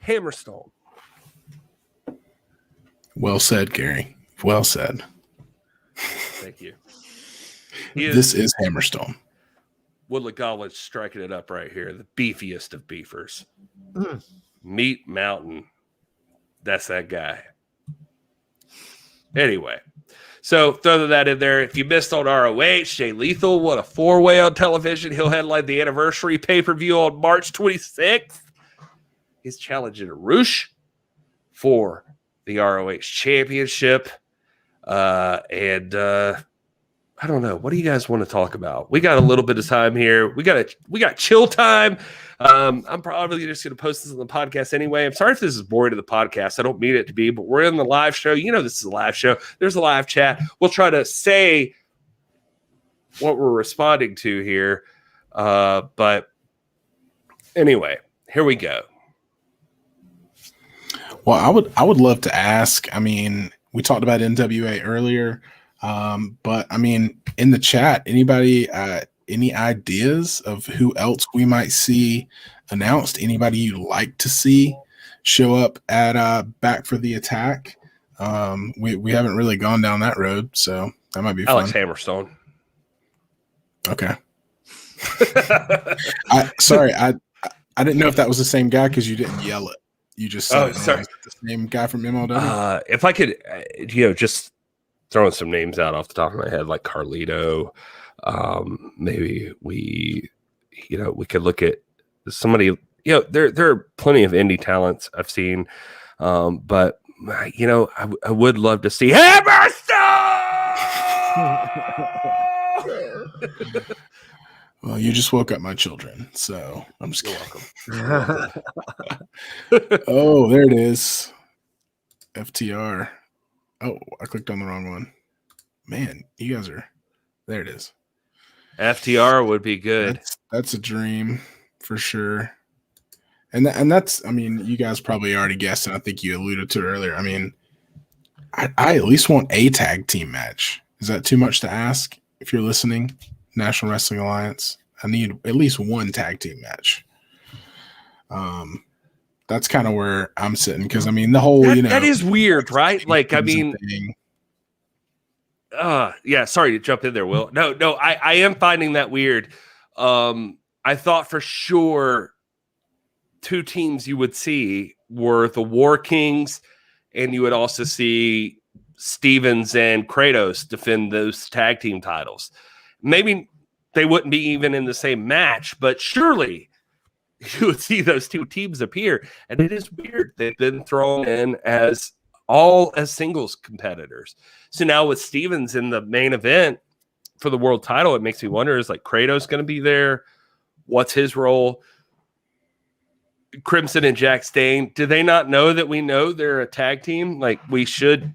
Hammerstone. Well said, Gary. Well said. Thank you. This is Hammerstone. Woodland Gauntlet striking it up right here. The beefiest of beefers. Meat Mountain. That's that guy. Anyway, so throw that in there. If you missed on ROH, Jay Lethal won a 4-way on television. He'll headline the anniversary pay-per-view on March 26th. He's challenging Arush for the ROH championship. I don't know. What do you guys want to talk about? We got a little bit of time here. We got chill time. I'm probably just going to post this on the podcast anyway. I'm sorry if this is boring to the podcast. I don't mean it to be, but we're in the live show. This is a live show. There's a live chat. We'll try to say what we're responding to here. But anyway, here we go. Well, I would love to ask. I mean, we talked about NWA earlier. But I mean, in the chat, anybody, any ideas of who else we might see announced? Anybody you'd like to see show up at Back for the Attack? We haven't really gone down that road, so that might be Alex fun. Hammerstone. Okay. I didn't know if that was the same guy because you didn't yell it. You just said, sorry. The same guy from MLW. If I could, just throwing some names out off the top of my head, like Carlito. Maybe we could look at somebody. There are plenty of indie talents I've seen, but I would love to see Hammerstone. Well, you just woke up my children, so I'm just welcome. Oh, there it is. FTR. Oh, I clicked on the wrong one. Man, you guys are... There it is. FTR would be good. That's a dream for sure. And that's, I mean, you guys probably already guessed, and I think you alluded to it earlier. I mean, I at least want a tag team match. Is that too much to ask? If you're listening, National Wrestling Alliance, I need at least one tag team match. That's kind of where I'm sitting because I mean the whole that is weird, right? Like I mean, yeah. Sorry to jump in there, Will. No, I am finding that weird. I thought for sure 2 teams you would see were the War Kings, and you would also see Stevens and Kratos defend those tag team titles. Maybe they wouldn't be even in the same match, but surely you would see those 2 teams appear. And it is weird. They've been thrown in as singles competitors. So now with Stevens in the main event for the world title, it makes me wonder, is like Kratos going to be there? What's his role? Crimson and Jack Stain, do they not know that we know they're a tag team? Like we should,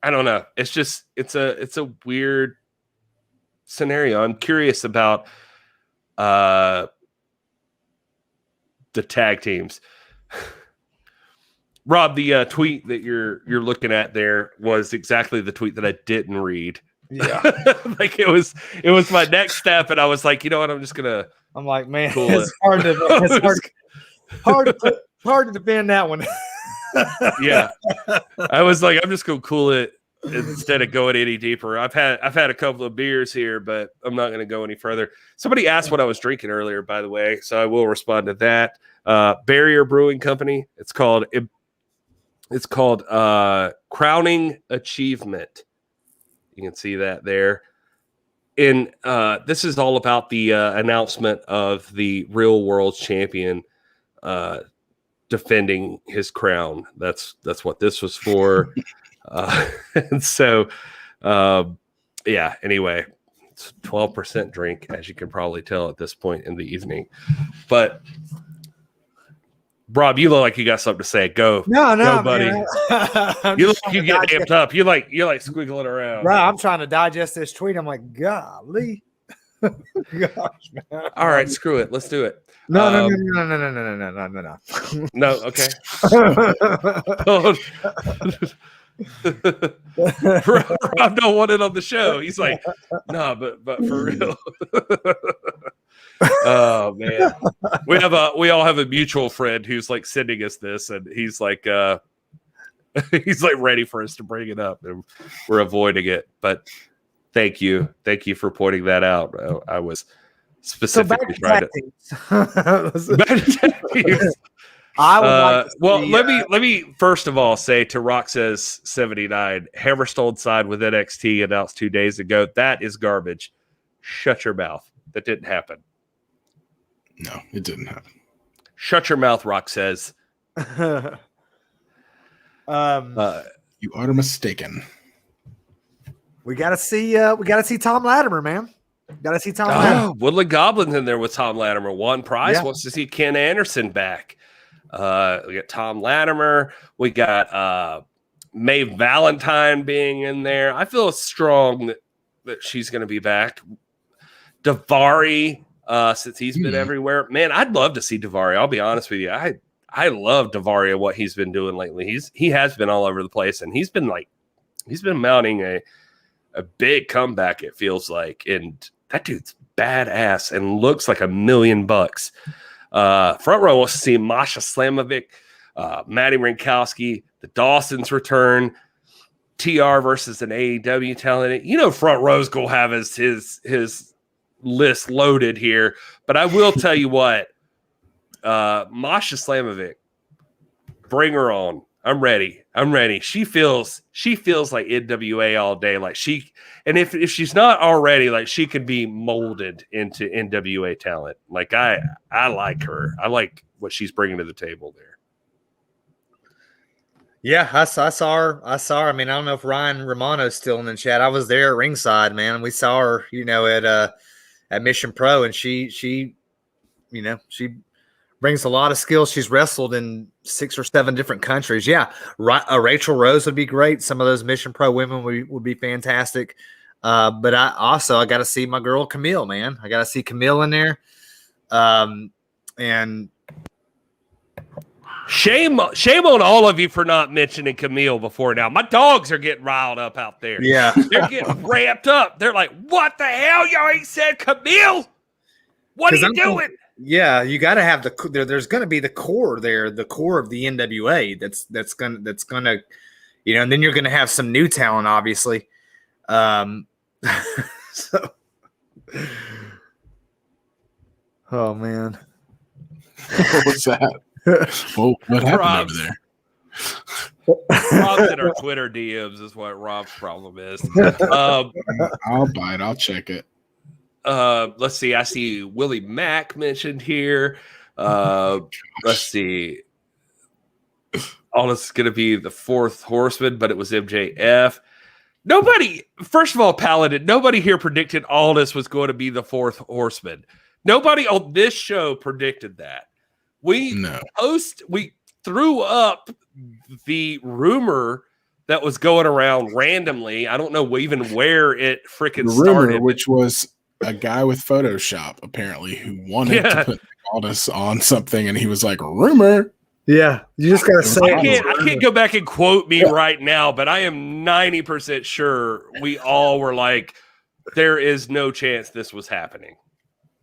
I don't know. It's just, it's a weird scenario. I'm curious about the tag teams. Rob, the tweet that you're looking at there was exactly the tweet that I didn't read. Yeah. Like it was my next step, and I was like, you know what, I'm like, man, cool it's hard to defend that one. Yeah. I was like, I'm just gonna cool it instead of going any deeper. I've had a couple of beers here, but I'm not gonna go any further. Somebody asked what I was drinking earlier, by the way, so I will respond to that. Barrier Brewing Company. It's called Crowning Achievement. You can see that there. And this is all about the announcement of the Real World Champion defending his crown. That's what this was for. And so, yeah, anyway, it's 12% drink, as you can probably tell at this point in the evening. But Rob, you look like you got something to say. Go, buddy. You look like you get amped up. You're like squiggling around. Right, I'm trying to digest this tweet. I'm like, golly. Gosh, man. All right, screw it. Let's do it. No. No, okay. Rob don't want it on the show. He's like, no, but for real. Oh man, we all have a mutual friend who's like sending us this, and he's like ready for us to bring it up, and we're avoiding it. But thank you for pointing that out. I was specifically trying to. Let me first of all say to Rock Says 79, Hammerstone side with NXT announced 2 days ago. That is garbage. Shut your mouth. That didn't happen. No, it didn't happen. Shut your mouth, Rock Says. You are mistaken. We gotta see Tom Latimer, man. Gotta see Tom Latimer. Woodland Goblin's in there with Tom Latimer. One Price wants to see Ken Anderson back. We got Tom Latimer. We got Mae Valentine being in there. I feel strong that she's going to be back. Daivari, since he's been everywhere. Man, I'd love to see Daivari. I'll be honest with you. I love Daivari and what he's been doing lately. He has been all over the place, and he's been mounting a big comeback, it feels like. And that dude's badass and looks like $1 million. Front row wants to see Masha Slamovic, Maddie Rinkowski, the Dawsons return, TR versus an AEW talent. You know, front row's gonna have his list loaded here. But I will tell you what, Masha Slamovic, bring her on. I'm ready. She feels like NWA all day. Like if she's not already, like she could be molded into NWA talent. Like I like her. I like what she's bringing to the table there. Yeah, I saw her. I mean, I don't know if Ryan Romano's still in the chat. I was there at ringside, man. We saw her, at Mission Pro, and she brings a lot of skills. She's wrestled in 6 or 7 different countries. Yeah, Rachel Rose would be great. Some of those Mission Pro women would be fantastic. But I got to see my girl Camille, man. I got to see Camille in there. And shame on all of you for not mentioning Camille before now. My dogs are getting riled up out there. Yeah, they're getting ramped up. They're like, "What the hell? Y'all ain't said Camille? What are you doing?" Yeah, you got to have there's going to be the core there, the core of the NWA. That's gonna, and then you're going to have some new talent, obviously. So, oh man, what was that? Well, what happened over there? Rob's in our Twitter DMs is what Rob's problem is. I'll buy it. I'll check it. Let's see. I see Willie Mack mentioned here. Let's see. All this is going to be the 4th Horseman, but it was MJF. First of all, Paladin, nobody here predicted Aldis was going to be the 4th Horseman. Nobody on this show predicted that. We threw up the rumor that was going around randomly. I don't know even where it freaking started. Which was a guy with Photoshop, apparently, who wanted to put Aldis on something, and he was like, rumor. Yeah, you just gotta say. I can't go back and quote me right now, but I am 90% sure we all were like, there is no chance this was happening.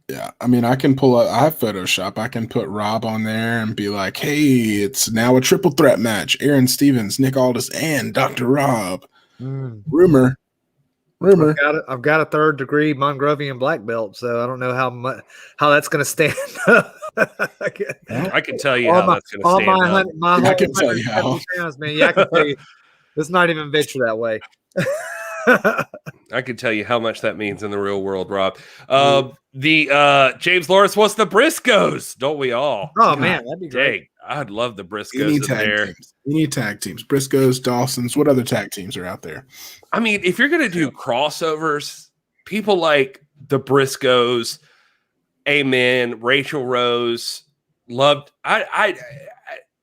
Yeah, I mean, I can pull up. I have Photoshop. I can put Rob on there and be like, "Hey, it's now a triple threat match: Aaron Stevens, Nick Aldis, and Dr. Rob." Rumor. I've got a 3rd degree Mongrovian black belt, so I don't know how that's going to stand up. I can tell you how that's going to stand up. I can tell you how. Pounds, man. Yeah, I can tell you. Let's not even venture that way. I can tell you how much that means in the real world, Rob. The James Lawrence wants the Briscoes, don't we all? Oh man, that'd be great. I'd love the Briscoes in there. Teams. We need tag teams. Briscoes, Dawsons. What other tag teams are out there? I mean, if you're gonna do crossovers, people like the Briscoes, Amen, Rachel Rose, loved.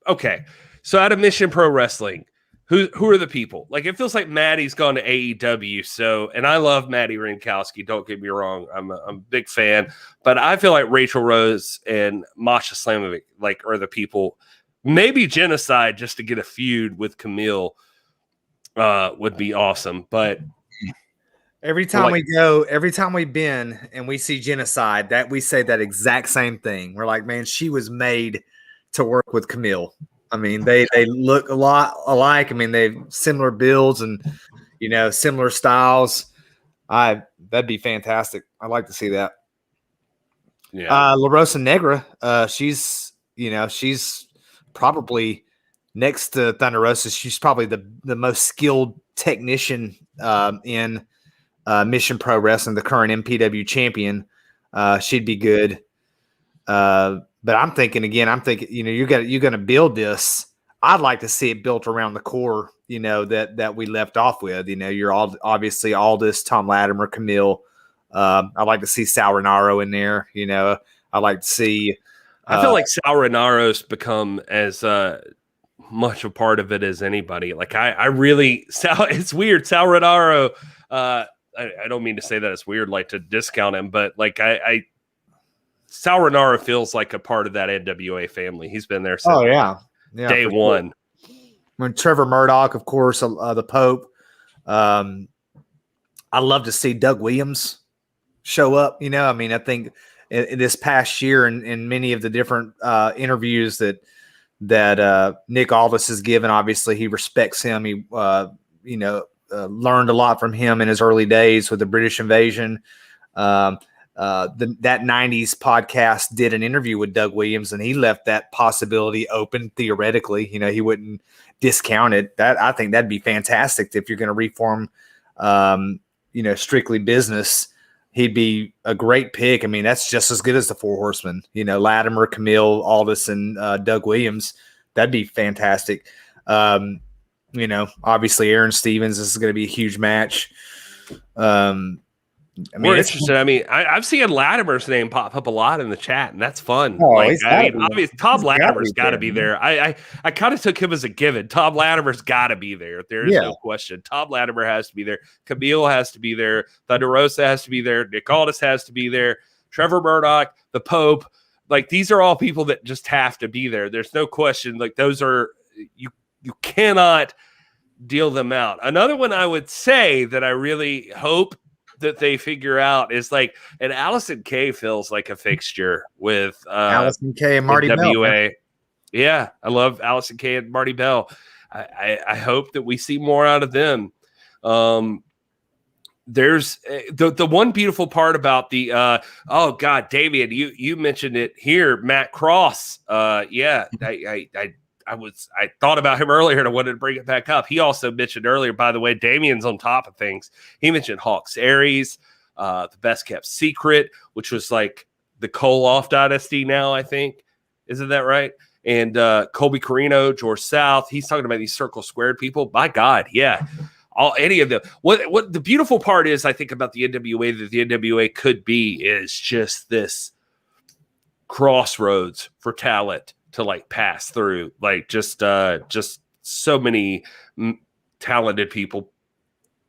Okay. So out of Mission Pro Wrestling. Who are the people? Like, it feels like Maddie's gone to AEW. So, and I love Maddie Rinkowski. Don't get me wrong. I'm a big fan. But I feel like Rachel Rose and Masha Slamovic, like, are the people. Maybe Genocide just to get a feud with Camille would be awesome. But every time we've been and we see Genocide, that we say that exact same thing. We're like, man, she was made to work with Camille. I mean, they look a lot alike. I mean, they've similar builds and, similar styles. That'd be fantastic. I'd like to see that. Yeah. La Rosa Negra, she's probably next to Thunder Rosa. She's probably the most skilled technician in Mission Pro Wrestling, the current MPW champion. She'd be good. But I'm thinking, you're going to build this. I'd like to see it built around the core, that we left off with. You're all obviously Aldis, Tom Latimer, Camille. I'd like to see Sal Renaro in there. I'd like to see. I feel like Sal Renaro's become as much a part of it as anybody. Like it's weird. Sal Renaro. I don't mean to say that it's weird, like to discount him, but like Sal Renaro feels like a part of that NWA family. He's been there since day one. When Trevor Murdoch, of course, the Pope. I'd love to see Doug Williams show up. I think in this past year and in many of the different interviews that Nick Aldis has given, obviously he respects him. He learned a lot from him in his early days with the British invasion. That 90s podcast did an interview with Doug Williams, and he left that possibility open theoretically. He wouldn't discount it. I think that'd be fantastic if you're going to reform, Strictly Business. He'd be a great pick. I mean, that's just as good as the Four Horsemen. Latimer, Camille, Aldis, and Doug Williams. That'd be fantastic. Obviously Aaron Stevens. This is going to be a huge match. We're interested. I mean, I've seen Latimer's name pop up a lot in the chat, and that's fun. Oh, obviously, Tom Latimer's got to be there. I kind of took him as a given. Tom Latimer's got to be there. There is no question. Tom Latimer has to be there. Camille has to be there. Thunder Rosa has to be there. Nick Aldis has to be there. Trevor Murdoch, the Pope. Like, these are all people that just have to be there. There's no question. Like, those are you cannot deal them out. Another one I would say that I really hope that they figure out is like, and Allison Kay feels like a fixture with Allison Kay and Marty NWA. Bell. Yeah, I love Allison Kay and Marty Bell. I hope that we see more out of them. There's the one beautiful part about the David, you mentioned it here, Matt Cross. I thought about him earlier and I wanted to bring it back up. He also mentioned earlier, by the way, Damien's on top of things. He mentioned Hawks Aries, the Best Kept Secret, which was like the Koloff dynasty now, I think. Isn't that right? And Colby Carino, George South. He's talking about these Circle Squared people. My God, yeah. Any of them. What the beautiful part is, I think, about the NWA, that the NWA could be, is just this crossroads for talent to like pass through, like just so many talented people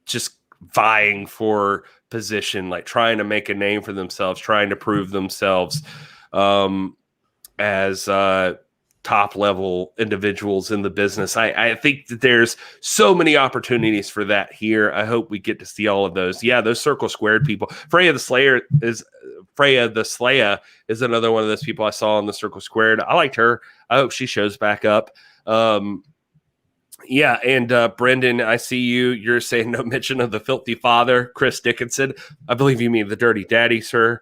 just vying for position, like trying to make a name for themselves, trying to prove themselves as top level individuals in the business. I think that there's so many opportunities for that here. I hope we get to see all of those. Yeah, those Circle Squared people. Freya the Slayer is another one of those people I saw on the Circle Squared. I liked her. I hope she shows back up. Yeah, and Brendan, I see you. You're saying no mention of the filthy father, Chris Dickinson. I believe you mean the dirty daddy, sir.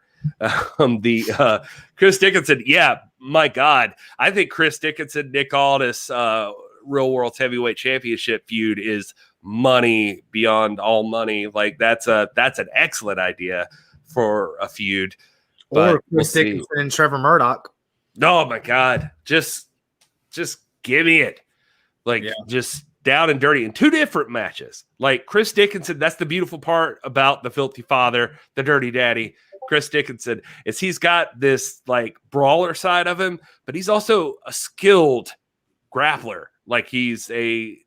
Chris Dickinson. Yeah, my God. I think Chris Dickinson, Nick Aldis, Real World's Heavyweight Championship feud is money beyond all money. Like that's an excellent idea for a feud. Or Chris Dickinson and Trevor Murdoch. Oh my God. Just give me it. Like, just down and dirty in two different matches. Like, Chris Dickinson, that's the beautiful part about the filthy father, the dirty daddy. Chris Dickinson is he's got this, like, brawler side of him, but he's also a skilled grappler. Like, he's he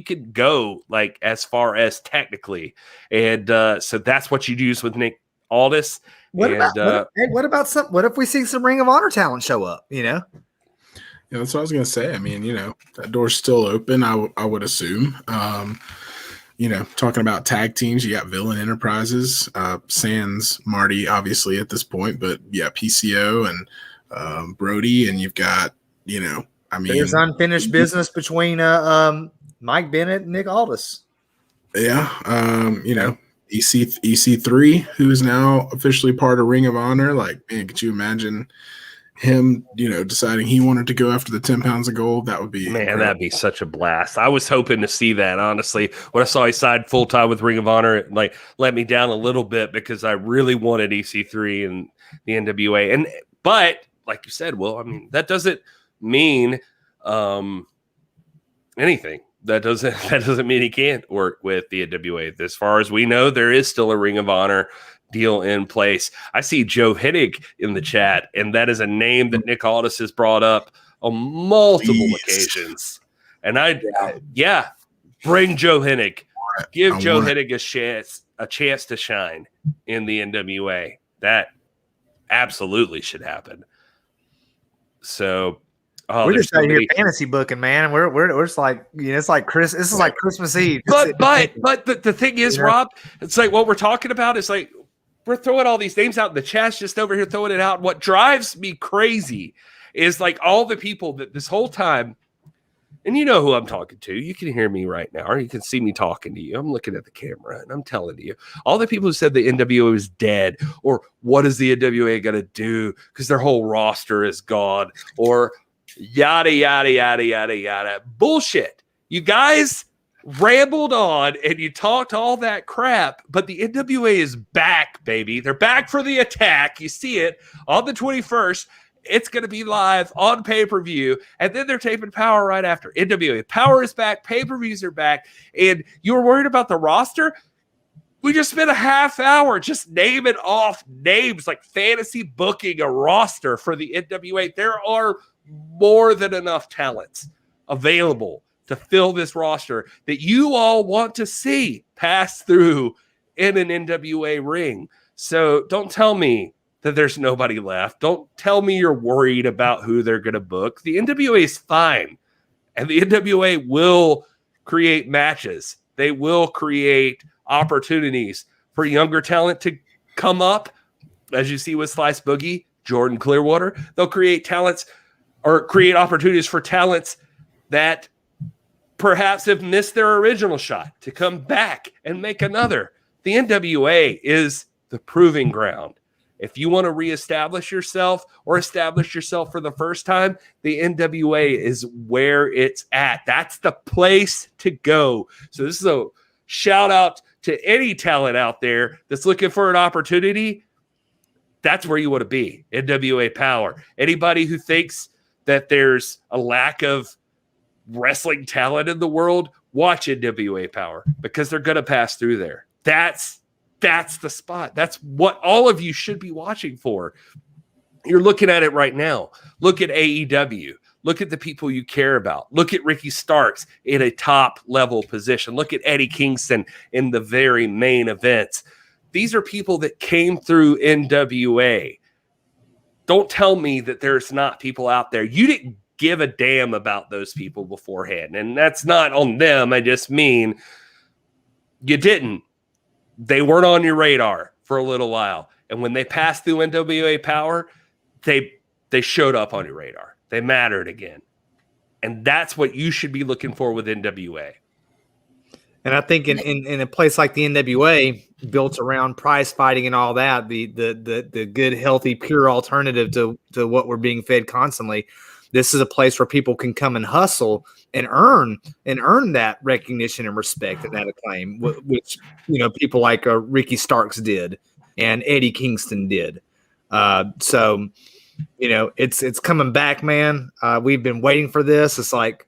could go, like, as far as technically. And so that's what you use with Nick Aldis. What if we see some Ring of Honor talent show up, Yeah, that's what I was going to say. I mean, that door's still open, I would assume. Talking about tag teams, you got Villain Enterprises, sans Marty, obviously, at this point. But, yeah, PCO and Brody, and you've got, there's unfinished business between Mike Bennett and Nick Aldis. Yeah, EC3, who is now officially part of Ring of Honor. Like, man, could you imagine him, deciding he wanted to go after the 10 pounds of gold? That would be that'd be such a blast. I was hoping to see that, honestly. When I saw he signed full time with Ring of Honor, it let me down a little bit because I really wanted EC3 and the NWA. But like you said, Will, I mean, that doesn't mean anything. That doesn't mean he can't work with the NWA. As far as we know, there is still a Ring of Honor deal in place. I see Joe Hennig in the chat, and that is a name that Nick Aldis has brought up on multiple occasions. And bring Joe Hennig. Give Joe Hennig a chance to shine in the NWA. That absolutely should happen. So we're just out here fantasy booking, man. We're just like, it's like Chris. This is like Christmas Eve. But the thing is, Rob, it's like what we're talking about is like we're throwing all these names out in the chat, just over here throwing it out. What drives me crazy is like all the people that this whole time, and you know who I'm talking to. You can hear me right now, or you can see me talking to you. I'm looking at the camera and I'm telling you, all the people who said the NWA was dead, or what is the NWA going to do because their whole roster is gone, or yada, yada, yada, yada, yada. Bullshit. You guys rambled on and you talked all that crap, but the NWA is back, baby. They're back for the attack. You see it on the 21st. It's going to be live on pay-per-view, and then they're taping Power right after. NWA Power is back. Pay-per-views are back, and you were worried about the roster? We just spent a half hour just naming off names, like fantasy booking a roster for the NWA. There are more than enough talents available to fill this roster that you all want to see pass through in an NWA ring. So don't tell me that there's nobody left. Don't tell me you're worried about who they're going to book. The NWA is fine, and the NWA will create matches. They will create opportunities for younger talent to come up, as you see with Slice Boogie, Jordan Clearwater. They'll create talents or create opportunities for talents that perhaps have missed their original shot to come back and make another. The NWA is the proving ground. If you want to reestablish yourself or establish yourself for the first time, the NWA is where it's at. That's the place to go. So this is a shout out to any talent out there that's looking for an opportunity. That's where you want to be. NWA Power. Anybody who thinks that there's a lack of wrestling talent in the world, watch NWA Power, because they're going to pass through there. That's the spot. That's what all of you should be watching for. You're looking at it right now. Look at AEW. Look at the people you care about. Look at Ricky Starks in a top level position. Look at Eddie Kingston in the very main events. These are people that came through NWA. Don't tell me that there's not people out there. You didn't give a damn about those people beforehand. And that's not on them. I just mean you didn't. They weren't on your radar for a little while. And when they passed through NWA Power, they showed up on your radar. They mattered again. And that's what you should be looking for with NWA. And I think in a place like the NWA, built around prize fighting and all that, the good, healthy, pure alternative to what we're being fed constantly, this is a place where people can come and hustle and earn that recognition and respect and that acclaim, which people like Ricky Starks did and Eddie Kingston did. So it's coming back, man. We've been waiting for this. It's like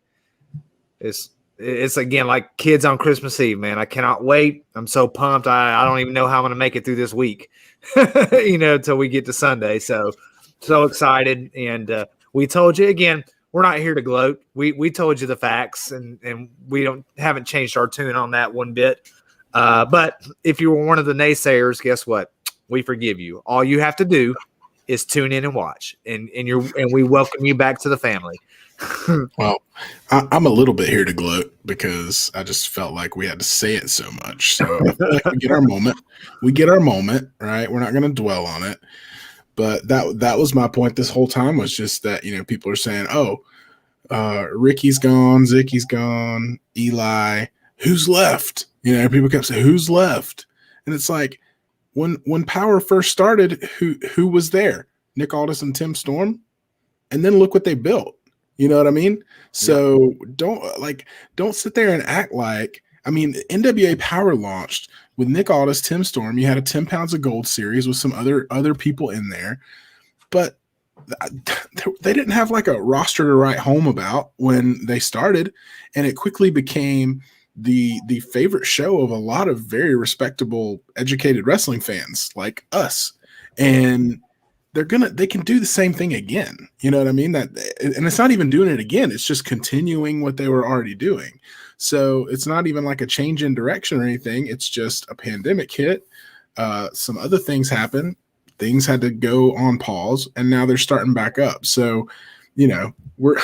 it's again like kids on Christmas Eve, man. I cannot wait. I'm so pumped. I don't even know how I'm going to make it through this week, until we get to Sunday. So excited. And we told you again, we're not here to gloat. We told you the facts, and we haven't changed our tune on that one bit. But if you were one of the naysayers, guess what? We forgive you. All you have to do is tune in and watch, and we welcome you back to the family. Well, I'm a little bit here to gloat because I just felt like we had to say it so much. So I feel like we get our moment. We get our moment, right? We're not going to dwell on it. But that was my point this whole time, was just that, people are saying, Ricky's gone, Zicky's gone, Eli, who's left? People kept saying, who's left? And it's like, when Power first started, who was there? Nick Aldis and Tim Storm. And then look what they built. You know what I mean? So don't sit there and act like, NWA Power launched with Nick Aldis, Tim Storm. You had a 10 pounds of gold series with some other people in there, but they didn't have like a roster to write home about when they started. And it quickly became the favorite show of a lot of very respectable, educated wrestling fans like us. And they can do the same thing again. You know what I mean? And it's not even doing it again. It's just continuing what they were already doing. So it's not even like a change in direction or anything. It's just a pandemic hit. Some other things happened. Things had to go on pause, and now they're starting back up. So, we're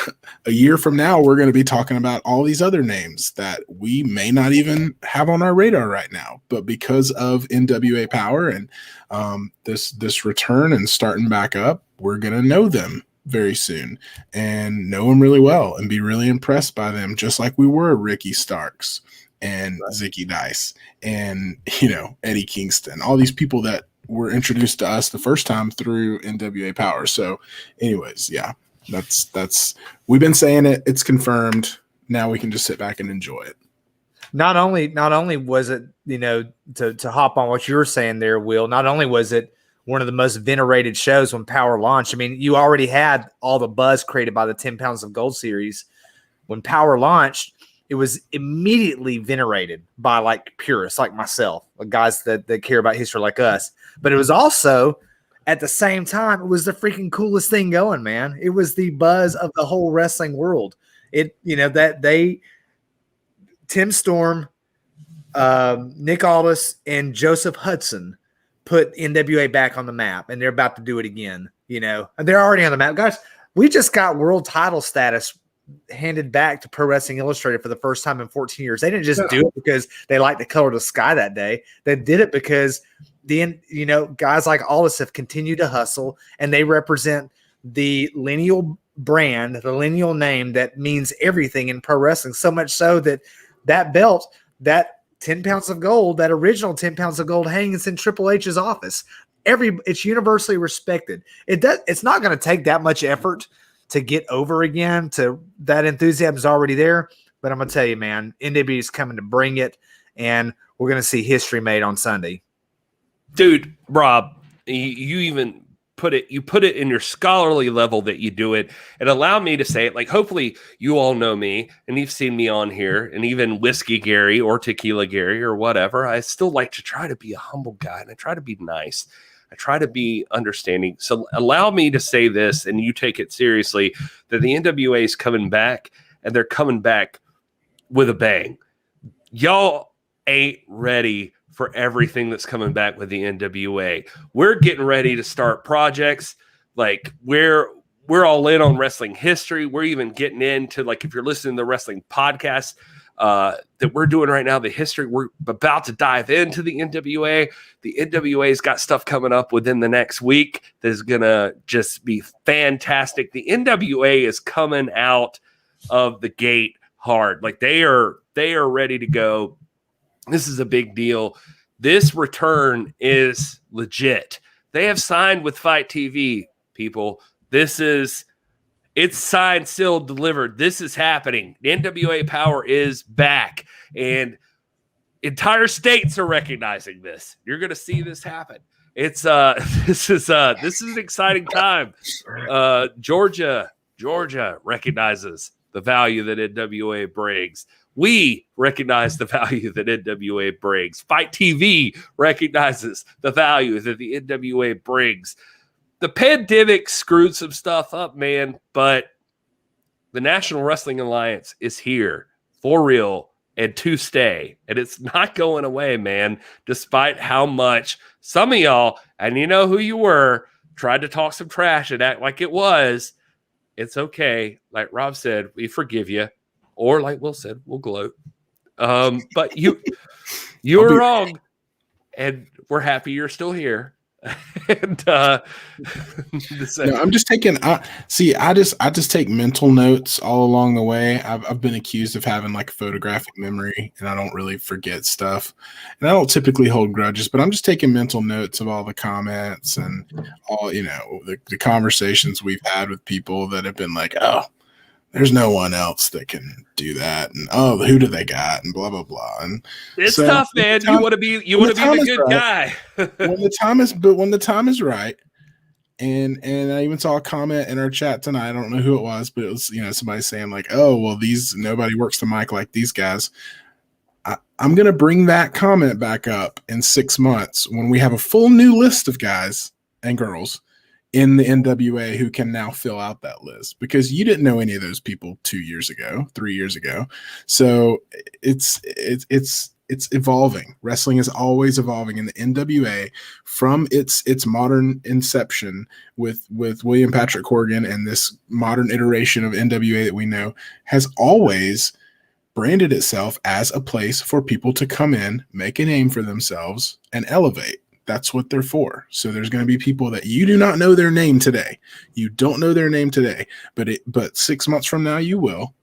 a year from now, we're going to be talking about all these other names that we may not even have on our radar right now, but because of NWA Power and this return and starting back up, we're going to know them very soon and know them really well and be really impressed by them, just like we were Ricky Starks and Zicky Dice and, Eddie Kingston, all these people that were introduced to us the first time through NWA Power. So anyways, yeah. That's we've been saying it. It's confirmed. Now we can just sit back and enjoy it. Not only was it, to hop on what you were saying there, Will, not only was it one of the most venerated shows when Power launched. You already had all the buzz created by the 10 pounds of gold series. When Power launched, it was immediately venerated by like purists like myself, like guys that care about history like us. But it was also, at the same time, it was the freaking coolest thing going, man. It was the buzz of the whole wrestling world. Tim Storm, Nick Aldis, and Joseph Hudson put NWA back on the map, and they're about to do it again. And they're already on the map. Guys, we just got world title status handed back to Pro Wrestling Illustrated for the first time in 14 years. They didn't just do it because they liked the color of the sky that day. They did it because guys like Aldis have continued to hustle, and they represent the lineal brand, the lineal name that means everything in pro wrestling. So much so that belt, that 10 pounds of gold, that original 10 pounds of gold hangs in Triple H's office. It's universally respected. It's not going to take that much effort to get over again. That enthusiasm is already there. But I'm going to tell you, man, NWA is coming to bring it, and we're going to see history made on Sunday. Dude, Rob, you even put it in your scholarly level that you do it, and allow me to say it. Like, hopefully you all know me and you've seen me on here, and even Whiskey Gary or Tequila Gary or whatever. I still like to try to be a humble guy, and I try to be nice. I try to be understanding. So allow me to say this, and you take it seriously, that the NWA is coming back, and they're coming back with a bang. Y'all ain't ready for everything that's coming back with the NWA. We're getting ready to start projects Like we're all in on wrestling history. We're even getting into, like, if you're listening to the wrestling podcast that we're doing right now, the history, we're about to dive into the NWA. The NWA's got stuff coming up within the next week that is going to just be fantastic. The NWA is coming out of the gate hard. Like they are ready to go. This is a big deal. This return is legit. They have signed with Fight TV, people. It's signed, sealed, delivered. This is happening. The NWA Power is back, and entire states are recognizing this. You're going to see this happen. It's this is an exciting time. Georgia recognizes the value that NWA brings. We recognize the value that NWA brings. Fight TV recognizes the value that the NWA brings. The pandemic screwed some stuff up, man, but the National Wrestling Alliance is here for real and to stay. And it's not going away, man, despite how much some of y'all, and you know who you were, tried to talk some trash and act like it was. It's okay. Like Rob said, we forgive you. Or like Will said, we'll gloat. But you were wrong. And we're happy you're still here. And no, I'm just taking I just take mental notes all along the way. I've been accused of having like a photographic memory, and I don't really forget stuff, and I don't typically hold grudges, but I'm just taking mental notes of all the comments and all, you know, the conversations we've had with people that have been like, oh, there's no one else that can do that, and oh, who do they got, and blah blah blah. And it's tough, man. You want to be the good guy. when the time is right, and I even saw a comment in our chat tonight. I don't know who it was, but it was, you know, somebody saying like, oh, well, nobody works the mic like these guys. I'm gonna bring that comment back up in 6 months when we have a full new list of guys and girls in the NWA who can now fill out that list, because you didn't know any of those people 2 years ago, 3 years ago. So it's evolving. Wrestling is always evolving, and the NWA, from its modern inception with William Patrick Corgan and this modern iteration of NWA that we know, has always branded itself as a place for people to come in, make a name for themselves, and elevate. That's what they're for. So there's going to be people that you do not know their name today. You don't know their name today, but 6 months from now you will,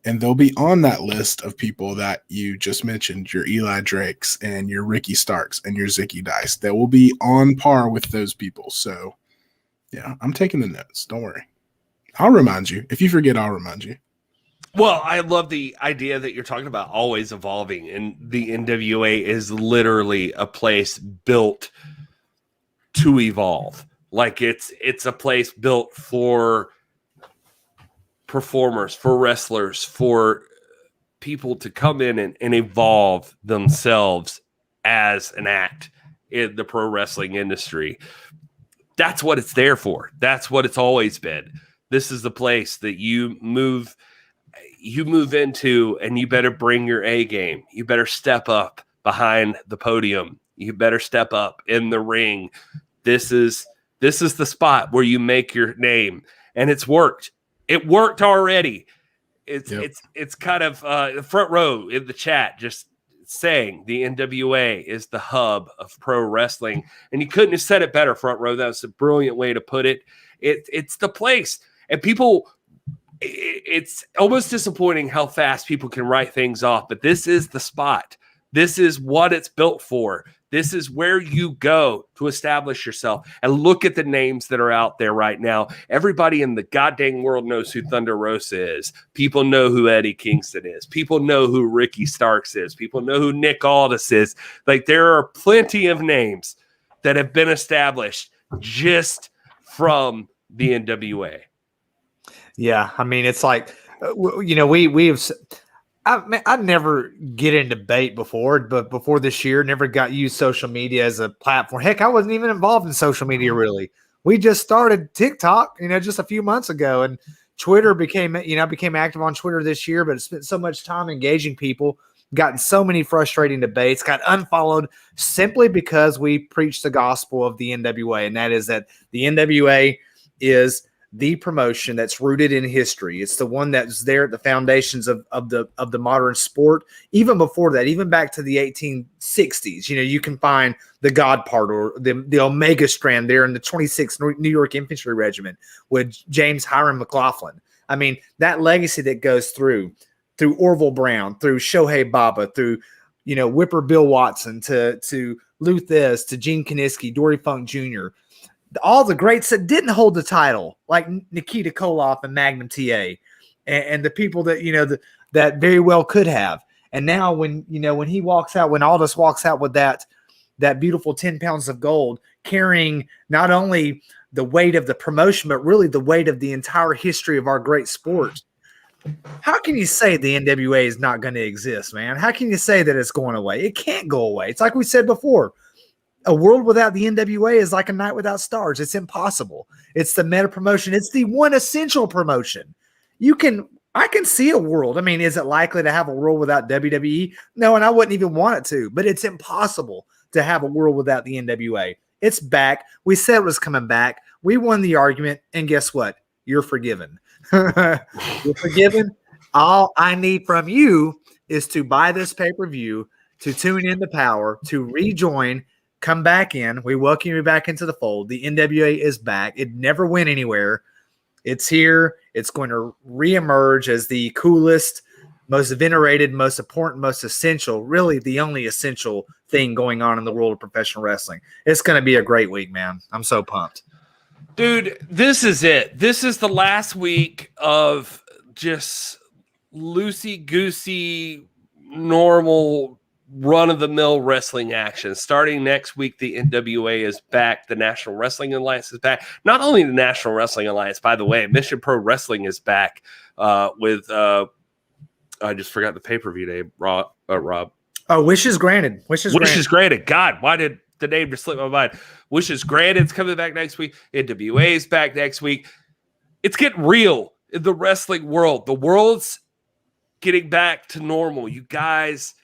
and they'll be on that list of people that you just mentioned, your Eli Drakes and your Ricky Starks and your Zicky Dice. That will be on par with those people. So yeah, I'm taking the notes. Don't worry. I'll remind you. If you forget, I'll remind you. Well, I love the idea that you're talking about always evolving, and the NWA is literally a place built to evolve. Like it's a place built for performers, for wrestlers, for people to come in and evolve themselves as an act in the pro wrestling industry. That's what it's there for. That's what it's always been. This is the place that you move into, and you better bring your A game. You better step up behind the podium. You better step up in the ring. This is the spot where you make your name, and it's worked. It worked already. It's kind of the front row in the chat just saying the NWA is the hub of pro wrestling, and you couldn't have said it better, front row. That was a brilliant way to put it. It's the place, and people. It's almost disappointing how fast people can write things off, but this is the spot. This is what it's built for. This is where you go to establish yourself. And look at the names that are out there right now. Everybody in the goddamn world knows who Thunder Rosa is. People know who Eddie Kingston is. People know who Ricky Starks is. People know who Nick Aldis is. Like, there are plenty of names that have been established just from the NWA. Yeah, I mean, it's like, you know, we've. I never get in debate before, but before this year, never got used social media as a platform. Heck, I wasn't even involved in social media really. We just started TikTok, you know, just a few months ago, and Twitter became active on Twitter this year. But it spent so much time engaging people, gotten so many frustrating debates, got unfollowed simply because we preach the gospel of the NWA, and that is that the NWA is the promotion that's rooted in history. It's the one that's there at the foundations of the modern sport. Even before that, even back to the 1860s, you can find the God Part or the Omega Strand there in the 26th New York Infantry Regiment with James Hiram McLaughlin. I mean, that legacy that goes through Orville Brown, through Shohei Baba, through Whipper Bill Watson, to Lou Thesz, to Gene Kiniski, Dory Funk Jr., all the greats that didn't hold the title, like Nikita Koloff and Magnum TA, and the people that that very well could have. And now when he walks out, when Aldous walks out with that beautiful 10 pounds of gold, carrying not only the weight of the promotion, but really the weight of the entire history of our great sport. How can you say the NWA is not going to exist, man? How can you say that it's going away? It can't go away. It's like we said before. A world without the NWA is like a night without stars. It's impossible. It's the meta promotion. It's the one essential promotion. I can see a world. I mean, is it likely to have a world without WWE? No, and I wouldn't even want it to, but it's impossible to have a world without the NWA. It's back. We said it was coming back. We won the argument, and guess what? You're forgiven. You're forgiven. All I need from you is to buy this pay-per-view, to tune in to Power, to rejoin, come back in. We welcome you back into the fold. The NWA is back. It never went anywhere. It's here. It's going to reemerge as the coolest, most venerated, most important, most essential, really the only essential thing going on in the world of professional wrestling. It's going to be a great week, man. I'm so pumped. Dude, this is it. This is the last week of just loosey-goosey, normal, run-of-the-mill wrestling action. Starting next week, the NWA is back. The National Wrestling Alliance is back. Not only the National Wrestling Alliance, by the way, Mission Pro Wrestling is back with I just forgot the pay-per-view name, Rob. Oh, Wishes Granted. Wishes Granted. God, why did the name just slip my mind? Wishes Granted is coming back next week. NWA is back next week. It's getting real in the wrestling world. The world's getting back to normal. You guys,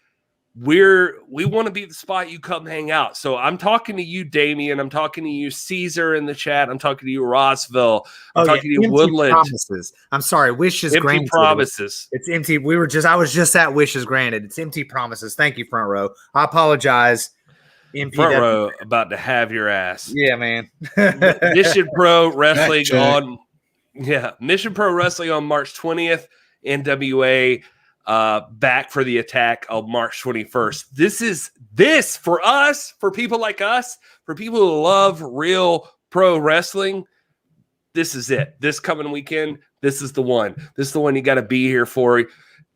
we want to be the spot you come hang out. So I'm talking to you, Damien. I'm talking to you, Caesar, in the chat. I'm talking to you, Rossville. I'm talking to you, Woodland. Promises. I'm sorry, Wishes empty Granted. Promises. It's empty. I was just at Wishes Granted. It's empty promises. Thank you, Front Row. I apologize. Front Row about to have your ass. Yeah, man. Mission Pro Wrestling Mission Pro Wrestling on March 20th. NWA back for the attack on March 21st. This for us, for people like us, for people who love real pro wrestling. This is it. This coming weekend, this is the one. This is the one you got to be here for.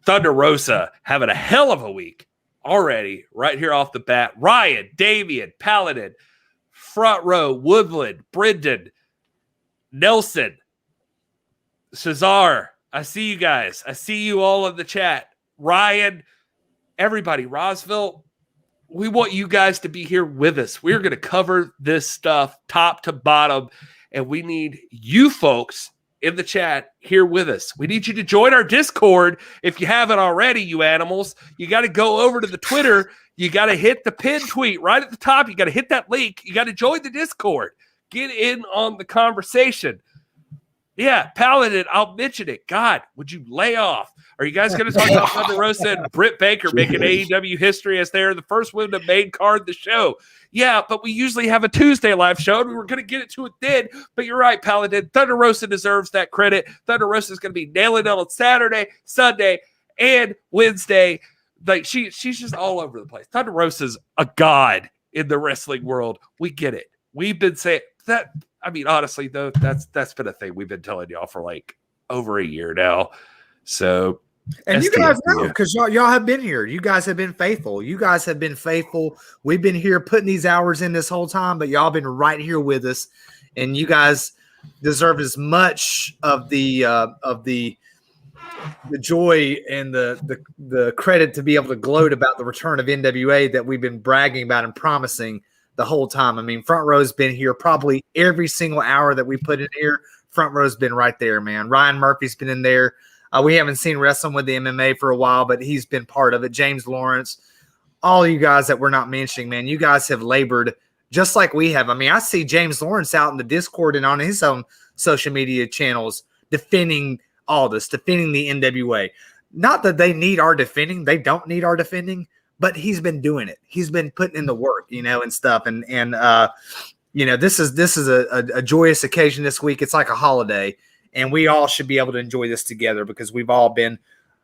Thunder Rosa having a hell of a week already, right here off the bat. Ryan, Damian, Paladin, Front Row, Woodland, Brendan, Nelson, Cesar. I see you guys. I see you all in the chat. Ryan, everybody, Rosville, we want you guys to be here with us. We're going to cover this stuff top to bottom, and we need you folks in the chat here with us. We need you to join our Discord if you haven't already, you animals. You got to go over to the Twitter. You got to hit the pin tweet right at the top. You got to hit that link. You got to join the Discord. Get in on the conversation. Yeah, Paladin, I'll mention it. God, would you lay off? Are you guys going to talk about Thunder Rosa and Britt Baker making AEW history as they're the first women to main card the show? Yeah, but we usually have a Tuesday live show, and we were going to get it to it then. But you're right, Paladin. Thunder Rosa deserves that credit. Thunder Rosa is going to be nailing it on Saturday, Sunday, and Wednesday. Like she's just all over the place. Thunder Rosa's a god in the wrestling world. We get it. We've been saying that. I mean, honestly, though, that's been a thing we've been telling y'all for like over a year now. So, and you guys know because y'all have been here. You guys have been faithful. We've been here putting these hours in this whole time, but y'all been right here with us, and you guys deserve as much of the joy and the credit to be able to gloat about the return of NWA that we've been bragging about and promising the whole time. I mean, Front Row's been here probably every single hour that we put in here. Front Row's been right there, man. Ryan Murphy's been in there. We haven't seen wrestling with the MMA for a while, but he's been part of it. James Lawrence, all you guys that we're not mentioning, man, you guys have labored just like we have. I mean, I see James Lawrence out in the Discord and on his own social media channels defending Aldis, defending the NWA. Not that they need our defending. They don't need our defending, but he's been doing it. He's been putting in the work, and stuff. And this is a joyous occasion this week. It's like a holiday, and we all should be able to enjoy this together because we've all been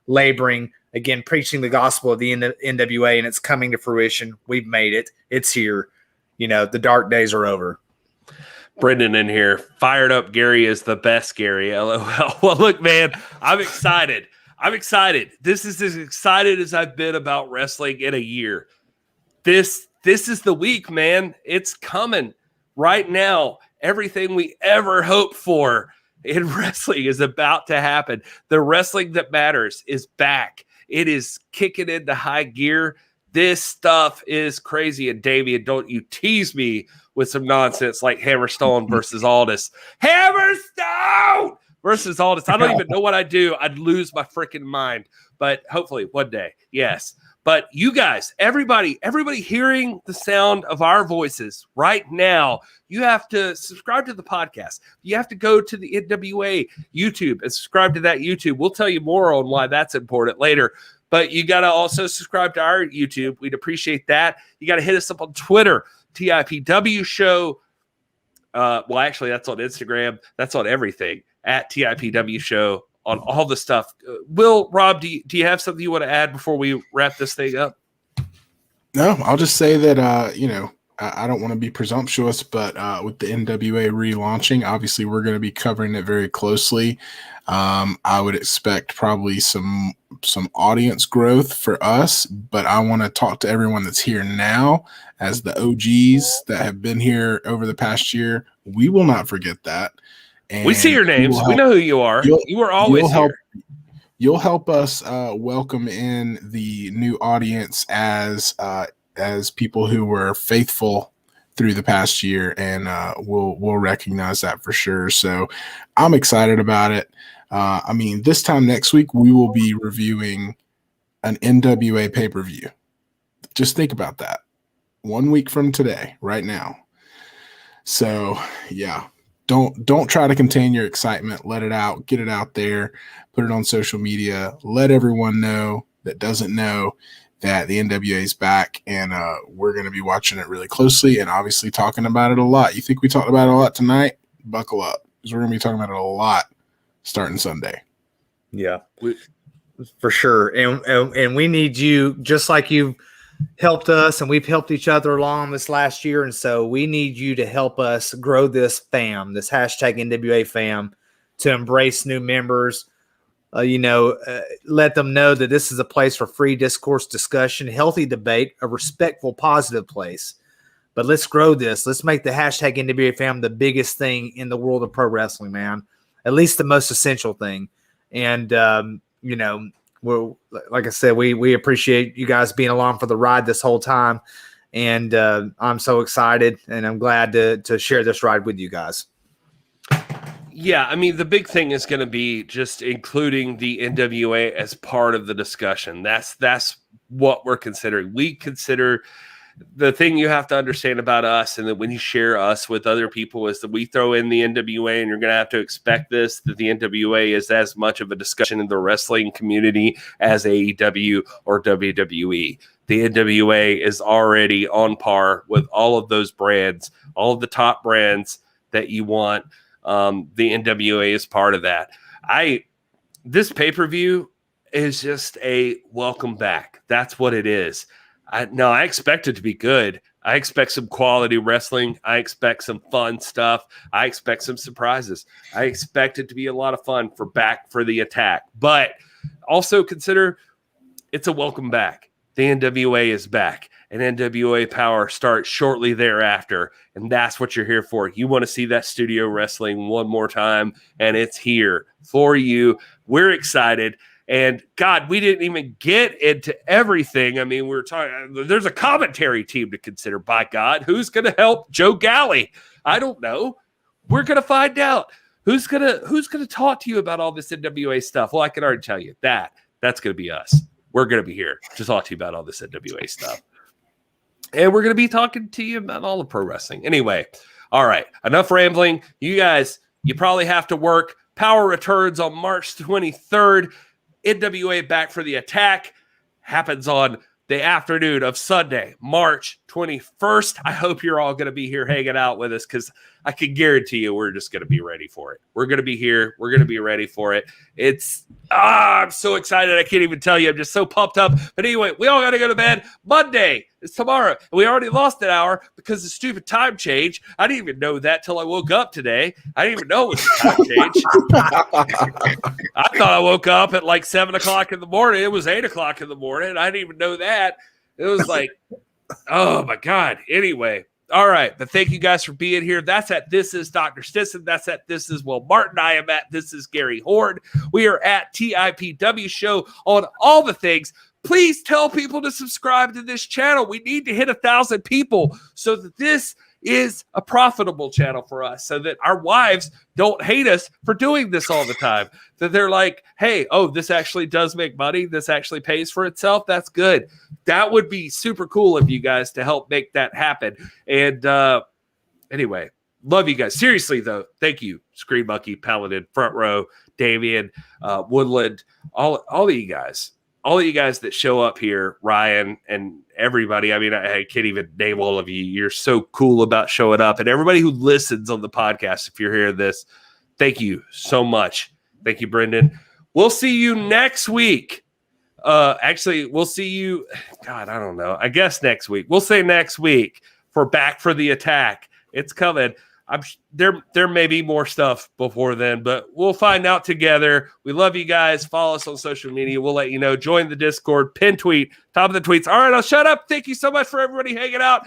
laboring, again, preaching the gospel of the NWA, and it's coming to fruition. We've made it. It's here. The dark days are over. Brendan in here, fired up. Gary is the best, Gary. LOL. Well, look, man, I'm excited. This is as excited as I've been about wrestling in a year. This is the week, man. It's coming right now. Everything we ever hoped for in wrestling is about to happen. The wrestling that matters is back. It is kicking into high gear. This stuff is crazy. And Damian, don't you tease me with some nonsense like Hammerstone versus Aldis. Hammerstone versus Aldis. I don't even know what I'd do. I'd lose my freaking mind. But hopefully one day, yes. But you guys, everybody hearing the sound of our voices right now, you have to subscribe to the podcast. You have to go to the NWA YouTube and subscribe to that YouTube. We'll tell you more on why that's important later. But you got to also subscribe to our YouTube. We'd appreciate that. You got to hit us up on Twitter, TIPW Show. Well, actually, that's on Instagram. That's on everything, at TIPW Show. On all the stuff. Rob, do you have something you want to add before we wrap this thing up? No, I'll just say that, I don't want to be presumptuous, but with the NWA relaunching, obviously we're going to be covering it very closely. I would expect probably some audience growth for us, but I want to talk to everyone that's here now as the OGs that have been here over the past year. We will not forget that. And we see your names. We know who you are. You were always here. You'll help us welcome in the new audience as people who were faithful through the past year, and we'll recognize that for sure. So I'm excited about it. This time next week we will be reviewing an NWA pay-per-view. Just think about that. 1 week from today, right now. So yeah. Don't try to contain your excitement. Let it out. Get it out there. Put it on social media. Let everyone know that doesn't know that the NWA is back, and we're going to be watching it really closely and obviously talking about it a lot. You think we talked about it a lot tonight? Buckle up, because we're going to be talking about it a lot starting Sunday. Yeah, for sure. And we need you, just like you've helped us and we've helped each other along this last year. And so we need you to help us grow this fam, this hashtag NWA fam, to embrace new members, let them know that this is a place for free discourse, discussion, healthy debate, a respectful, positive place. But let's grow this. Let's make the hashtag NWA fam the biggest thing in the world of pro wrestling, man. At least the most essential thing. And, well, like I said, we appreciate you guys being along for the ride this whole time. And I'm so excited, and I'm glad to share this ride with you guys. Yeah, the big thing is going to be just including the NWA as part of the discussion. That's what we're considering. We consider the thing you have to understand about us, and that when you share us with other people, is that we throw in the NWA, and you're going to have to expect this, that the NWA is as much of a discussion in the wrestling community as AEW or WWE. The NWA is already on par with all of those brands, all of the top brands that you want. The NWA is part of that. This pay-per-view is just a welcome back. That's what it is. I expect it to be good. I expect some quality wrestling. I expect some fun stuff. I expect some surprises. I expect it to be a lot of fun for Back for the Attack. But also consider it's a welcome back. The NWA is back, and NWA Power starts shortly thereafter, and that's what you're here for. You want to see that studio wrestling one more time, and it's here for you. We're excited. And God, we didn't even get into everything. We were talking, there's a commentary team to consider, by God. Who's going to help Joe Galley? I don't know. We're going to find out. Who's going to talk to you about all this NWA stuff? Well, I can already tell you that's going to be us. We're going to be here to talk to you about all this NWA stuff. And we're going to be talking to you about all the pro wrestling. Anyway, all right, enough rambling. You guys you probably have to work. Power returns on March 23rd. NWA Back for the Attack happens on the afternoon of Sunday, March 21st. I hope you're all going to be here hanging out with us, because I can guarantee you we're just going to be ready for it. We're going to be here. We're going to be ready for it. I'm so excited. I can't even tell you. I'm just so pumped up. But anyway, we all got to go to bed. Monday is tomorrow. We already lost an hour because of the stupid time change. I didn't even know that till I woke up today. I didn't even know it was a time change. I thought I woke up at like 7 o'clock in the morning. It was 8 o'clock in the morning. I didn't even know that. It was like, oh my God. Anyway. All right, but thank you guys for being here. That's at This Is Dr. Stinson. That's at This Is Will Martin. I am at This Is Gary Horn. We are at TIPW Show on all the things. Please tell people to subscribe to this channel. We need to hit 1,000 people so that this is a profitable channel for us, so that our wives don't hate us for doing this all the time. That they're like, hey, this actually does make money. This actually pays for itself. That's good. That would be super cool of you guys to help make that happen. And anyway, love you guys. Seriously, though, thank you. Screen Monkey, Paladin, Front Row, Damian, Woodland, all of you guys. All of you guys that show up here, Ryan and everybody. I mean, I can't even name all of you. You're so cool about showing up. And everybody who listens on the podcast, if you're hearing this, thank you so much. Thank you, Brendan. We'll see you next week. Actually, we'll see you, God, I don't know. I guess next week. We'll say next week for Back for the Attack. It's coming. There may be more stuff before then, but we'll find out together. We love you guys. Follow us on social media. We'll let you know. Join the Discord. Pin tweet. Top of the tweets. All right, I'll shut up. Thank you so much for everybody hanging out.